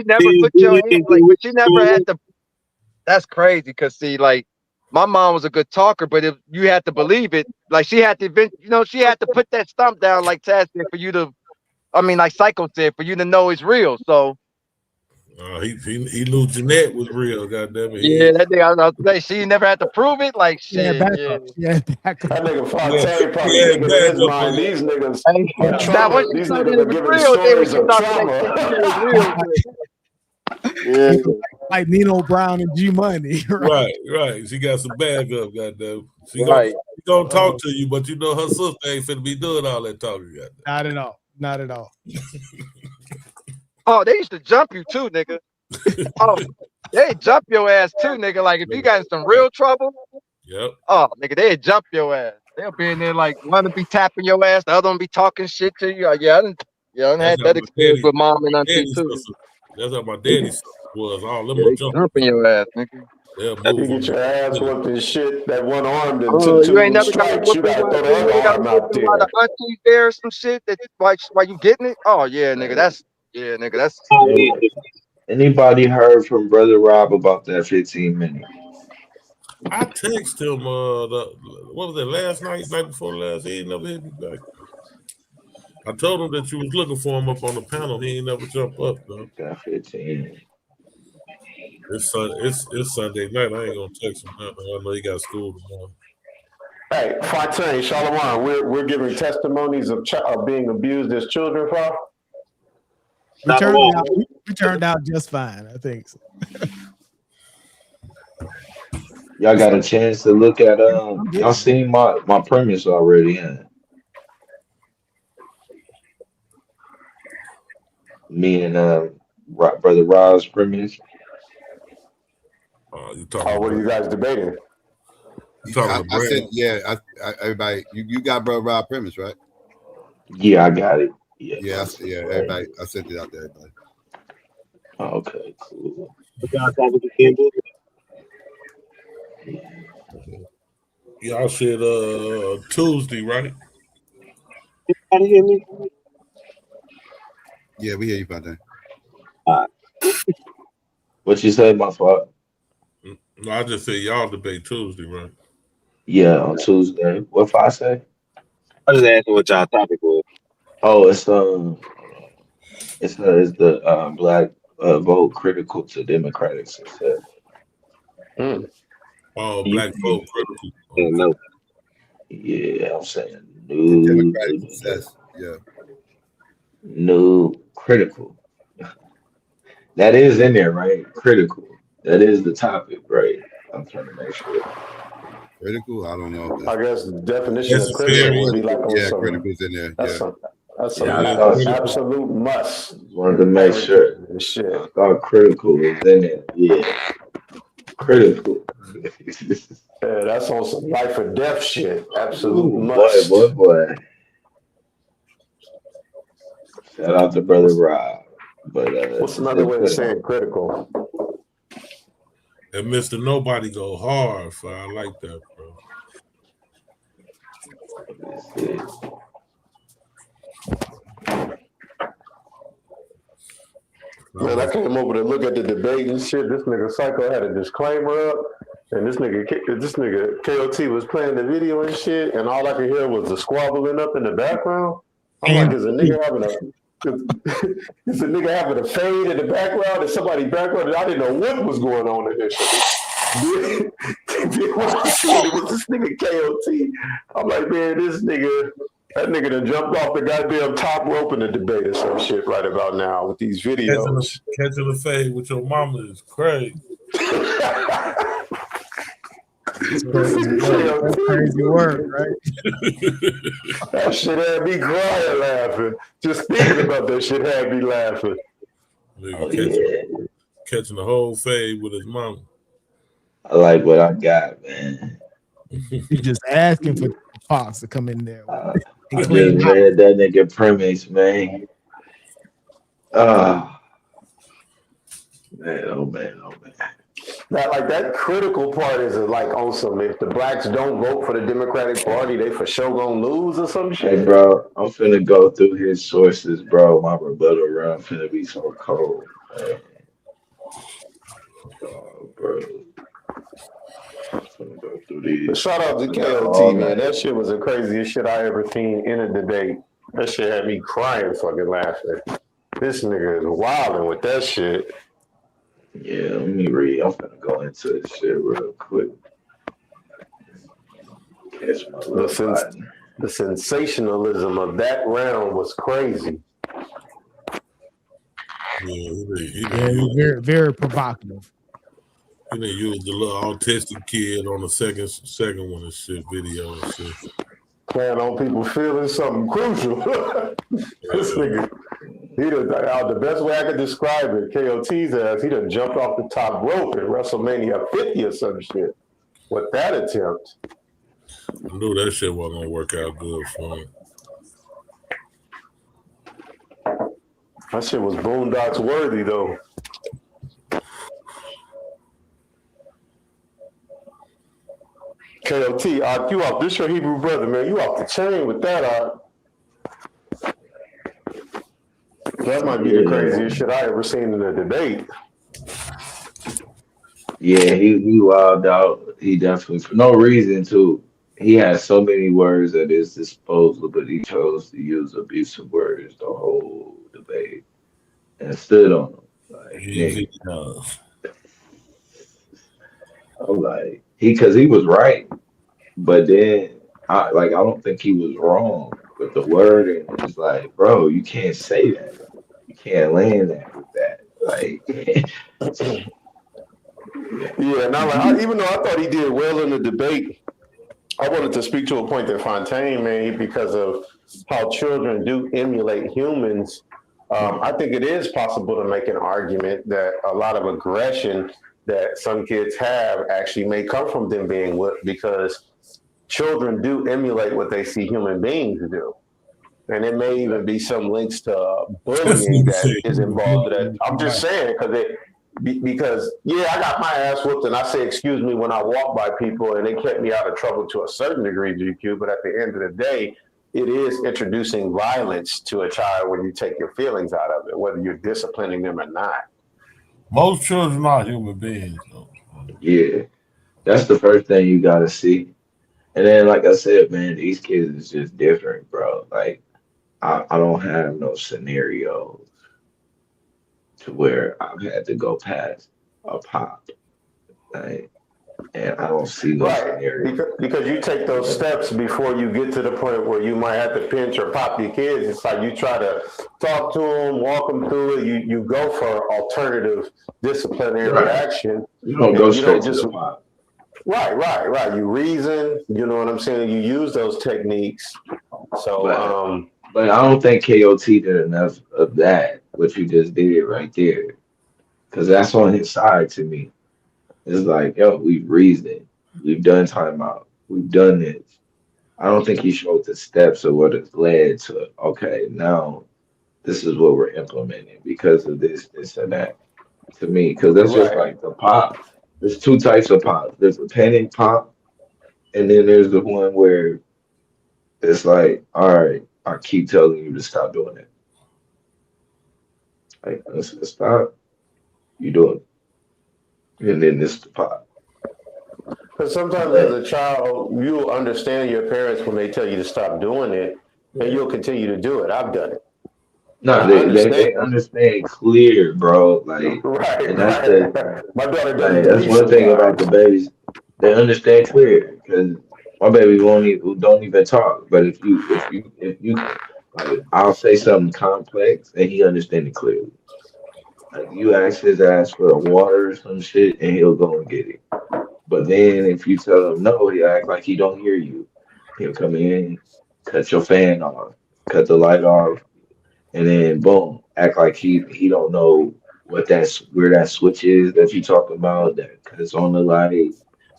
never See, put your hand, like she never had to. That's crazy, because see, like my mom was a good talker, but if you had to believe it, like she had to, you know, she had to put that stump down, like Taz said, for you to, I mean, like Psycho said, for you to know it's real. So he knew Jeanette was real, goddamn it. yeah, that thing I was like, she never had to prove it. Like shit, back up. That nigga Fontaine probably thinking in his mind, these niggas are trauma. These niggas are giving stories of trauma. Yeah, like Nino Brown and G Money. Right. She got some bag up, goddamn. She gonna talk to you, but you know her sister ain't finna be doing all that talking. Goddamn. Not at all. Oh, they used to jump you too, nigga. Oh, they jump your ass too, nigga. Like if you got in some real trouble. Yep. Oh, nigga, they'd jump your ass. They'll be in there like one to be tapping your ass, the other one be talking shit to you. Yeah, I had that experience with mom and auntie too. That's how my daddy was. All them they jumping your ass, nigga. You get your ass whooped and shit. That one arm that took you ain't never strikes. You gotta throw the other arm out there. The auntie there or some shit that why you getting it? Oh yeah, nigga, that's. Anybody heard from Brother Rob about that 15 minutes? I texted him what was it, last night before last? He ain't never hit me back. I told him that you was looking for him up on the panel. He ain't never jump up though. Got 15. It's Sunday night. I ain't gonna text him nothing. I know he got school tomorrow. Hey, Fontaine, Shalom, we're giving testimonies of being abused as children, Father. We turned out just fine, I think. So. Y'all got a chance to look at y'all seen my premise already, huh? Me and Brother Rob's premise. What are you guys debating? I said, everybody, you got Brother Rob premise, right? Yeah, I got it. Yeah, everybody, I sent it out to everybody. Okay, cool. Y'all said Tuesday, right? Can you hear me? Yeah, we hear you about that. What you say, my fault? No, I just said y'all debate Tuesday, right? Yeah, on Tuesday. What if I say? I just asking what y'all topic was. Oh, it's the black vote critical to democratic success. Oh, black vote critical. No. Yeah, I'm saying no. Democratic success. Yeah. No, critical. That is in there, right? Critical. That is the topic, right? I'm trying to make sure. Critical? I don't know. I guess the definition of critical would be like critical's in there. That's an absolute must. Wanted to make sure. Shit. I thought critical was in there. Yeah. Critical. Yeah, that's on some life or death shit. Absolute must. Boy. Shout out to Brother Rob. But what's another way of saying critical? And Mr. Nobody go hard, so I like that, bro. Man, I came over to look at the debate and shit. This nigga Psycho had a disclaimer up, and this nigga KOT was playing the video and shit, and all I could hear was the squabbling up in the background. I'm like, is a nigga having a fade in the background? Is somebody background? I didn't know what was going on in this shit. Then when I saw it was this nigga KOT, I'm like, man, that nigga done jumped off the goddamn top rope in the debate or some shit right about now with these videos. Catching the fade with your mama is crazy. That's crazy work, right? That shit had me crying laughing. Just thinking about that shit had me laughing. Catching the whole fade with his mama. I like what I got, man. You're just asking for Fox to come in there. I just read that nigga premise, man. Man, oh man. That critical part is like on some, if the blacks don't vote for the Democratic Party, they for sure gonna lose or some shit. Hey, bro, I'm finna go through his sources, bro. My rebuttal run finna be so cold, man. Oh, bro. Go through these. Shout out to KOT, man. That shit was the craziest shit I ever seen in a debate. That shit had me crying fucking laughing. This nigga is wilding with that shit. Yeah, let me read. I'm gonna go into this shit real quick. Catch my the sensationalism of that round was crazy. Yeah, very, very provocative. You know, use the little autistic kid on the second one and shit video and shit. Playing on people feeling something crucial. This nigga, the best way I could describe it, KOT's ass, he done jumped off the top rope at WrestleMania 50 or some shit with that attempt. I knew that shit wasn't gonna work out good for him. That shit was Boondocks worthy though. KOT, you off this your Hebrew brother, man. You off the chain with that, That might be the craziest shit I ever seen in a debate. Yeah, he wilded out. He definitely, for no reason, too. He has so many words at his disposal, but he chose to use abusive words the whole debate and stood on them. Like, I'm like, because he was right, but then I don't think he was wrong with the wording. It's like, bro, you can't say that. You can't land that with that. Like, yeah. Now, even though I thought he did well in the debate, I wanted to speak to a point that Fontaine made because of how children do emulate humans. I think it is possible to make an argument that a lot of aggression that some kids have actually may come from them being whipped, because children do emulate what they see human beings do. And it may even be some links to bullying that is involved in that. I'm just saying, because I got my ass whooped and I say excuse me when I walk by people, and they kept me out of trouble to a certain degree, GQ, but at the end of the day, it is introducing violence to a child when you take your feelings out of it, whether you're disciplining them or not. Most children are human beings, though. Yeah, that's the first thing you gotta see. And then, like I said, man, these kids is just different, bro. Like, I don't have no scenarios to where I've had to go past a pop, right? And I don't see no scenario. Because you take those steps before you get to the point where you might have to pinch or pop your kids. It's like you try to talk to them, walk them through it. You go for alternative disciplinary action. You don't go straight to the pop. Right. You reason, you know what I'm saying? You use those techniques. So, but I don't think KOT did enough of that, what you just did right there. Because that's on his side to me. It's like, yo, we've reasoned. We've done timeout. We've done this. I don't think he showed the steps of what has led to, okay, now this is what we're implementing because of this, and that. To me, because that's just like the pop. There's two types of pop. There's a panic pop, and then there's the one where it's like, all right, I keep telling you to stop doing it. Like, let's stop. You doing it. And then this the pop. Because sometimes as a child, you'll understand your parents when they tell you to stop doing it, and you'll continue to do it. I've done it. No, they understand clear, bro. Like, Right, and that's the right. My daughter does like it to that's me one thing about sometimes. the babies. They understand clear because my baby don't even talk. But if you like, I'll say something complex and he understand it clearly. Like you ask his ass for a water or some shit and he'll go and get it. But then if you tell him no, he'll act like he don't hear you. He'll come in, cut your fan off, cut the light off, and then boom, act like he don't know what that's where that switch is that you talk about that cuts on the light,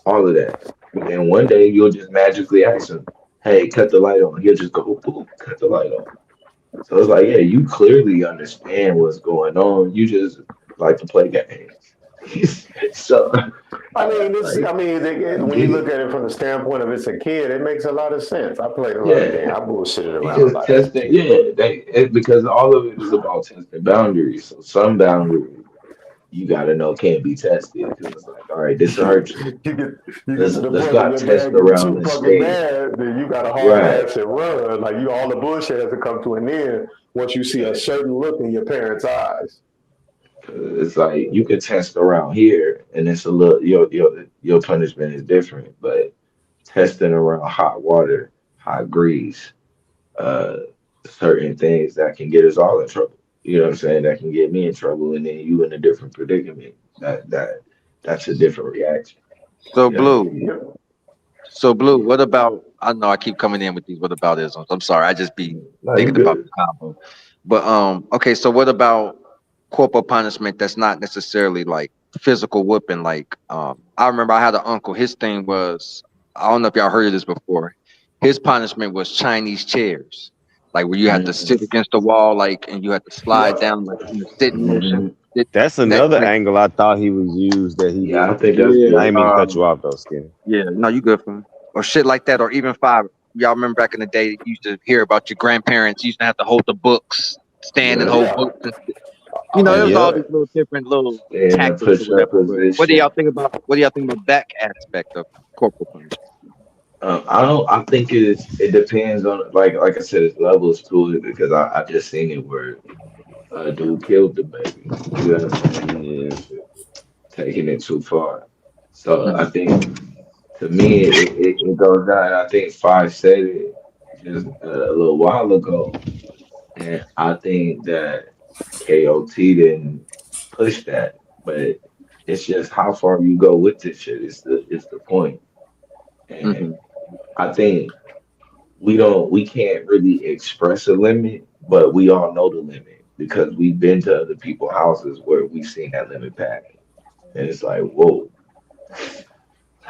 all of that. But then one day you'll just magically ask him, "Hey, cut the light on." He'll just go, "Boop, cut the light on." So it's like, yeah, you clearly understand what's going on. You just like to play games. So, I mean, like, I when you get look it. at it from the standpoint of it's a kid, it makes a lot of sense. I played a lot of games. Yeah, I bullshitted he around a just lot as a testing. kid. Yeah, because all of it is about testing boundaries. So some boundaries you gotta know can't be tested because it's like, all right, this will hurt you. You get to the Let's point where not your test dad gets around too this fucking stage. mad, then you got to haul Right. ass and run. Like all the bullshit has to come to an end once you see a certain look in your parents' eyes. It's like you could test around here, and it's a little your punishment is different. But testing around hot water, hot grease, uh, certain things that can get us all in trouble. You know what I'm saying? That can get me in trouble, and then you in a different predicament. That's a different reaction. So You know what I Blue, mean? so Blue, what about? I know I keep coming in with these what about isms. I'm sorry, I just be No, you thinking about the good. combo. But okay, so what about corporal punishment that's not necessarily like physical whooping? Like I remember I had an uncle. His thing was I don't know if y'all heard of this before. His punishment was Chinese chairs, like where you had to sit Mhm. against the wall, like and you had to slide down like in the sitting motion. Mhm. That's That another like angle I thought he was used that he Yeah, I didn't think use. that's yeah. I didn't good. mean to cut you off though, Skinny. Yeah, no, you good for me. Or shit like that, or even five. Y'all remember back in the day, you used to hear about your grandparents used to have to hold the books, stand and Yeah. hold Yeah. books. And, you know, it was all Yep. these little different little Stay in a tactics or push-up whatever. But position. what do y'all think about that aspect of corporal punishment? I don't. I think it depends on like I said, it's levels to it because I just seen it where a dude killed the baby. You know what I'm saying? Yeah. Taking it too far. So I Mhm. think to me it goes down. I think Five said it just a little while ago, and I think that KOT didn't push that, but it's just how far you go with this shit. It's the point, and Mhm. I think we can't really express a limit, but we all know the limit because we've been to other people's houses where we've seen that limit pass. And it's like, whoa,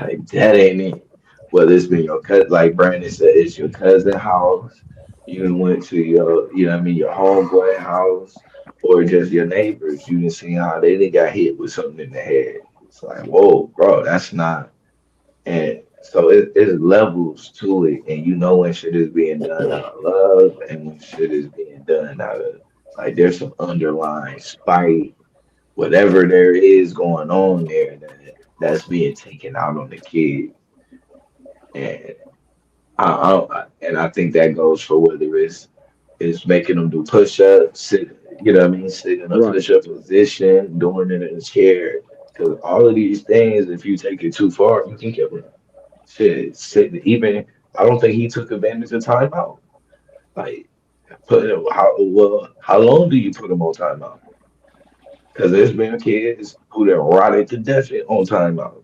like that ain't it. Whether it's been your cousin, like Brandon said, it's your cousin house. You done went to your, you know what I mean, your homeboy house, or just your neighbors. You done seen how they done got hit with something in the head. It's like, whoa, bro, that's not. And so it's levels to it, and you know when shit is being done out of love, and when shit is being done out of like there's some underlying spite, whatever there is going on there that's being taken out on the kid, and I think that goes for whether it's making them do push-ups, sit, you know what I mean, sit in a Right. push-up position, doing it in a chair, because all of these things, if you take it too far, you can kill them. Shit, sit, even I don't think he took advantage of timeout. Like, how long do you put him on timeout? Because there's been kids who done rotted to death on timeout.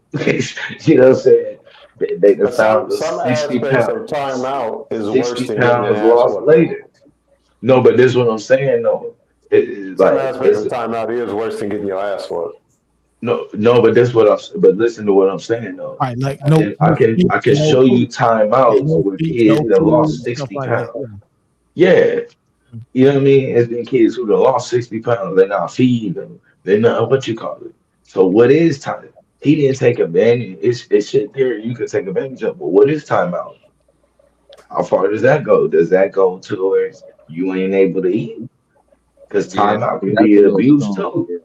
You know what I'm saying? They done But found the some 60 aspects of pounds. timeout is worse 60 than getting your pounds ass lost whooped, though. later. No, but this is what I'm saying though. It's Some like aspects it's of timeout is worse than getting your ass whooped. no, but this what I'm but listen to what I'm saying though. Right, like I can I no can feet, I can no show you food, yeah, timeouts no where feet, kids no that lost food, stuff 60 like that. pounds. Yeah. You know what I mean? It's been kids who done lost 60 pounds. They're not feeding them. They're not what you call it. So what is time? He didn't take advantage. It's shit there you could take advantage of. But what is timeout? How far does that go? Does that go to where you ain't able to eat? Because Yeah, timeout can that's be a little abuse strong. too. Yeah,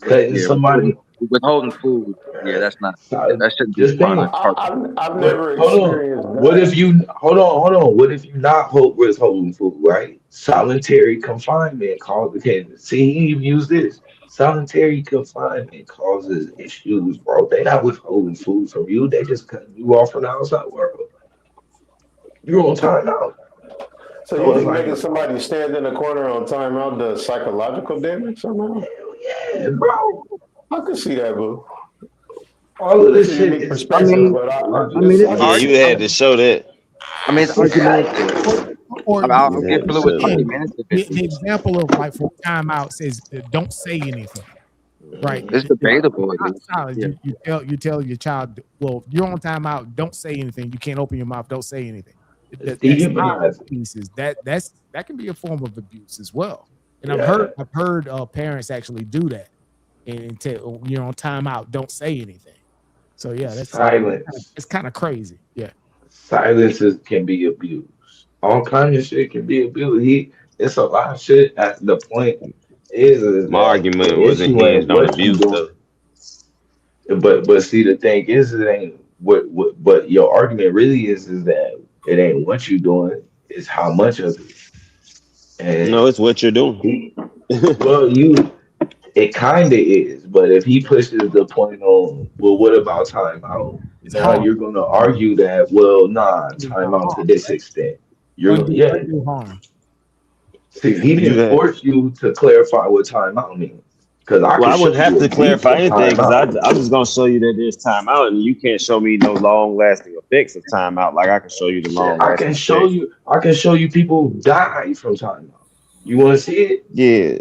Cutting somebody. withholding food. Yeah, that's not. That shouldn't be Just part of think. I've What? never Hold on. experienced What if that. you hold on? What if you not withholding food, right? Solitary confinement causes. Okay, see, he even use this. Solitary confinement causes issues, bro. They not withholding food from you. They just cutting you off from the outside world. You're on timeout. So So you it's think like, making somebody stand in the corner on timeout does psychological damage somehow? yeah, bro. I could see that, boo. All of That's this a shit unique is. perspective, but mean, it's Yeah, you had to show that. I mean, it's argumentative. Or You I'll had get to blue with show that. again, argumentative. the example of like for timeout says don't say anything, right? It's debatable at least. Silence. Yeah. You tell your child, well, you're on timeout. Don't say anything. You can't open your mouth. Don't say anything. It's That's dehumanizing. pieces. That can be a form of abuse as well. And Yeah. I've heard parents actually do that and tell you're on timeout. Don't say anything. So yeah, Silence. it's kind of crazy. Yeah. Silences can be abused. All kind of shit can be abused. It's a lot of shit. At the point is My that argument the wasn't issue ain't hinged on what you abuse though. doing. But see the thing is it ain't what but your argument really is that it ain't what you doing, it's how much of it. No, And it's what you're doing. well it kinda is, but if he pushes the point on, well, what about timeout? It's Now harm. you're gonna argue that, well, nah, timeout to Harm. this extent. You're gonna, yeah. Undue harm. See, he You didn't had. force you to clarify what timeout means. Because I Well, can I show wouldn't have you to abuse clarify of anything because timeout. I'm just gonna show you that there's timeout, and you can't show me no long-lasting effects of timeout. Like I can show you the Shit, I long-lasting can show effects. you people die from timeout. You wanna see it? Yeah,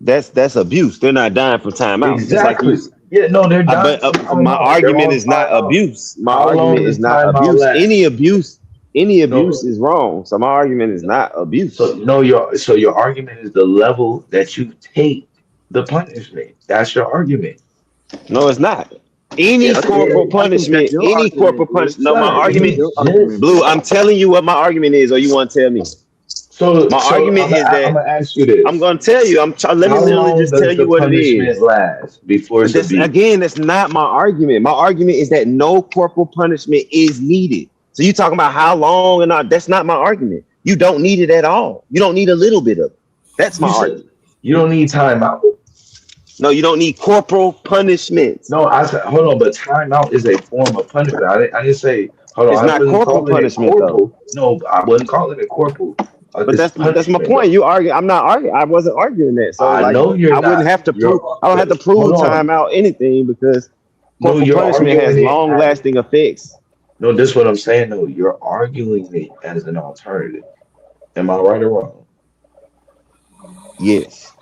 that's abuse. They're not dying from timeout. Just like you. Exactly. Yeah, no, they're dying But from my timeout. They're argument on is not timeout. abuse. My How long argument is does not timeout abuse. last? Any abuse No. is wrong. So my argument is not abuse. So no, your argument is the level that you take the punishment. That's your argument. No, it's not. Any Yes, it corporal is. I think that's punishment, your any corporal argument, Blue. punishment. No, my Son, That's argument, you your just argument, Blue, Blue. I'm telling you what my argument is, or you want to tell me. so My so argument is I'm that gonna ask you I'm this. going to tell you. Let me How literally long just tell does you the what it punishment is. last before it's This abuse? again, that's not my argument. My argument is that no corporal punishment is needed. So you talking about how long and all, that's not my argument. You don't need it at all. You don't need a little bit of it. That's my You said argument. you don't need timeout. No, you don't need corporal punishment. No, I said hold on, but timeout is a form of punishment. I didn't say hold It's on. I not wasn't corporal calling it punishment though. corporal. No, I wasn't calling it corporal. But It's that's my punishment point. though. You argue. I'm not arguing. I wasn't arguing that. So I like, know you're I wouldn't not. have to prove. I don't have to Hold prove on. timeout anything because No, corporal you're punishment has arguing it as long-lasting effects. no. This is what I'm saying though. You're arguing it as an alternative. Am I right or wrong? Yes,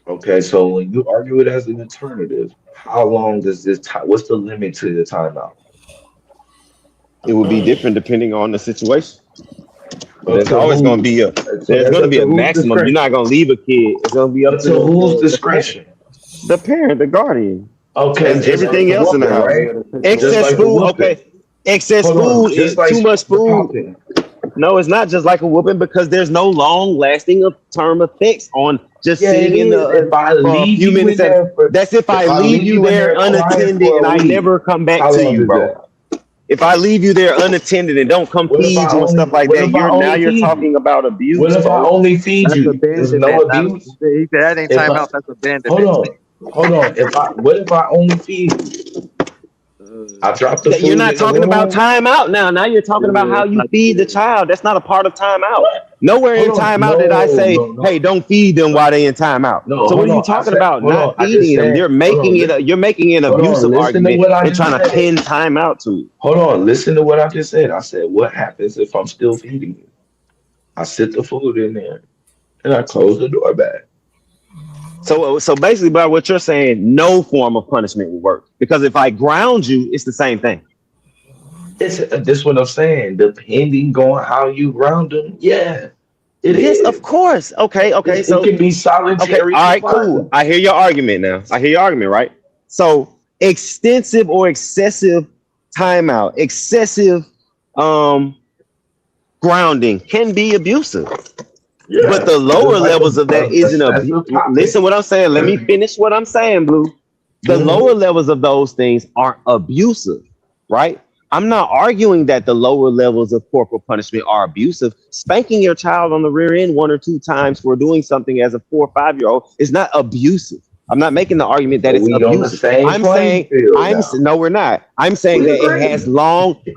Okay, so when you argue it as an alternative, how long does this time? What's the limit to the timeout? it will be different depending on the situation. But there's Up to always going to who? be a So there's that's going to up be to a whose maximum. You're not discretion? going to leave a kid. It's going to be up Up to to whose the parent, discretion? the guardian, Okay, as just like everything the else in the whooping, house. right? Just Excess like the food, whooping. okay. Excess Hold on, food just is like too much the food. popping. No, it's not just like a whooping because there's no long-lasting term effects on just Yeah, it sitting in is. the If I for a leave few you minutes. in there for, That's if I if I leave leave you you in there there crying unattended and for a I week, never come back how to long you, is bro. that? If I leave you there unattended and don't come What if feed I you and only? stuff like What that, if I you're only feed you? talking about What abuse, if I bro. only feed That's you? There's no abandonment. Not abuse. that ain't If I timeout. That's hold abandonment. on, hold on. What if I only feed you? I drop the That you're food not in the talking about room. timeout now. Now you're talking about Yeah, how that's you not. feed the Yeah. child. That's not a part of timeout. What? Nowhere Hold in on. timeout did I No, say, no, "Hey, no, don't feed them while they in timeout." no. So what Hold are you on. I talking said, about? hold Not on. I just feeding them. said, hold on. You're making an Hold on. abusive Listen to argument what I and just trying to said. pin timeout to it. Hold on. Listen to what I just said. I said, what happens if I'm still feeding you? I sit the food in there and I close the door back. So basically, by what you're saying, no form of punishment will work because if I ground you, it's the same thing. It's this what I'm saying. Depending on how you ground them, yeah, it Yes, of is. course. Okay. It So can be okay, solitary all right, cool. confinement. I hear your argument now. I hear your argument, right? So extensive or excessive timeout, excessive grounding can be abusive. Yeah. But the lower It's like levels of that isn't abuse. Listen what I'm saying. Let me finish what I'm saying, Blue. The lower levels of those things aren't abusive, right? I'm not arguing that the lower levels of corporal punishment are abusive. Spanking your child on the rear end 1 or 2 times for doing something as a 4 or 5-year-old is not abusive. I'm not making the argument that it's We on the abusive. same I'm playing saying, field now. no, we're not. I'm saying We that agree.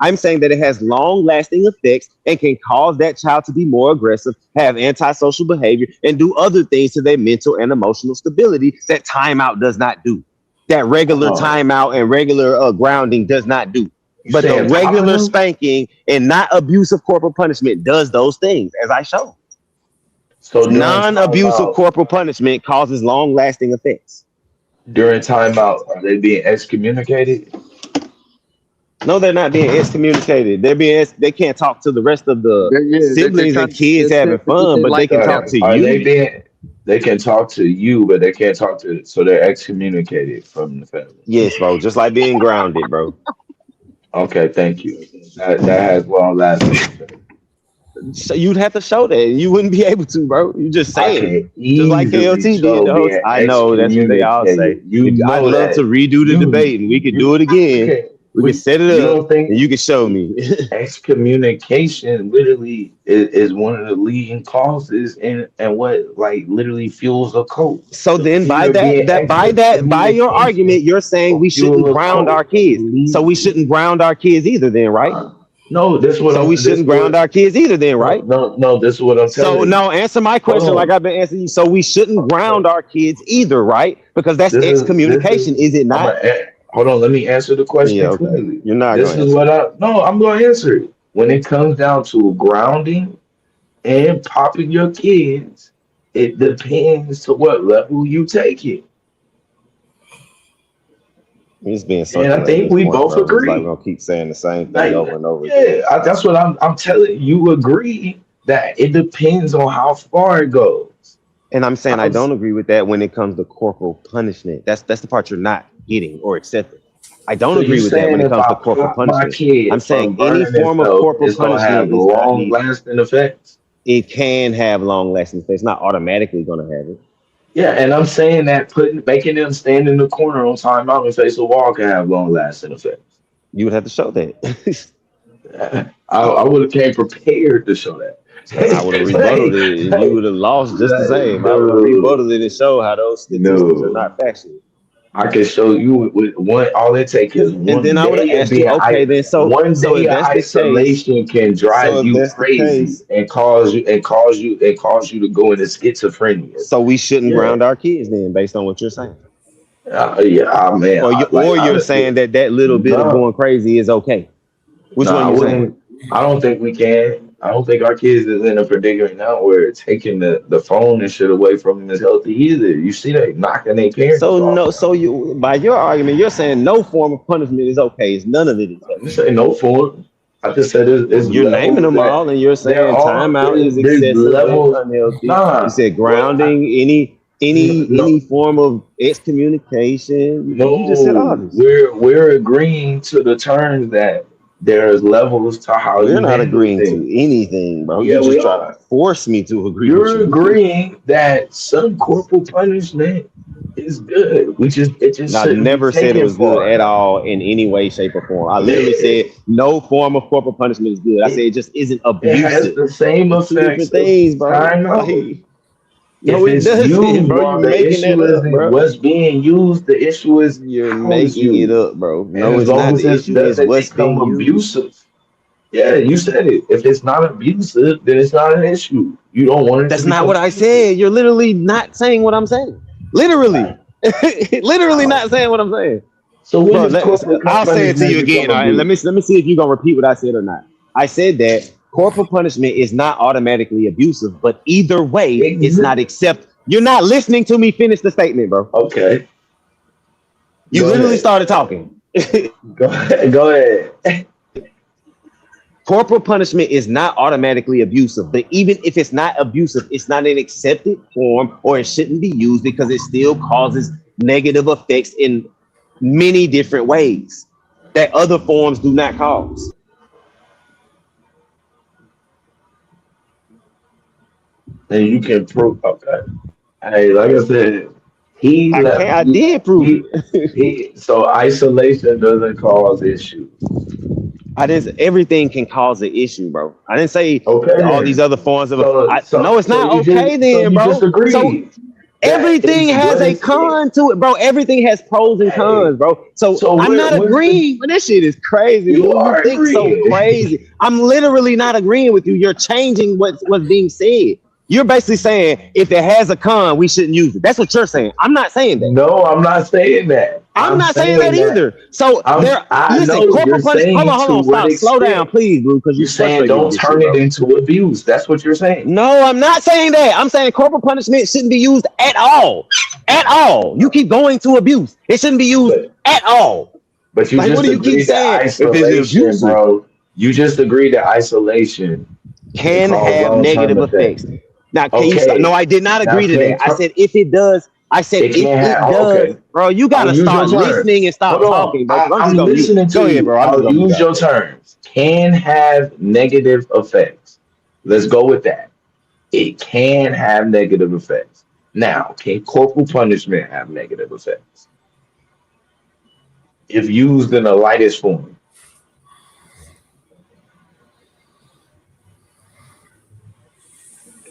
I'm saying that it has long lasting effects and can cause that child to be more aggressive, have antisocial behavior, and do other things to their mental and emotional stability that timeout does not do. That regular timeout and regular grounding does not do. But the regular spanking and not abusive corporal punishment does those things, as I showed. So non-abusive corporal punishment causes long-lasting effects. During timeout, are they being excommunicated? No, they're not being excommunicated. They can't talk to the rest of the siblings and kids having fun, but they can talk to you. They can talk to you, but they can't talk to, so they're excommunicated from the family. Yes, bro. Just like being grounded, bro. Okay, thank you. That has long lasting. So you'd have to show that. You wouldn't be able to, bro. You just saying. Just like KOT did the whole time. I know that's what they all say. I'd love to redo the debate and we could do it again. Okay. We can set it up and you can show me. Excommunication literally is one of the leading causes and what like literally fuels a cult. So then by your argument, you're saying we shouldn't ground our kids. So we shouldn't ground our kids either then, right? No, this is what we shouldn't ground our kids either then, right? No, this is what I'm telling you. So no, answer my question like I've been answering you. So we shouldn't ground our kids either, right? Because that's excommunication, is it not? Hold on, let me answer the question clearly. You're not this is what I'm going to answer it. When it comes down to grounding and popping your kids, it depends to what level you take it. It's being and I think we both agree. Like we're gonna keep saying the same thing over and over. Yeah, that's what I'm telling you. Agree that it depends on how far it goes. And I'm saying I don't agree with that when it comes to corporal punishment. That's the part you're not getting or accepting. I don't agree with that when it comes to corporal punishment. I'm saying any form of corporal punishment is long lasting effects. It can have long lasting effects. It's not automatically going to have it. Yeah, and I'm saying that making them stand in the corner on timeout and face a wall can have long lasting effects. You would have to show that. I would have came prepared to show that. I would have rebutted it, and you would have lost just the same. I would have rebutted it and show how those statistics are not factual. I can show you with one. All it takes is one. And then I would have asked you, okay, then one day of isolation can drive you crazy and cause you to go into schizophrenia. So we shouldn't ground our kids then, based on what you're saying. Man. Or you're saying that little bit of going crazy is okay. Which one you saying? I don't think we can. I don't think our kids is in a predicament now where taking the phone and shit away from them is healthy either. You see that knocking their parents. So you by your argument, you're saying no form of punishment is okay. It's none of it is okay. You say no form. I just said it's you're naming them all, and you're saying timeout is excessive and unhealthy. You said grounding, any form of excommunication. You just said all this. We're agreeing to the terms that there's levels to how you're not agreeing to anything, bro. Yeah, you're just trying to force me to agree. You're agreeing that some corporal punishment is good. I never said it was good at all in any way, shape, or form. I literally said no form of corporal punishment is good. I said it just isn't abusive. It has the same effects. Things, bro. No, it doesn't, bro. You're making that up, bro. What's being used, the issue is you're making it up, bro. No, it's not the issue. It's what's being abusive. Yeah, you said it. If it's not abusive, then it's not an issue. You don't want it. That's not what I said. You're literally not saying what I'm saying. Literally, literally not saying what I'm saying. So bro, I'll say it to you again. All right, let me see if you're gonna repeat what I said or not. I said that corporal punishment is not automatically abusive, but either way, it's not accepted. You're not listening to me finish the statement, bro. Okay. You literally started talking. Go ahead. Corporal punishment is not automatically abusive, but even if it's not abusive, it's not an accepted form or it shouldn't be used because it still causes negative effects in many different ways that other forms do not cause. And you can prove. Okay. Hey, like I said, he left. I did prove it. So isolation doesn't cause issues. Everything can cause an issue, bro. I didn't say Okay, all these other forms of no, it's not you okay then, bro. So everything has a con to it, bro. Everything has pros and cons, bro. So I'm not agreeing. But this shit is crazy. You think so crazy. I'm literally not agreeing with you. You're changing what's being said. You're basically saying if it has a con, we shouldn't use it. That's what you're saying. I'm not saying that. No, I'm not saying that. I'm not saying that either. So listen, corporal punishment. Hold on, stop. Slow down, please, bro. Because you're saying don't turn it into abuse. That's what you're saying. No, I'm not saying that. I'm saying corporal punishment shouldn't be used at all. At all. You keep going to abuse. It shouldn't be used at all. But you just agreed that isolation, bro. You just agreed that isolation can have negative effects. Now, can you stop? No, I did not agree to that. I said if it does. I said if it does, bro. You gotta start listening and stop talking, bro. I'm listening to you, bro. I'll use your terms. Can have negative effects. Let's go with that. It can have negative effects. Now, can corporal punishment have negative effects? If used in the lightest form.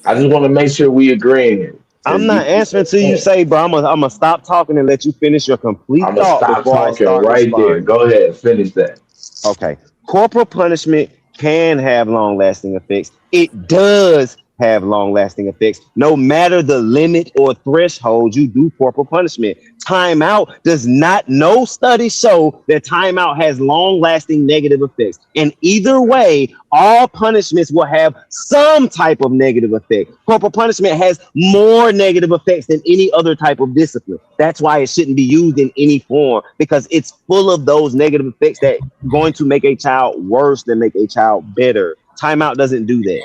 I just want to make sure we agree. I'm not answering till you say, bro. I'm gonna stop talking and let you finish your complete thought before I start right there. Go ahead, finish that. Okay. Corporal punishment can have long-lasting effects. It does have long-lasting effects. No matter the limit or threshold you do corporal punishment. Timeout does not, no studies show that timeout has long-lasting negative effects. And either way, all punishments will have some type of negative effect. Corporal punishment has more negative effects than any other type of discipline. That's why it shouldn't be used in any form, because it's full of those negative effects that are going to make a child worse than make a child better. Timeout doesn't do that.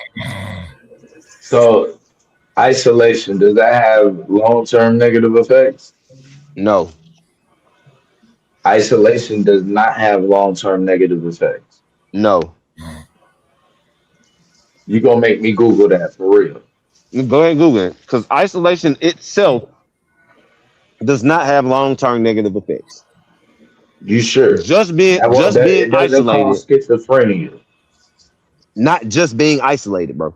So isolation, does that have long-term negative effects? No. Isolation does not have long-term negative effects. No. You're going to make me Google that for real. Go ahead and Google it, because isolation itself does not have long-term negative effects. You sure? Just being isolated. Schizophrenia. Not just being isolated, bro.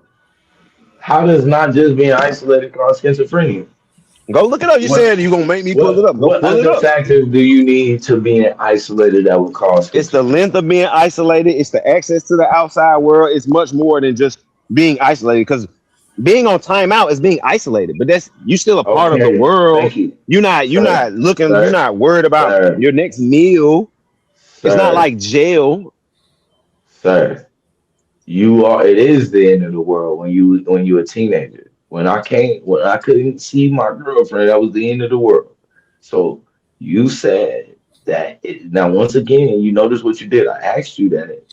How does not just being isolated cause schizophrenia? Go look it up. You said you're going to make me pull it up. What other factors do you need to being isolated that would cause schizophrenia? It's the length of being isolated. It's the access to the outside world. It's much more than just being isolated, because being on timeout is being isolated, but you still a part of the world. You're not looking, you're not worried about your next meal. It's not like jail. Sir, it is the end of the world when you're a teenager. When I couldn't see my girlfriend, that was the end of the world. So you said that now once again, you notice what you did. I asked you that.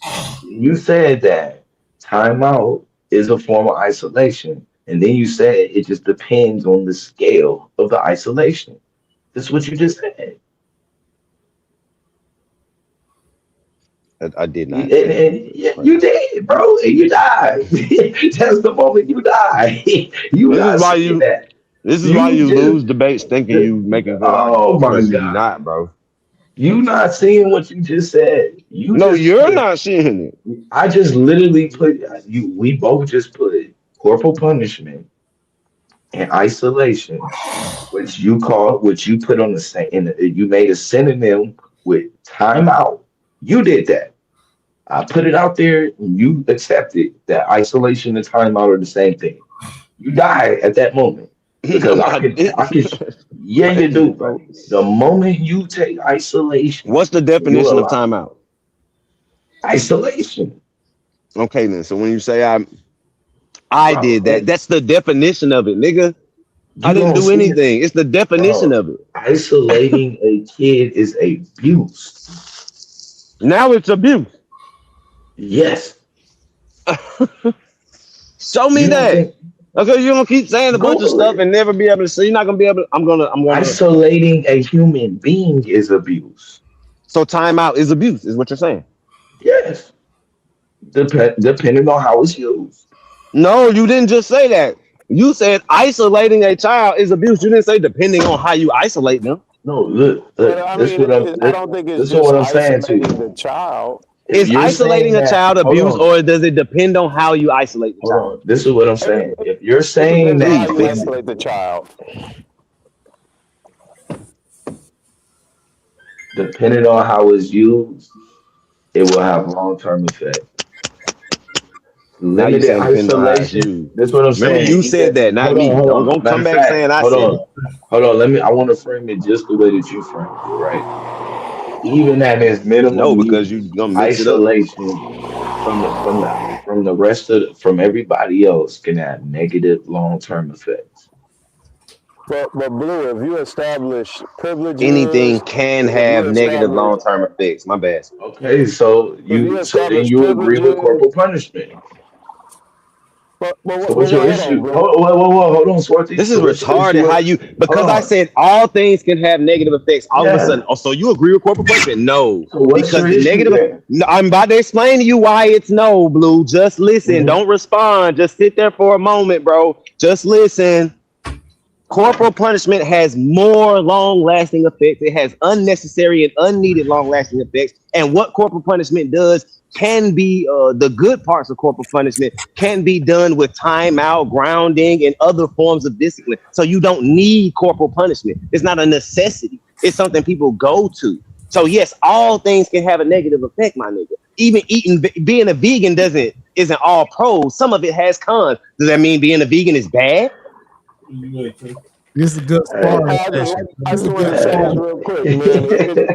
You said that timeout is a form of isolation. And then you said it just depends on the scale of the isolation. That's what you just said. I did not. You did, bro. And you died. That's the moment you die. This is why you lose debates thinking you making. Oh my God, not, bro. You not seeing what you just said. You're not seeing it. I just literally we both just put corporal punishment and isolation, which you put on the same, you made a synonym with timeout. You did that. I put it out there and you accepted that isolation and timeout are the same thing. You die at that moment. Because yeah, you do, bro. The moment you take isolation. What's the definition of timeout? Isolation. Okay, then. So when you say I did that, that's the definition of it, nigga. I didn't do anything. It's the definition of it. Isolating a kid is abuse. Now it's abuse. Yes. Show me that. Okay, you're gonna keep saying a bunch of stuff and never be able to see. You're not gonna be able to. I'm gonna. Isolating a human being is abuse. So timeout is abuse, is what you're saying. Yes. Depending on how it's used. No, you didn't just say that. You said isolating a child is abuse. You didn't say depending on how you isolate them. No, look. I This mean, what I'm. I don't think it's This is just what I'm saying to isolating you. the child. Is isolating a child abuse, or does it depend on how you isolate the child? Hold on. This is what I'm saying. If you're It saying depends on how that, you isolate the child. depending on how it's used, it will have long-term effects. Now you Limited saying depends on how it's isolation. used. That's what I'm Remember, saying. you said that, not Hold me. on, hold Don't on. Matter come of back fact, saying I hold said it. on. Hold on. I want to frame it just the way that you framed it, right? Even at its No, minimum because you use, gonna mix it up. isolation from everybody else can have negative long-term effects. But Blue, if you establish Anything privileges, can if you have negative establish long-term effects. My bad. Okay, if you so then establish you agree with privileges, corporal punishment. but So what's your hold on, issue? Blue. Hold on, Swarty. This is So what's your issue retarded. How with? you Hold because I on. said all things can have negative effects. All of a Yeah. sudden, oh, so you agree with corporal punishment? No, So what's because your the issue negative. then? No, I'm about to explain to you why it's no, Blue. Just listen. Mhm. Don't respond. Just sit there for a moment, bro. Just listen. Corporal punishment has more long-lasting effects. It has unnecessary and unneeded long-lasting effects. And what corporal punishment does can be the good parts of corporal punishment can be done with timeout, grounding, and other forms of discipline. So you don't need corporal punishment. It's not a necessity. It's something people go to. So yes, all things can have a negative effect, my nigga. Even being a vegan isn't all pros. Some of it has cons. Does that mean being a vegan is bad? This is a good sparring session. I This is just a want good to say this sparring. real quick, man.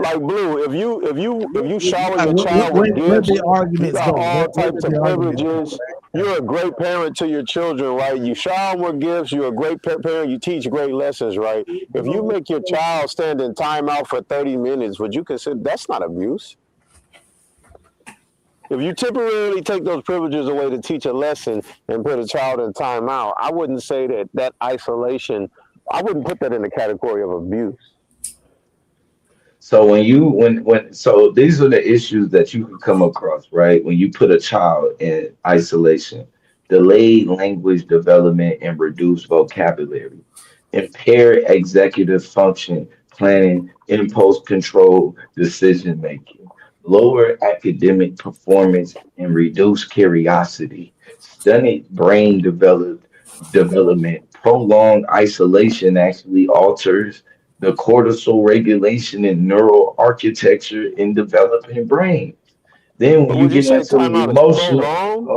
Like Blue, if you shower All your right, child with where gifts, the you arguments got go? all Where types did of the arguments go? privileges. You're a great parent to your children, right? You shower them with gifts. You're a great parent. You teach great lessons, right? If you make your child stand in timeout for 30 minutes, would you consider that's not abuse? If you temporarily take those privileges away to teach a lesson and put a child in timeout, I wouldn't say that isolation, I wouldn't put that in the category of abuse. So so these are the issues that you can come across, right? When you put a child in isolation, delayed language development and reduced vocabulary, impaired executive function, planning, impulse control, decision making, lower academic performance and reduced curiosity, stunted development, prolonged isolation actually alters the cortisol regulation and neural architecture in developing brain. Then when But you would you get say into timeout is emotional, prolonged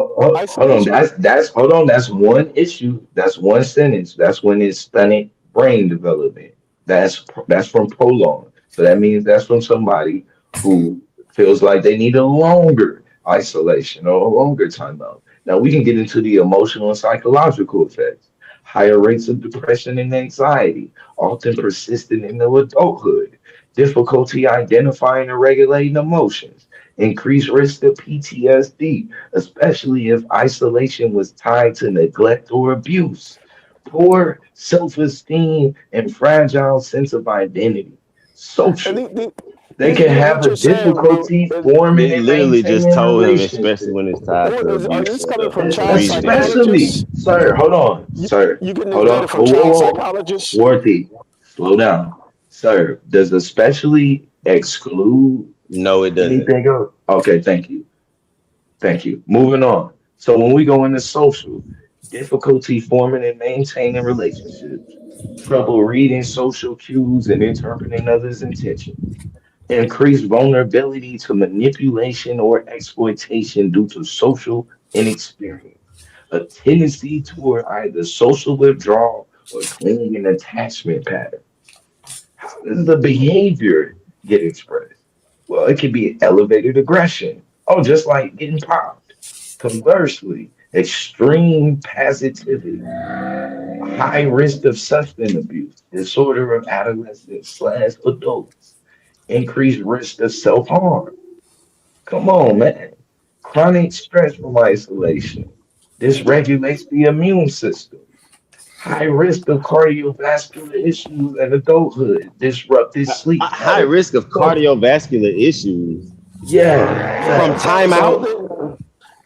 hold on, isolation? that's hold on, that's one issue, that's one sentence. That's when it's stunted brain development. That's from prolonged. So that means that's from somebody who feels like they need a longer isolation or a longer timeout. Now we can get into the emotional and psychological effects. Higher rates of depression and anxiety, often persistent into adulthood. Difficulty identifying and regulating emotions. Increased risk of PTSD, especially if isolation was tied to neglect or abuse. Poor self esteem and fragile sense of identity. And Social. They can have what a you're saying, Blue, difficulty is, forming They and literally just maintaining told him, especially relationships. when it's tied to are abuse this and coming stuff. from That's the child reason it happened. Especially, psychologists? sir, hold on, sir. You getting this Hold on. data from Whoa, whoa, child whoa. psychologists? Swarthy, slow down. Sir, does especially exclude No, it doesn't. anything else? Okay, thank you. Thank you. Moving on. So when we go into social, difficulty forming and maintaining relationships, trouble reading social cues and interpreting others' intentions, increased vulnerability to manipulation or exploitation due to social inexperience, a tendency toward either social withdrawal or clinging and attachment pattern. How does the behavior get expressed? Well, it can be elevated aggression. Oh, just like getting popped. Conversely, extreme passivity, high risk of substance abuse, disorder of adolescents slash adults, increased risk of self harm. Come on, man. Chronic stress from isolation, This regulates the immune system. High risk of cardiovascular issues and adulthood. Disrupted sleep. High risk of cardiovascular issues. Yeah. From timeout.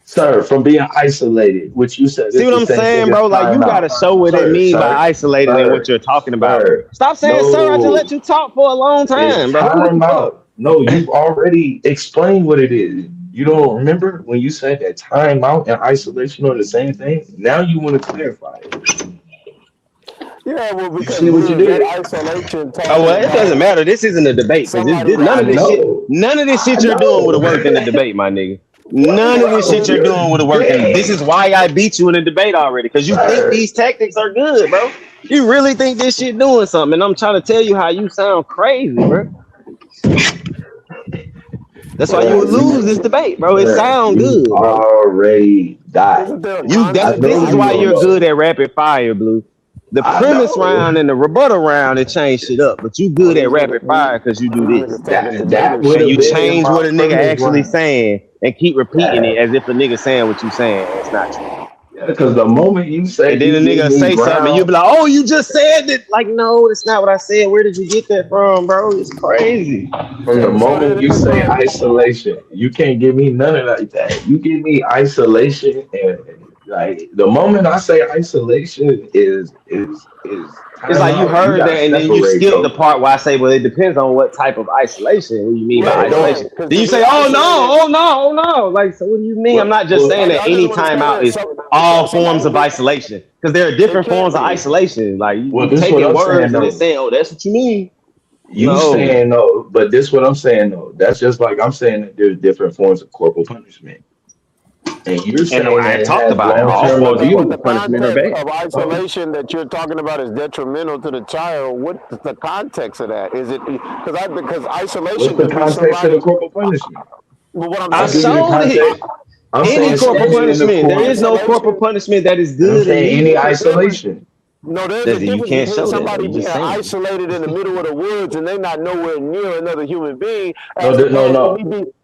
Sir, from being isolated, which you said. See what I'm saying, bro? Like, you gotta show what they mean by isolated and what you're talking about. Stop saying, sir, I just let you talk for a long time, bro. Time out. No, you've already explained what it is. You don't remember when you said that time out and isolation are the same thing? Now you want to clarify it. Yeah, well, You because see what you did? isolation. Oh, well, it doesn't matter. This isn't a debate. None of this shit you're doing would have worked in the debate, my nigga. None of this shit you're doing would have worked. And this is why I beat you in the debate already. Because you think these tactics are good, bro. You really think this shit doing something. And I'm trying to tell you how you sound crazy, bro. That's why you would lose this debate, bro. It sounds good. Already died. This is why you're good at rapid fire, Blue. The premise round and the rebuttal round, it changed shit up. But you good at rapid fire because you do this. And you change what a nigga actually saying and keep repeating it as if a nigga saying what you saying. It's not true. Because the moment you say, and then a nigga say something, and you be like, "Oh, you just said it." Like, no, that's not what I said. Where did you get that from, bro? It's crazy. From the moment you say isolation, you can't give me none of like that. You give me isolation, and like the moment I say isolation is it's like you heard that, and then you skip the part where I say, "Well, it depends on what type of isolation." What do you mean by isolation? Then you say, "Oh no!" Like, so what do you mean? I'm not just saying that any timeout is all forms of isolation, because there are different forms of isolation. Like, you taking words and saying, "Oh, that's what you mean." Saying no, but this what I'm saying though. That's just like I'm saying that there's different forms of corporal punishment. And you're saying I talked about it. All forms of punishment are bad. Of isolation that you're talking about is detrimental to the child. What's the context of that? Is it because isolation? What's the context of the corporal punishment? But what I showed it. Any corporal punishment. There is no corporal punishment that is good. Any isolation. No, there's a difference between somebody being isolated in the middle of the woods and they not nowhere near another human being. No.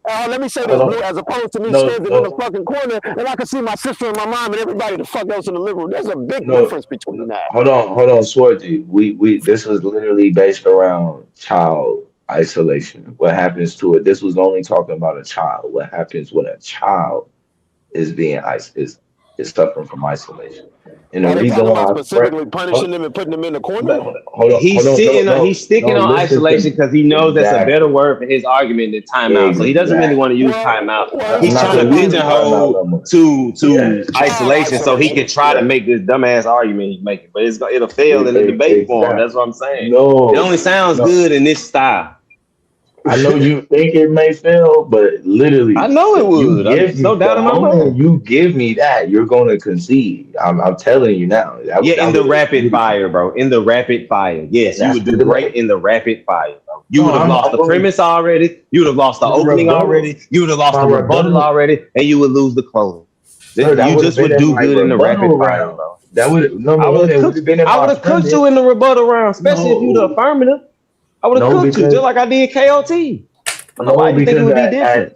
Let me say this, Blue, as opposed to me standing in the fucking corner and I can see my sister and my mom and everybody the fuck else in the living room. There's a big difference between that. Hold on, Swarthy. We this was literally based around child isolation. What happens to it? This was only talking about a child. What happens when a child is being is suffering from isolation? And the reason why specifically punishing them and putting them in the corner. He's sticking on isolation because he knows that's a better word for his argument than timeout. So he doesn't really want to use timeout. He's trying to pigeonhole to isolation so he can try to make this dumbass argument he's making. But it'll fail in the debate form. That's what I'm saying. No, it only sounds good in this style. I know you think it may fail, but literally, I know it would. No doubt in my mind. You give me that, you're going to concede. I'm telling you now. In the rapid fire, bro. In the rapid fire. Yes, you would do great in the rapid fire, bro. You would have lost the premise already. You would have lost the opening already. You would have lost the rebuttal already, and you would lose the close. You just would do good in the rapid fire, bro. That would I would have cooked you in the rebuttal round, especially if you're the affirmative. I would have cooked you just like I did KOT. No, because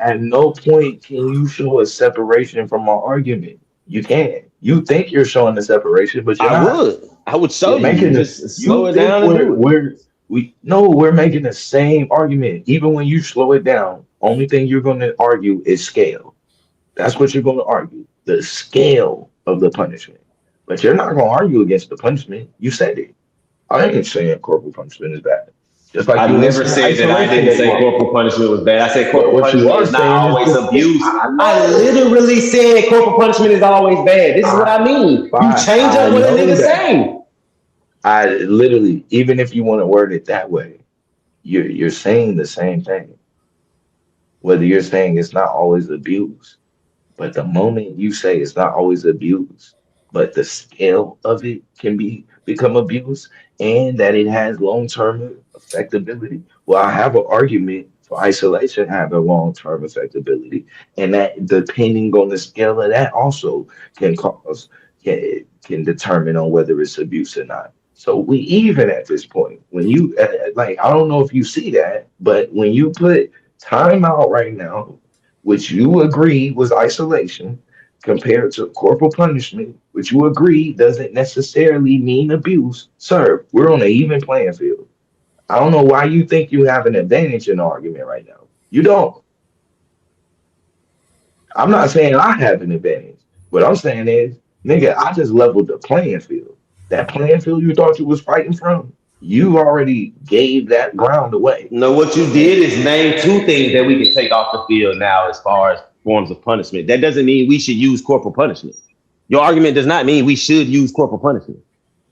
at no point can you show a separation from my argument. You can't. You think you're showing the separation, but you're not. I would show you. Just slow it down and do it. We're making the same argument. Even when you slow it down, only thing you're going to argue is scale. That's what you're going to argue. The scale of the punishment. But you're not going to argue against the punishment. You said it. I ain't saying corporal punishment is bad. Just like I never said that I didn't say corporal punishment was bad. I said corporal punishment is not always abuse. I literally said corporal punishment is always bad. This is what I mean. You change up what a nigga saying. I literally, even if you want to word it that way, you're saying the same thing. Whether you're saying it's not always abuse, but the moment you say it's not always abuse, but the scale of it can become abuse, and that it has long-term affectability. Well, I have an argument for isolation having long-term affectability, and that depending on the scale of that also can determine on whether it's abuse or not. So we even at this point. When you I don't know if you see that, but when you put time out right now, which you agree was isolation, compared to corporal punishment, which you agree doesn't necessarily mean abuse, sir, we're on an even playing field. I don't know why you think you have an advantage in the argument right now. You don't. I'm not saying I have an advantage. What I'm saying is, nigga, I just leveled the playing field. That playing field you thought you was fighting from, you already gave that ground away. No, what you did is name two things that we can take off the field now as far as forms of punishment. That doesn't mean we should use corporal punishment. Your argument does not mean we should use corporal punishment.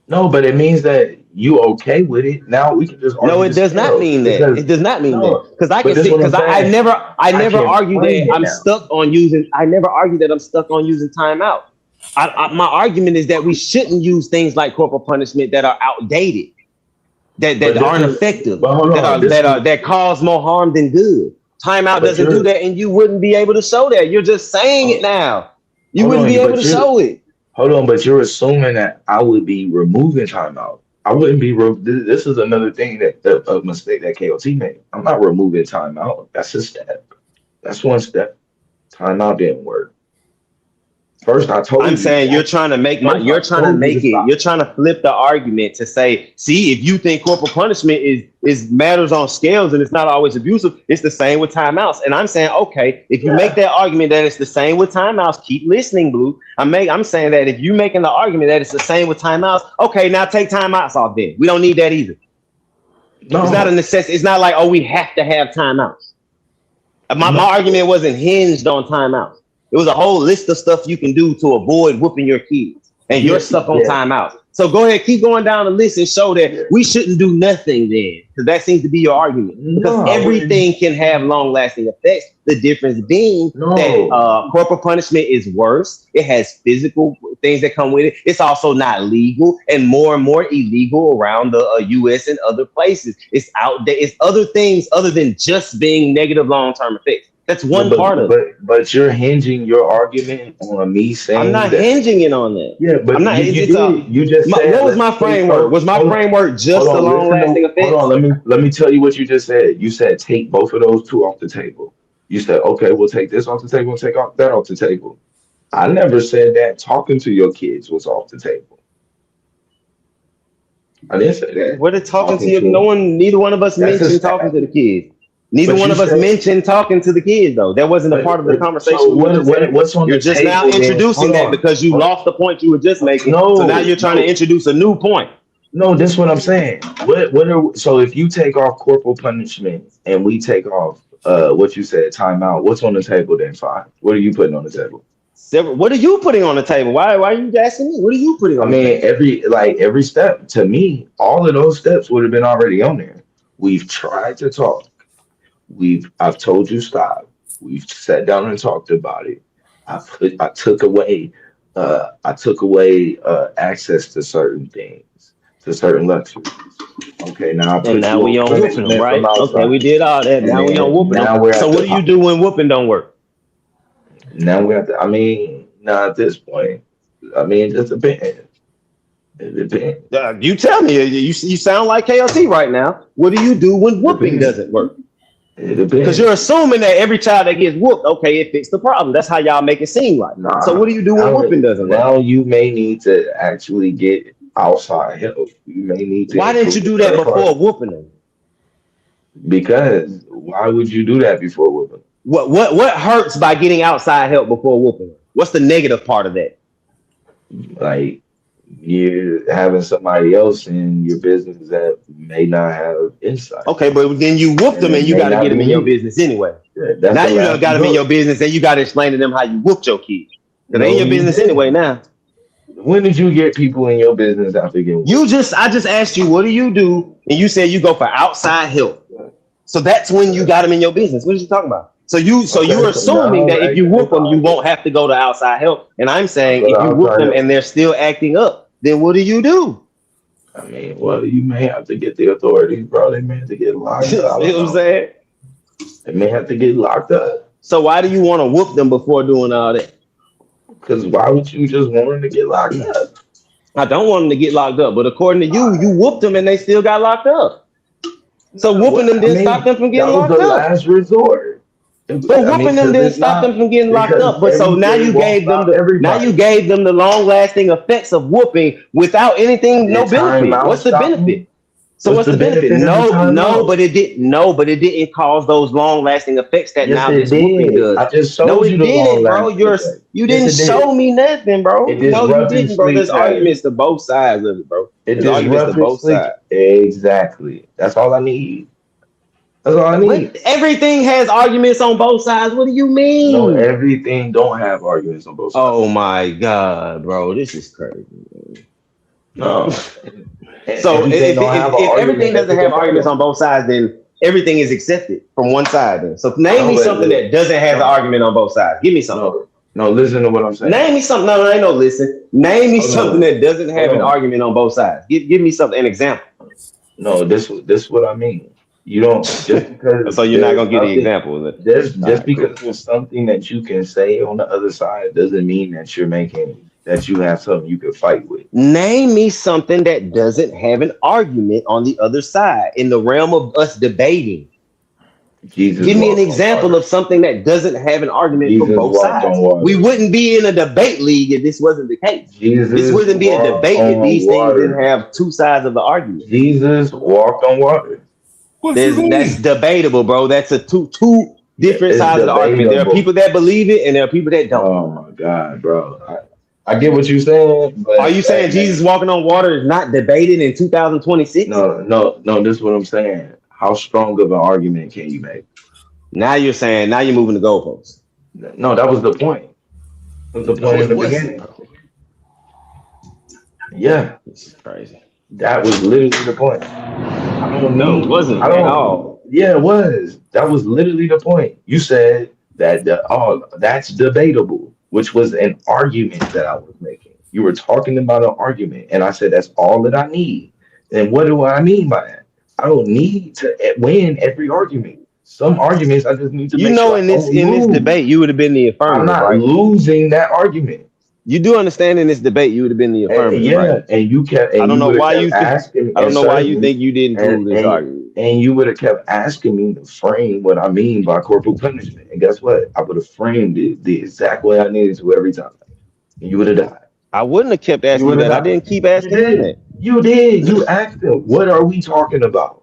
No, but it means that you okay with it. Now we can just argue. No, it does not mean that. It does not mean that. Because I can see, because I never argue that I'm stuck on using, I never argue that I'm stuck on using timeout. My argument is that we shouldn't use things like corporal punishment that are outdated, that aren't effective, that cause more harm than good. Timeout doesn't do that, and you wouldn't be able to show that. You're just saying it now. You wouldn't be able to show it. Hold on, but you're assuming that I would be removing timeout. I wouldn't be. This is another thing a mistake that KOT made. I'm not removing timeout. That's a step. That's one step. Timeout didn't work. First, I told you. I'm saying you're trying to make you're trying to flip the argument to say, see, if you think corporal punishment is matters on scales and it's not always abusive, it's the same with timeouts. And I'm saying, okay, if you make that argument that it's the same with timeouts, keep listening, Blue. I'm saying that if you're making the argument that it's the same with timeouts, okay, now take timeouts off then. We don't need that either. No. It's not a necessity. It's not like, oh, we have to have timeouts. My argument wasn't hinged on timeouts. It was a whole list of stuff you can do to avoid whooping your kids, and you're stuck on timeout. So go ahead, keep going down the list and show that we shouldn't do nothing then, because that seems to be your argument. Because everything can have long-lasting effects. The difference being that corporal punishment is worse. It has physical things that come with it. It's also not legal and more illegal around the U.S. and other places. It's out there. It's other things other than just being negative long-term effects. That's one part of it. But you're hinging your argument on me saying I'm not hinging it on that. Yeah, but I'm not. You just said, what was my framework? Was my framework just a long-lasting effect? Hold on, let me tell you what you just said. You said take both of those two off the table. You said, okay, we'll take this off the table and take that off the table. I never said that talking to your kids was off the table. I didn't say that. What did talking to you? Neither one of us mentioned talking to the kids. Neither one of us mentioned talking to the kids, though. That wasn't a part of the conversation. So what's on You're just now introducing that because you lost the point you were just making. So now you're trying to introduce a new point. No, this is what I'm saying. So if you take off corporal punishment and we take off what you said, timeout, what's on the table then, Five? What are you putting on the table? What are you putting on the table? Why are you asking me? What are you putting on the table? Every step, to me, all of those steps would have been already on there. We've tried to talk. I've told you stop. We've sat down and talked about it. I took away access to certain things, to certain luxuries. Okay, now we on whooping them, right? Okay, we did all that. Now we on whooping them. So what do you do when whooping don't work? Now we have to. At this point, it just depends. It depends. You tell me. You sound like KOT right now. What do you do when whooping doesn't work? Because you're assuming that every child that gets whooped, okay, it fixed the problem. That's how y'all make it seem like. So what do you do when whooping doesn't work? Now you may need to actually get outside help. You may need to. Why didn't you do that before whooping them? Because why would you do that before whooping? What hurts by getting outside help before whooping them? What's the negative part of that? Like you're having somebody else in your business that may not have insight. Okay, but then you whoop them and you got to get them in your business anyway. Yeah, now you got them in your business and you got to explain to them how you whooped your kids. Because they in your business anyway now. When did you get people in your business after getting whooped? I just asked you, what do you do? And you said you go for outside help. So that's when you got them in your business. What are you talking about? So you're assuming that if you whoop them, you won't have to go to outside help. And I'm saying if you whoop them and they're still acting up, then what do you do? You may have to get the authorities, bro. They may have to get locked up. You know what I'm saying? They may have to get locked up. So why do you want to whoop them before doing all that? Because why would you just want them to get locked up? I don't want them to get locked up, but according to you, you whooped them and they still got locked up. So whooping them didn't stop them from getting locked up. That was the last resort. But whooping them didn't stop them from getting locked up. But so now you gave them the long lasting effects of whooping without anything, no benefit. What's the benefit? So what's the benefit? No, but it didn't cause those long lasting effects that now this whooping does. I just showed you the didn't, bro. You didn't show me nothing, bro. No, you didn't, bro. There's arguments to both sides of it, bro. There's arguments to both sides. Exactly. That's all I need. That's all I need. But everything has arguments on both sides. What do you mean? No, everything don't have arguments on both sides. Oh my God, bro. This is crazy, man. No. So if everything doesn't have arguments on both sides, then everything is accepted from one side. Then. So name me something that doesn't have an argument on both sides. Give me something. No, listen to what I'm saying. Name me something. No, ain't no listen. Name me something that doesn't have an argument on both sides. Give me something, an example. No, this is what I mean. You don't just because. So you're not gonna give the example. Just because there's something that you can say on the other side doesn't mean that you have something you can fight with. Name me something that doesn't have an argument on the other side in the realm of us debating. Give me an example of something that doesn't have an argument from both sides. We wouldn't be in a debate league if this wasn't the case. This wouldn't be a debate if these things didn't have two sides of the argument. Jesus walked on water. That's debatable, bro. That's a two different sides of the argument. There are people that believe it and there are people that don't. Oh my God, bro. I get what you're saying. But are you saying Jesus walking on water is not debated in 2026? No. This is what I'm saying. How strong of an argument can you make? Now you're moving the goalposts. No, that was the point. That was the point in the beginning. Yeah. This is crazy. That was literally the point. I don't know. It wasn't at all. Yeah, it was. That was literally the point. You said that that's debatable, which was an argument that I was making. You were talking about an argument, and I said that's all that I need. And what do I mean by that? I don't need to win every argument. Some arguments I just need to. In this debate, you would have been the affirmative. I'm not right? losing that argument. You do understand in this debate, you would have been the affirmative, right? And you kept. I don't know why you think you didn't prove this argument. And you would have kept asking me to frame what I mean by corporal punishment. And guess what? I would have framed it the exact way I needed to every time. And you would have died. I wouldn't have kept asking you that. I didn't keep asking you that. You did. You asked him, what are we talking about?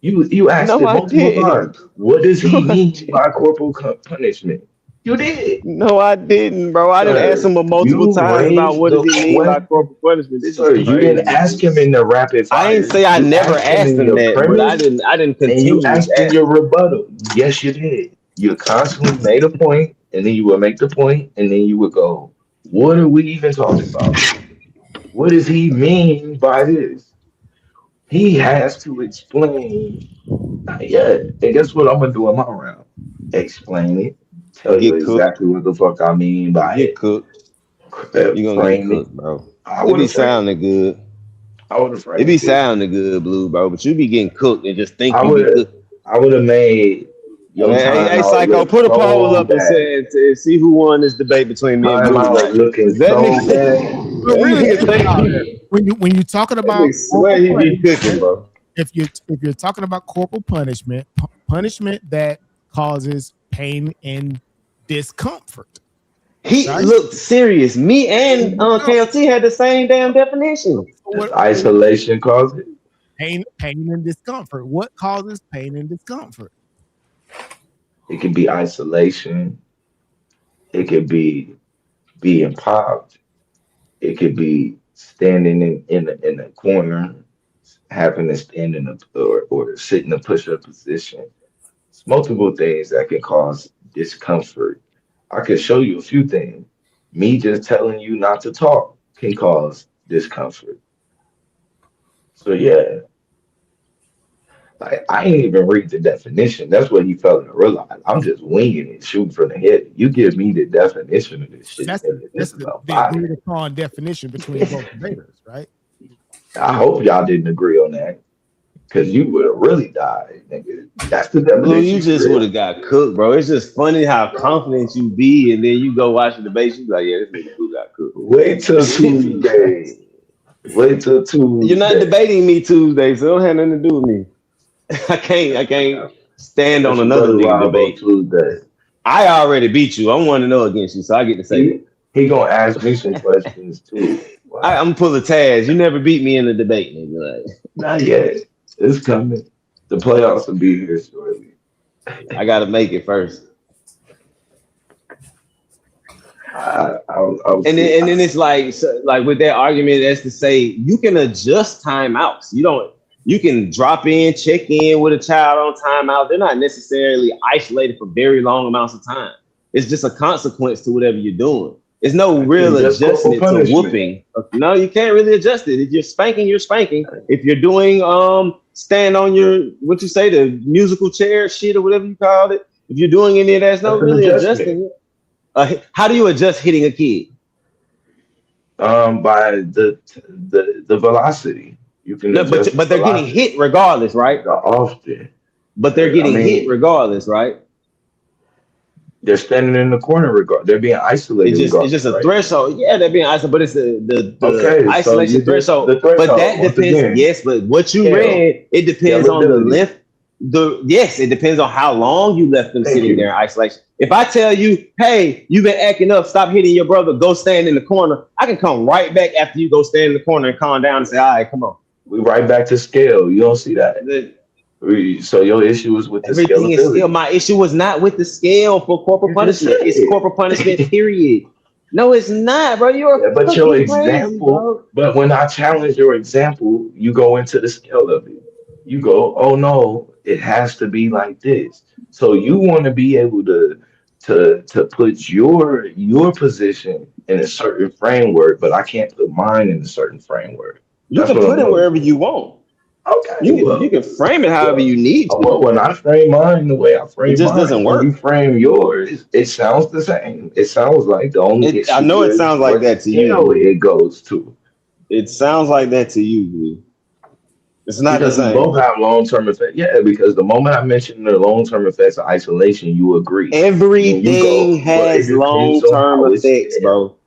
You asked him multiple times. What does he mean by corporal punishment? You did. No, I didn't, bro. I didn't ask him multiple times about what does he mean by corporal punishment. You didn't ask him in the rapid fire. I didn't say I never asked him that, but I didn't continue. And you asked in your rebuttal. Yes, you did. You constantly made a point, and then you would make the point, and then you would go, what are we even talking about? What does he mean by this? He has to explain. Yeah, and guess what I'm going to do in my round? Explain it. Tell you exactly what the fuck I mean by it. Cooked. You're gonna get cooked, bro. It be sounding good. It be sounding good, Blue, bro. But you be getting cooked and just think you be cooked. I would have made. Hey, Psycho, put a poll up and say, see who won this debate between me and Blue. Looking so bad. When you're talking about if you're talking about corporal punishment that causes pain and discomfort. He looked serious. Me and KOT had the same damn definition. Isolation causes it. Pain and discomfort. What causes pain and discomfort? It could be isolation. It could be being popped. It could be standing in a corner, having to stand in or sit in a push-up position. It's multiple things that can cause discomfort. I could show you a few things. Me just telling you not to talk can cause discomfort. So yeah. I ain't even read the definition. That's what he felt to realize. I'm just winging it, shooting from the hip. You give me the definition of this shit. That's the agreed upon definition between both debaters, right? I hope y'all didn't agree on that. Because you would have really died, nigga. That's the definition. Blue, you just would have got cooked, bro. It's just funny how confident you be, and then you go watch the debate. You be like, yeah, this nigga Blue got cooked. Wait till Tuesday. Wait till Tuesday. You're not debating me Tuesday, so it don't have nothing to do with me. I can't stand on another nigga debate. Tuesday. I already beat you. I'm 1-0 against you, so I get to say that. He gonna ask me some questions too. Wow. I'm gonna pull a Taz. You never beat me in the debate, nigga. Like, Not yet. It's coming. The playoffs will be here shortly. I gotta make it first. I'll and then it's like, so, like with that argument, that's to say you can adjust timeouts. You can drop in, check in with a child on timeout. They're not necessarily isolated for very long amounts of time. It's just a consequence to whatever you're doing. There's no real adjustment to whooping. No, you can't really adjust it. If you're spanking, you're spanking. If you're doing stand on your, what you say, the musical chair shit or whatever you called it, if you're doing any of that, there's no really adjusting it. How do you adjust hitting a kid? By the velocity. You can but they're getting hit regardless, right? Often. But they're getting hit regardless, right? They're standing in the corner regardless. They're being isolated. It's just a threshold. Yeah, they're being isolated, but it's the isolation threshold. But that depends. Again, yes, but what you read, it depends on the length. Yes, it depends on how long you left them sitting there in isolation. If I tell you, hey, you've been acting up, stop hitting your brother, go stand in the corner, I can come right back after you go stand in the corner and calm down and say, all right, come on. We right back to scale. You don't see that. So your issue is with the everything is scale. My issue was not with the scale for corporal punishment. It's corporal punishment, period. No, it's not, bro. But your example, but when I challenge your example, you go into the scale of it. You go, oh no, it has to be like this. So you want to be able to put your position in a certain framework, but I can't put mine in a certain framework. You can put it wherever you want. Okay. You can frame it however you need to. Well, when I frame mine the way I frame it just doesn't work. When you frame yours, it sounds the same. It sounds like the only I know it sounds like that to you. It goes to. It sounds like that to you, dude. It's not because the same. Both have long-term effects. Yeah, because the moment I mentioned the long-term effects of isolation, you agree. Everything has long-term effects, bro.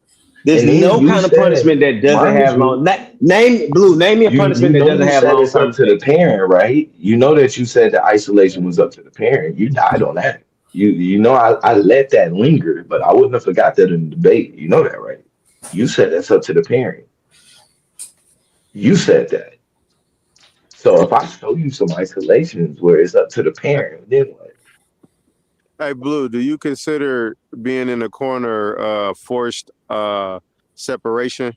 There's no kind of punishment that doesn't have long. Name me a punishment that doesn't have long term. To the parent, right? You know that you said the isolation was up to the parent. You died on that. You know I let that linger, but I wouldn't have forgot that in the debate. You know that, right? You said that's up to the parent. You said that. So if I show you some isolations where it's up to the parent, then what? Hey, Blue, do you consider being in the corner forced separation?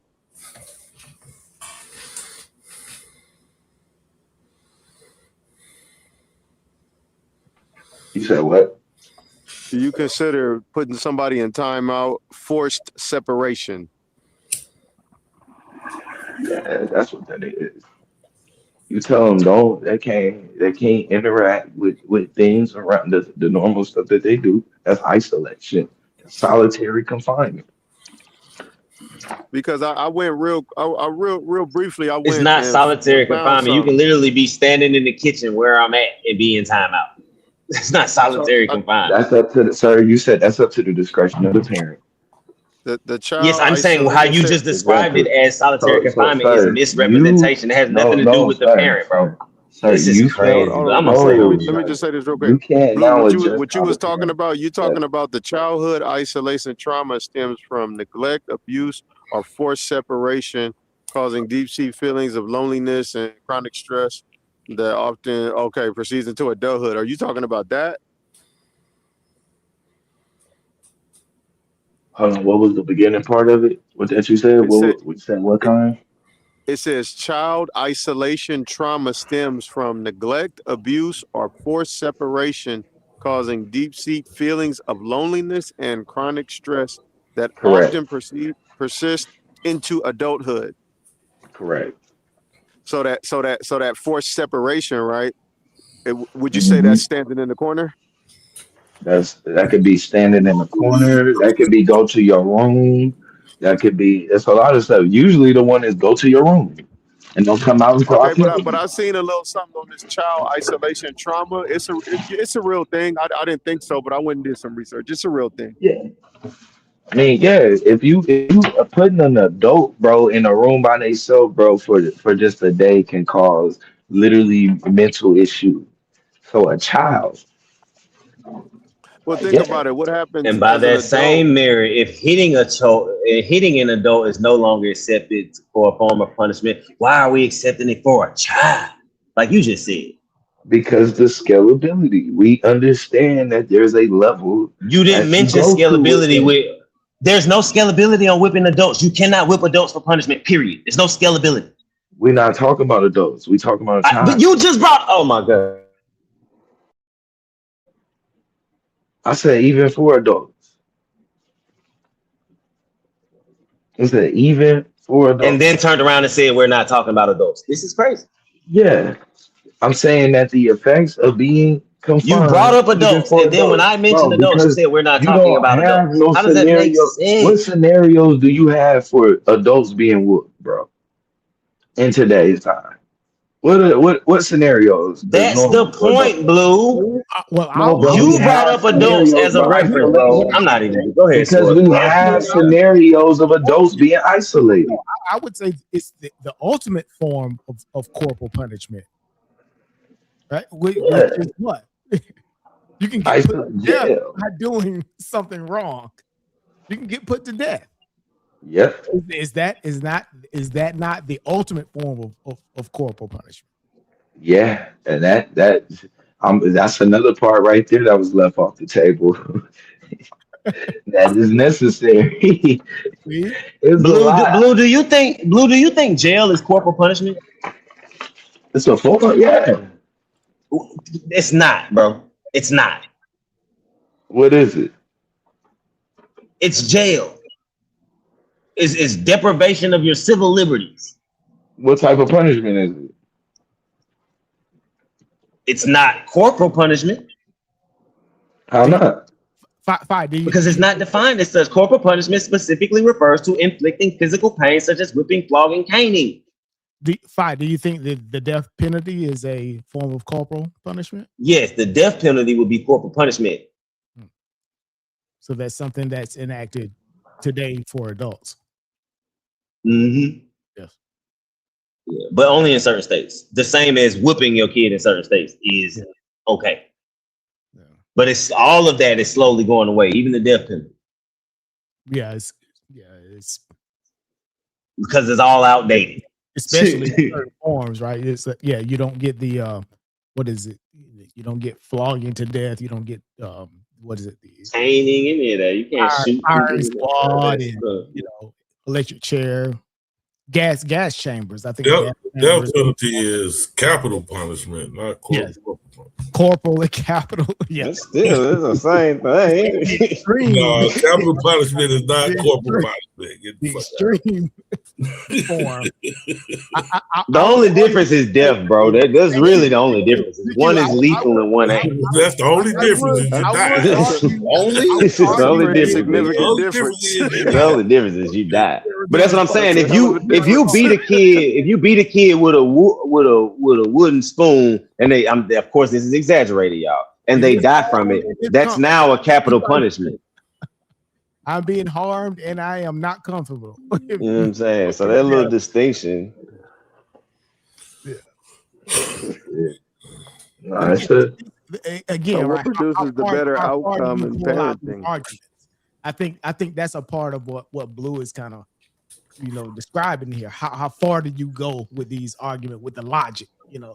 You said what? Do you consider putting somebody in timeout forced separation? Yeah, that's what that is. You tell them they can't interact with things around the normal stuff that they do. That's isolation, solitary confinement. Because I went real briefly. It's not solitary confinement. You can literally be standing in the kitchen where I'm at and be in timeout. It's not solitary confinement. That's up to the sir. You said that's up to the discretion of the parent. The child. Yes, I'm saying how you just described it as solitary confinement is a misrepresentation. It has nothing to do with the parent, bro. Sir, this is crazy. Let me just say this real quick. You can't Blue, what you was talking about, talking about the childhood isolation trauma stems from neglect, abuse, or forced separation, causing deep-seated feelings of loneliness and chronic stress that often proceeds into adulthood. Are you talking about that? Hold on, what was the beginning part of it? What that you said? What kind? It says child isolation trauma stems from neglect, abuse, or forced separation, causing deep-seated feelings of loneliness and chronic stress that often persist into adulthood. Correct. So that forced separation, right? Would you say that's standing in the corner? That could be standing in the corner. That could be go to your room. That could be. It's a lot of stuff. Usually, the one is go to your room and don't come out until but I've seen a little something on this child isolation trauma. It's a real thing. I didn't think so, but I went and did some research. It's a real thing. Yeah. I mean, yeah. If you are putting an adult, bro, in a room by themselves, bro, for just a day can cause literally mental issues. So a child. Well, think about it. What happens And by as an that adult? same mirror, if hitting an adult is no longer accepted for a form of punishment, why are we accepting it for a child? Like you just said. Because the scalability, we understand that there's a level You didn't that you mention go to scalability with it. there's no scalability on whipping adults. You cannot whip adults for punishment, period. There's no scalability. We're not talking about adults. We talking about a child. But you just brought, oh my God. I said even for adults. I said even for adults. And then turned around and said, we're not talking about adults. This is crazy. Yeah. I'm saying that the effects of being confined. You brought up adults, and then when I mentioned adults, you said we're not talking about adults. No How does that make sense? What scenarios do you have for adults being whooped, bro? In today's time. What scenarios? That's the point, Blue. Well, you brought up adults as a reference, bro. I'm not even. Go ahead. Because we have scenarios of adults being isolated. I would say it's the ultimate form of corporal punishment, right? Which is what? You can get put to death by doing something wrong. You can get put to death. Yep. Is that not the ultimate form of corporal punishment? Yeah, and that's another part right there that was left off the table. That is necessary. Blue, do you think jail is corporal punishment? It's a form, yeah. It's not, bro. It's not. What is it? It's jail. It's deprivation of your civil liberties. What type of punishment is it? It's not corporal punishment. How not? Because it's not defined as such. Corporal punishment specifically refers to inflicting physical pain, such as whipping, flogging, caning. Do you think that the death penalty is a form of corporal punishment? Yes, the death penalty would be corporal punishment. So that's something that's enacted today for adults. Mm-hmm. Yes. Yeah, but only in certain states. The same as whipping your kid in certain states is okay. Yeah. But it's all of that is slowly going away, even the death penalty. It's because it's all outdated. Especially in certain forms, right? It's you don't get the what is it? You don't get flogging to death. You don't get what is it? Caning in there. You can't shoot. Iron squad and electric chair, gas chambers. I think death penalty is capital punishment, not corporal. Corporal and capital. Yeah, it's the same thing. No, capital punishment is not corporal punishment. The extreme form. The only difference is death, bro. That's really the only difference. One is lethal and one ain't. That's the only difference. Is you die. It's the only difference. The only difference is you die. But that's what I'm saying. If you beat a kid with a wooden spoon, and of course this is exaggerated, y'all, and they die from it, that's now a capital punishment. I'm being harmed and I am not comfortable. You know what I'm saying? So that little distinction. Again, what produces the better outcome in parenting? I think that's a part of what Blue is kind of describing here. How far did you go with these arguments, with the logic, Yeah,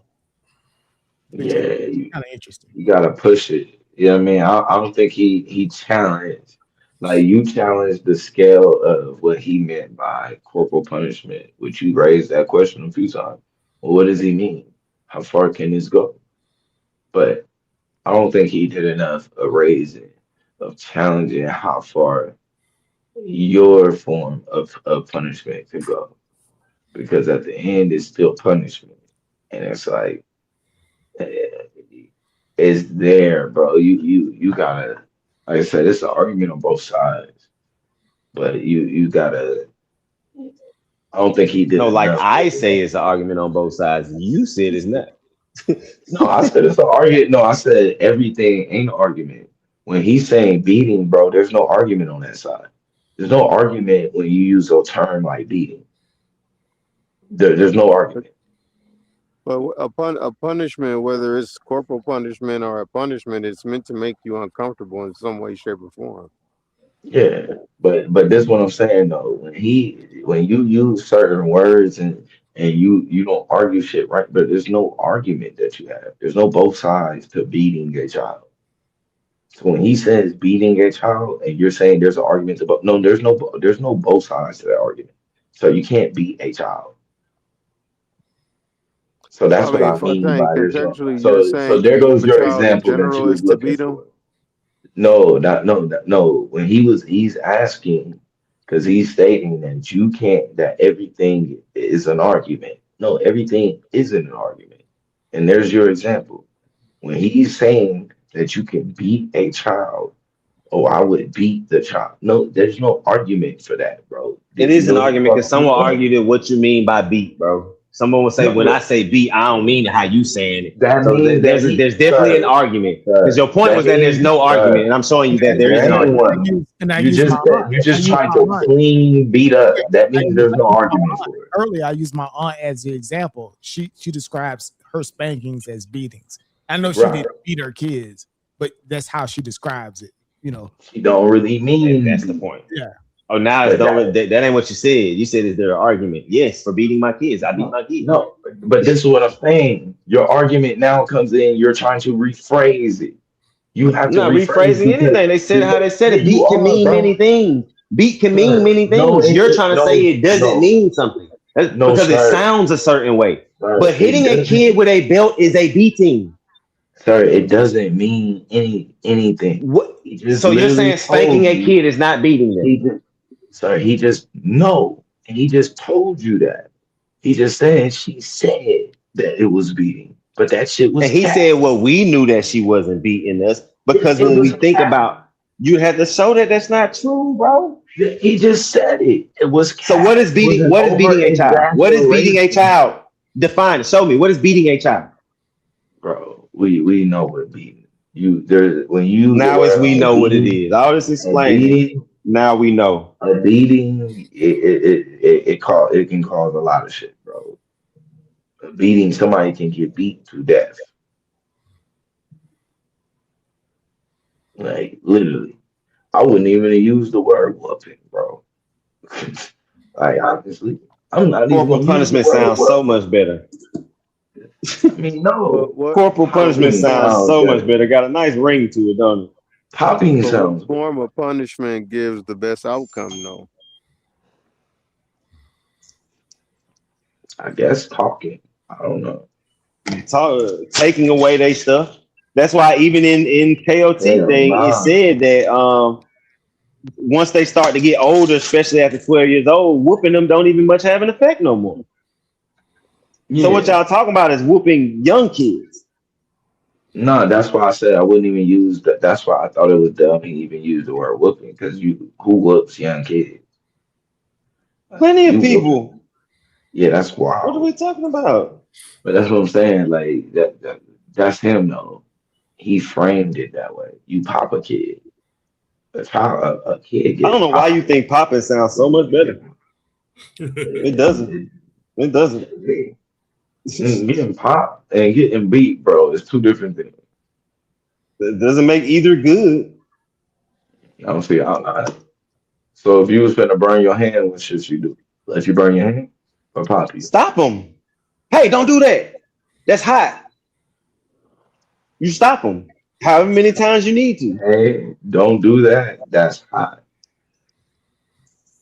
kind of interesting. You gotta push it. You know what I mean? I don't think he challenged. Like, you challenged the scale of what he meant by corporal punishment, which you raised that question a few times. Well, what does he mean? How far can this go? But I don't think he did enough of raising, of challenging how far your form of punishment could go. Because at the end, it's still punishment. And it's like, it's there, bro. You gotta, like I said, it's an argument on both sides. But you gotta, I don't think he did. No, like I say it's an argument on both sides. You said it's not. No, I said it's an argument. No, I said everything ain't an argument. When he's saying beating, bro, there's no argument on that side. There's no argument when you use a term like beating. There's no argument. But a punishment, whether it's corporal punishment or a punishment, it's meant to make you uncomfortable in some way, shape, or form. Yeah, but that's what I'm saying though. When you use certain words and you don't argue shit, right? But there's no argument that you have. There's no both sides to beating a child. So when he says beating a child, and you're saying there's an argument about no, there's no both sides to that argument. So you can't beat a child. So that's I what mean, I for I mean think by there's no. contextually, you're So saying to there beat up goes a your child in example that general you is was to looking beat them. for. No, no. When he's asking, because he's stating that you can't, that everything is an argument. No, everything isn't an argument. And there's your example. When he's saying that you can beat a child, oh, I would beat the child. No, there's no argument for that, bro. It Did you is an know the argument fuck because you someone saying? argued that what you mean by beat, bro. Someone will say, No, when I say beat, I don't mean how you saying it. that So means that he, there's definitely an sir, argument. Because your point that was that there's means, no argument, and I'm showing you that there is an there ain't argument. one. I You use my just aunt. you I just use tried my to aunt. clean beat up. That I means use, there's I no use my argument aunt. for it. Earlier, I used my aunt as the example. She describes her spankings as beatings. I know she Right. didn't beat her kids, but that's how she describes it. You know, She don't really mean That's the point. yeah. Oh, now But that ain't what you said. You said, is there an argument? Yes, for beating my kids. I beat my kids. no, but this is what I'm saying. Your argument now comes in. You're trying to rephrase it. You have I'm to not rephrase rephrasing anything. They said how they said it. you Beat can are, mean bro. many things. Beat can mean many No, things. You're trying to say it doesn't no, mean something. That's no, because it sir. sounds a certain way. Sir, But hitting a doesn't. kid with a belt is a beating. Sir, it doesn't mean anything. What? He just So you're literally saying spanking told a you. kid is not beating them? He just no, and he just told you that. He just said she said that it was beating, but that shit was. And he cat. said, well, we knew that she wasn't beating us because It when we was think cat. about, you have to show that that's not true, bro. He just said it. It was cat. So what is beating? What is beating a child? What is beating a child? Define it. Show me. What is beating a child? Bro, we know what beating. When you now as we know what it is. All this explaining. Now we know. A beating it can cause a lot of shit, bro. A beating, somebody can get beat to death. Like literally. I wouldn't even use the word whooping, bro. Like honestly, I'm not even Corporal punishment sounds so much better. I mean, no. Corporal punishment sounds so much better. Got a nice ring to it, don't it? Popping sounds. What form of punishment gives the best outcome, though? I guess talking. I don't know. Taking away their stuff. That's why even in KOT thing, it said that once they start to get older, especially after 12 years old, whooping them don't even much have an effect no more. Yeah. So what y'all talking about is whooping young kids. No, that's why I said I wouldn't even use that. That's why I thought it was dumb to even use the word whooping, because who whoops young kids? Plenty of people. Yeah, that's wild. What are we talking about? But that's what I'm saying. Like that's him though. He framed it that way. You pop a kid. A kid gets I don't know why you think popping sounds so much better. It doesn't. It doesn't. Getting popped and getting beat, bro, is two different things. It doesn't make either good. I don't see how. So if you was finna burn your hand, what should you do? Let you burn your hand or pop you? Stop them. Hey, don't do that. That's hot. You stop them however many times you need to. Hey, don't do that. That's hot.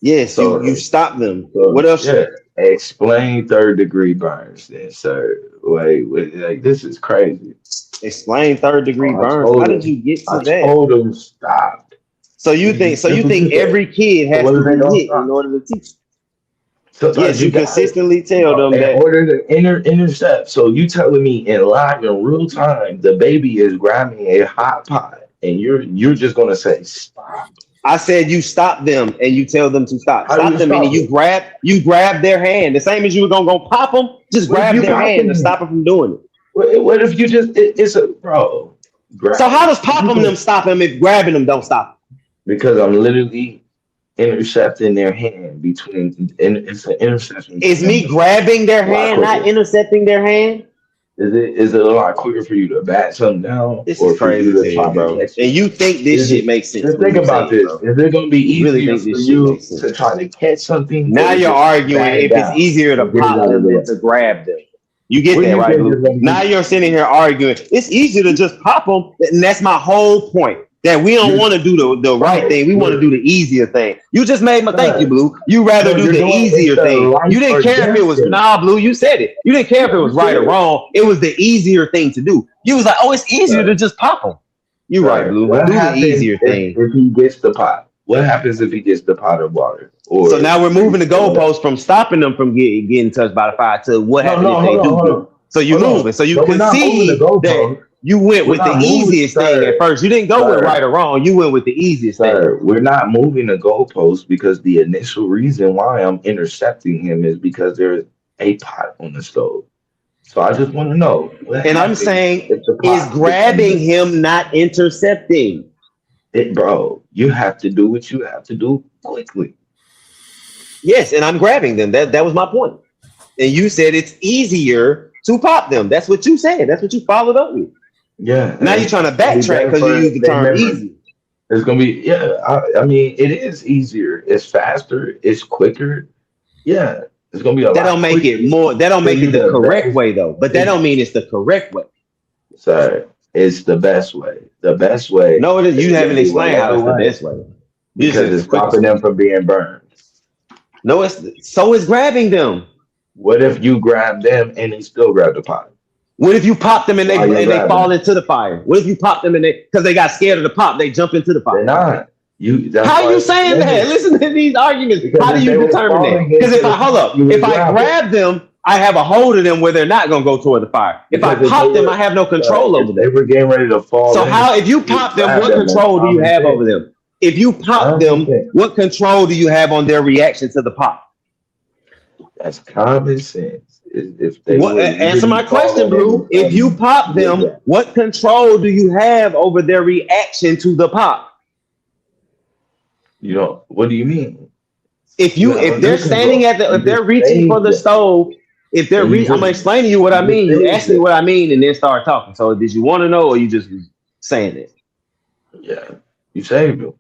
Yes, so, you stop them. So, what else? Yeah. Explain third-degree burns, then, sir. Wait, like this is crazy. Explain third-degree burns. How did you get to that? I told them stop. So you think every kid has to be hit in order to teach? So yes, you consistently tell them that in order to intercept. So you telling me in live in real time the baby is grabbing a hot pot, and you're just gonna say stop. I said you stop them and you tell them to stop. Stop them, meaning you grab their hand. The same as you were gonna go pop them, just grab their hand to stop them from doing it. What if you just it's a bro? So how does popping them stop them if grabbing them don't stop? Because I'm literally intercepting their hand between. It's an interception. Is me grabbing their hand not intercepting their hand? Is it a lot quicker for you to bat something down, This or is for you crazy to to try you, to bro. catch And it? you think this shit makes sense Just when think you say about it, this. bro. Is it going to be You really easier think for this shit you makes sense. to try to catch something, Now or to you're just arguing bat it if it's down easier to and get it pop out of them the than way? to grab them. You get What do that, you right, think is Blue? going to Now be? you're sitting here arguing. It's easier to just pop them, and that's my whole point. That we don't want to do the right thing. We want to do the easier thing. You just made my thank you, Blue. You rather No, do you're the doing it's easier the thing. right You didn't or care if it death was thing. Blue. You said it. You didn't care if it was right or wrong. It was the easier thing to do. You was like, oh, it's easier to just pop them. You right, Blue. What Do the happens easier thing. if he gets the pot? What happens if he gets the pot of water? Or So now we're moving the goalposts from stopping them from getting touched by the fire to what happens if they do get. So you're moving. So you But we're not moving the concede that goalposts. you went We're with the not moving, easiest thing at first. You didn't go with right or wrong. You went with the easiest thing. We're not moving the goalposts because the initial reason why I'm intercepting him is because there's a pot on the stove. So I just want to know. And I'm saying, is grabbing him not intercepting? Bro, you have to do what you have to do quickly. Yes, and I'm grabbing them. That was my point. And you said it's easier to pop them. That's what you said. That's what you followed up with. Yeah. Now you're trying to backtrack because you used the term easy. It's gonna be I mean, it is easier. It's faster. It's quicker. Yeah, it's gonna be a lot. That don't make it more. That don't make it the correct way though. But that don't mean it's the correct way. Sir, it's the best way. The best way. No, it is. You haven't explained how it's the best way. Because it's stopping them from being burned. No, so it's grabbing them. What if you grab them and they still grab the pot? What if you pop them and they fall into the fire? What if you pop them and because they got scared of the pop, they jump into the fire? They're not. How are you saying that? Listen to these arguments. How do you determine that? Because if I grab them, I have a hold of them where they're not gonna go toward the fire. If I pop them, I have no control over them. They were getting ready to fall. So if you pop them, what control do you have over them? If you pop them, what control do you have on their reaction to the pop? That's common sense. If they answer my question, Blue. If you pop them, what control do you have over their reaction to the pop? You don't. What do you mean? If they're standing if they're reaching for the stove, if they're I'm explaining to you what I mean. You ask me what I mean and then start talking. So did you want to know or you just saying it? Yeah, you saved him.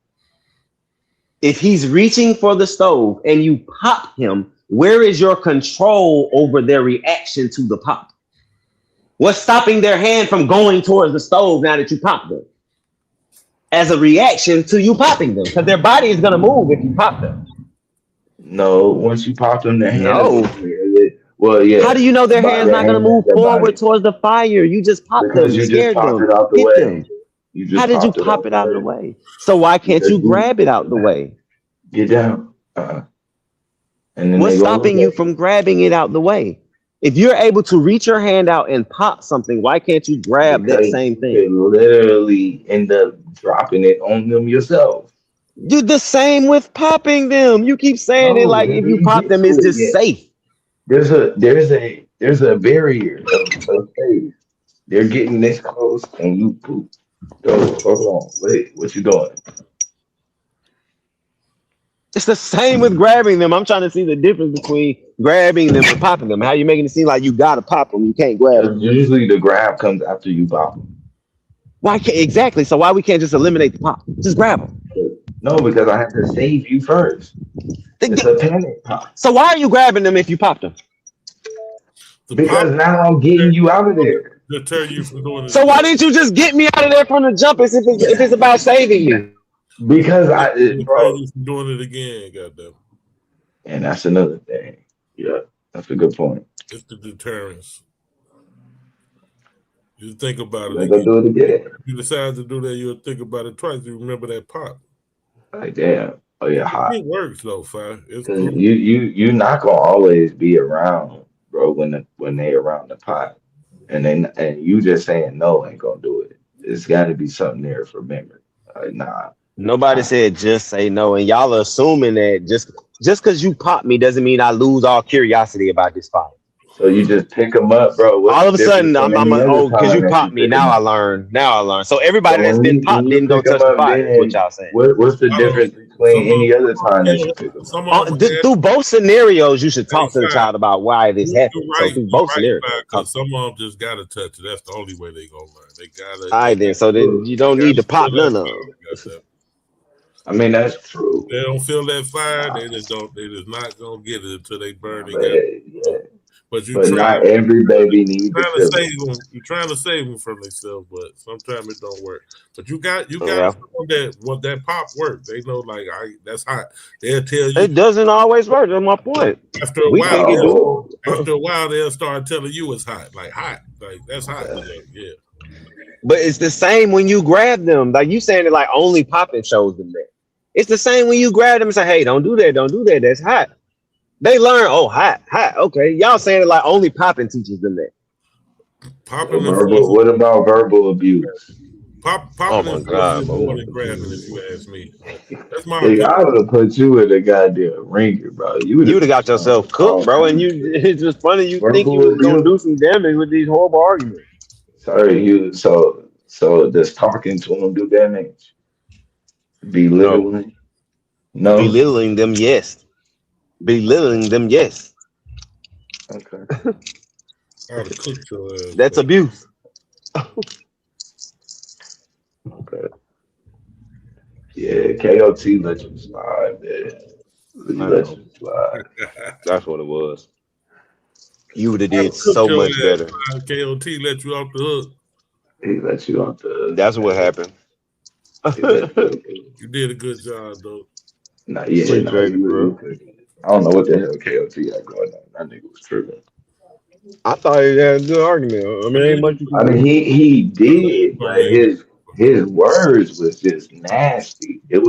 If he's reaching for the stove and you pop him, where is your control over their reaction to the pop? What's stopping their hand from going towards the stove now that you pop them? As a reaction to you popping them, because their body is going to move if you pop them. No, once you pop them, their hand. No. Well, yeah. How do you know their hand's not going to move forward towards the fire? You just popped them, you scared them, hit them. How did you pop it out of the way? So why can't you grab it out the way? Get down. And then what's stopping you from grabbing it out the way? If you're able to reach your hand out and pop something, why can't you grab that same thing? You literally end up dropping it on them yourself. You're the same with popping them. You keep saying it like if you pop them, it's just safe. There's a barrier of safe. They're getting this close and you poop. Go, hold on. Wait, what you doing? It's the same with grabbing them. I'm trying to see the difference between grabbing them and popping them. How you making it seem like you gotta pop them, you can't grab them? Usually the grab comes after you pop them. Why can't exactly? So why we can't just eliminate the pop? Just grab them. No, because I have to save you first. It's a panic pop. So why are you grabbing them if you popped them? Because now I'm getting you out of there. Deter you from doing it. So why didn't you just get me out of there from the jump if it's about saving me? Because bro, doing it again, goddamn. And that's another thing. Yeah, that's a good point. It's the deterrence. You think about it. Do it again. If you decide to do that, you'll think about it twice. You remember that pop. Like damn. Oh yeah, hot. It works though, fire. It's cool. You're not gonna always be around, bro. When they around the pot, and you just saying no ain't gonna do it. It's got to be something there for memory. Like nah. Nobody said just say no, and y'all are assuming that just because you pop me doesn't mean I lose all curiosity about this fight. So you just pick them up, bro. What's All the of a difference sudden, from I'm any other because you time that popped me. pick Now them I up? learned. Now I learned. So everybody So that's been when popped you didn't go pick them touch the up, fire. Is what then y'all saying? what's the I don't. difference Some between any other time that of you them, pick them up? some of them, Through both scenarios, you should talk to the fine. child about why this happened. You're So right. through You're both right, scenarios, because some of them just gotta touch it. That's the only way they gonna learn. They gotta. all right, then. So then you don't need to pop none of them. I mean, that's true. They don't feel that fire. They just don't. They just not gonna get it until they burn. They But, got. yeah. But you But not every baby needs to trying to feel it. save them. You're trying to save them from themselves, but sometimes it don't work. But you got Yeah. that pop work. They know that's hot. They'll tell you It doesn't always work. That's my point. after a We while. think it do. After a while, they'll start telling you it's hot, like that's hot today. Yeah. But it's the same when you grab them. Like you saying it like only popping shows them that. It's the same when you grab them and say, hey, don't do that. Don't do that. That's hot. They learn, oh, hot. Okay. Y'all saying it like only popping teaches them that. Popping what about verbal abuse? Popping my God, more than grabbing, if you ask me. That's my Nigga, opinion. I would have put you in a goddamn ringer, bro. You would have got yourself cooked, bro. And it's just funny you think you was gonna do some damage with these horrible arguments. Sorry, so does talking to them do damage? Belittling? No. Belittling them, yes. Belittling them, yes. Okay. That's abuse. Okay. Yeah, KOT let you slide, man. He let you slide. That's what it was. You would have did so much better. KOT let you off the hook. He let you off the hook. That's what happened. You did a good job, though. I don't know what the hell KOT got going on. That nigga was tripping. I thought he had a good argument. I mean, ain't much you can do. He did, but his words was just nasty. It was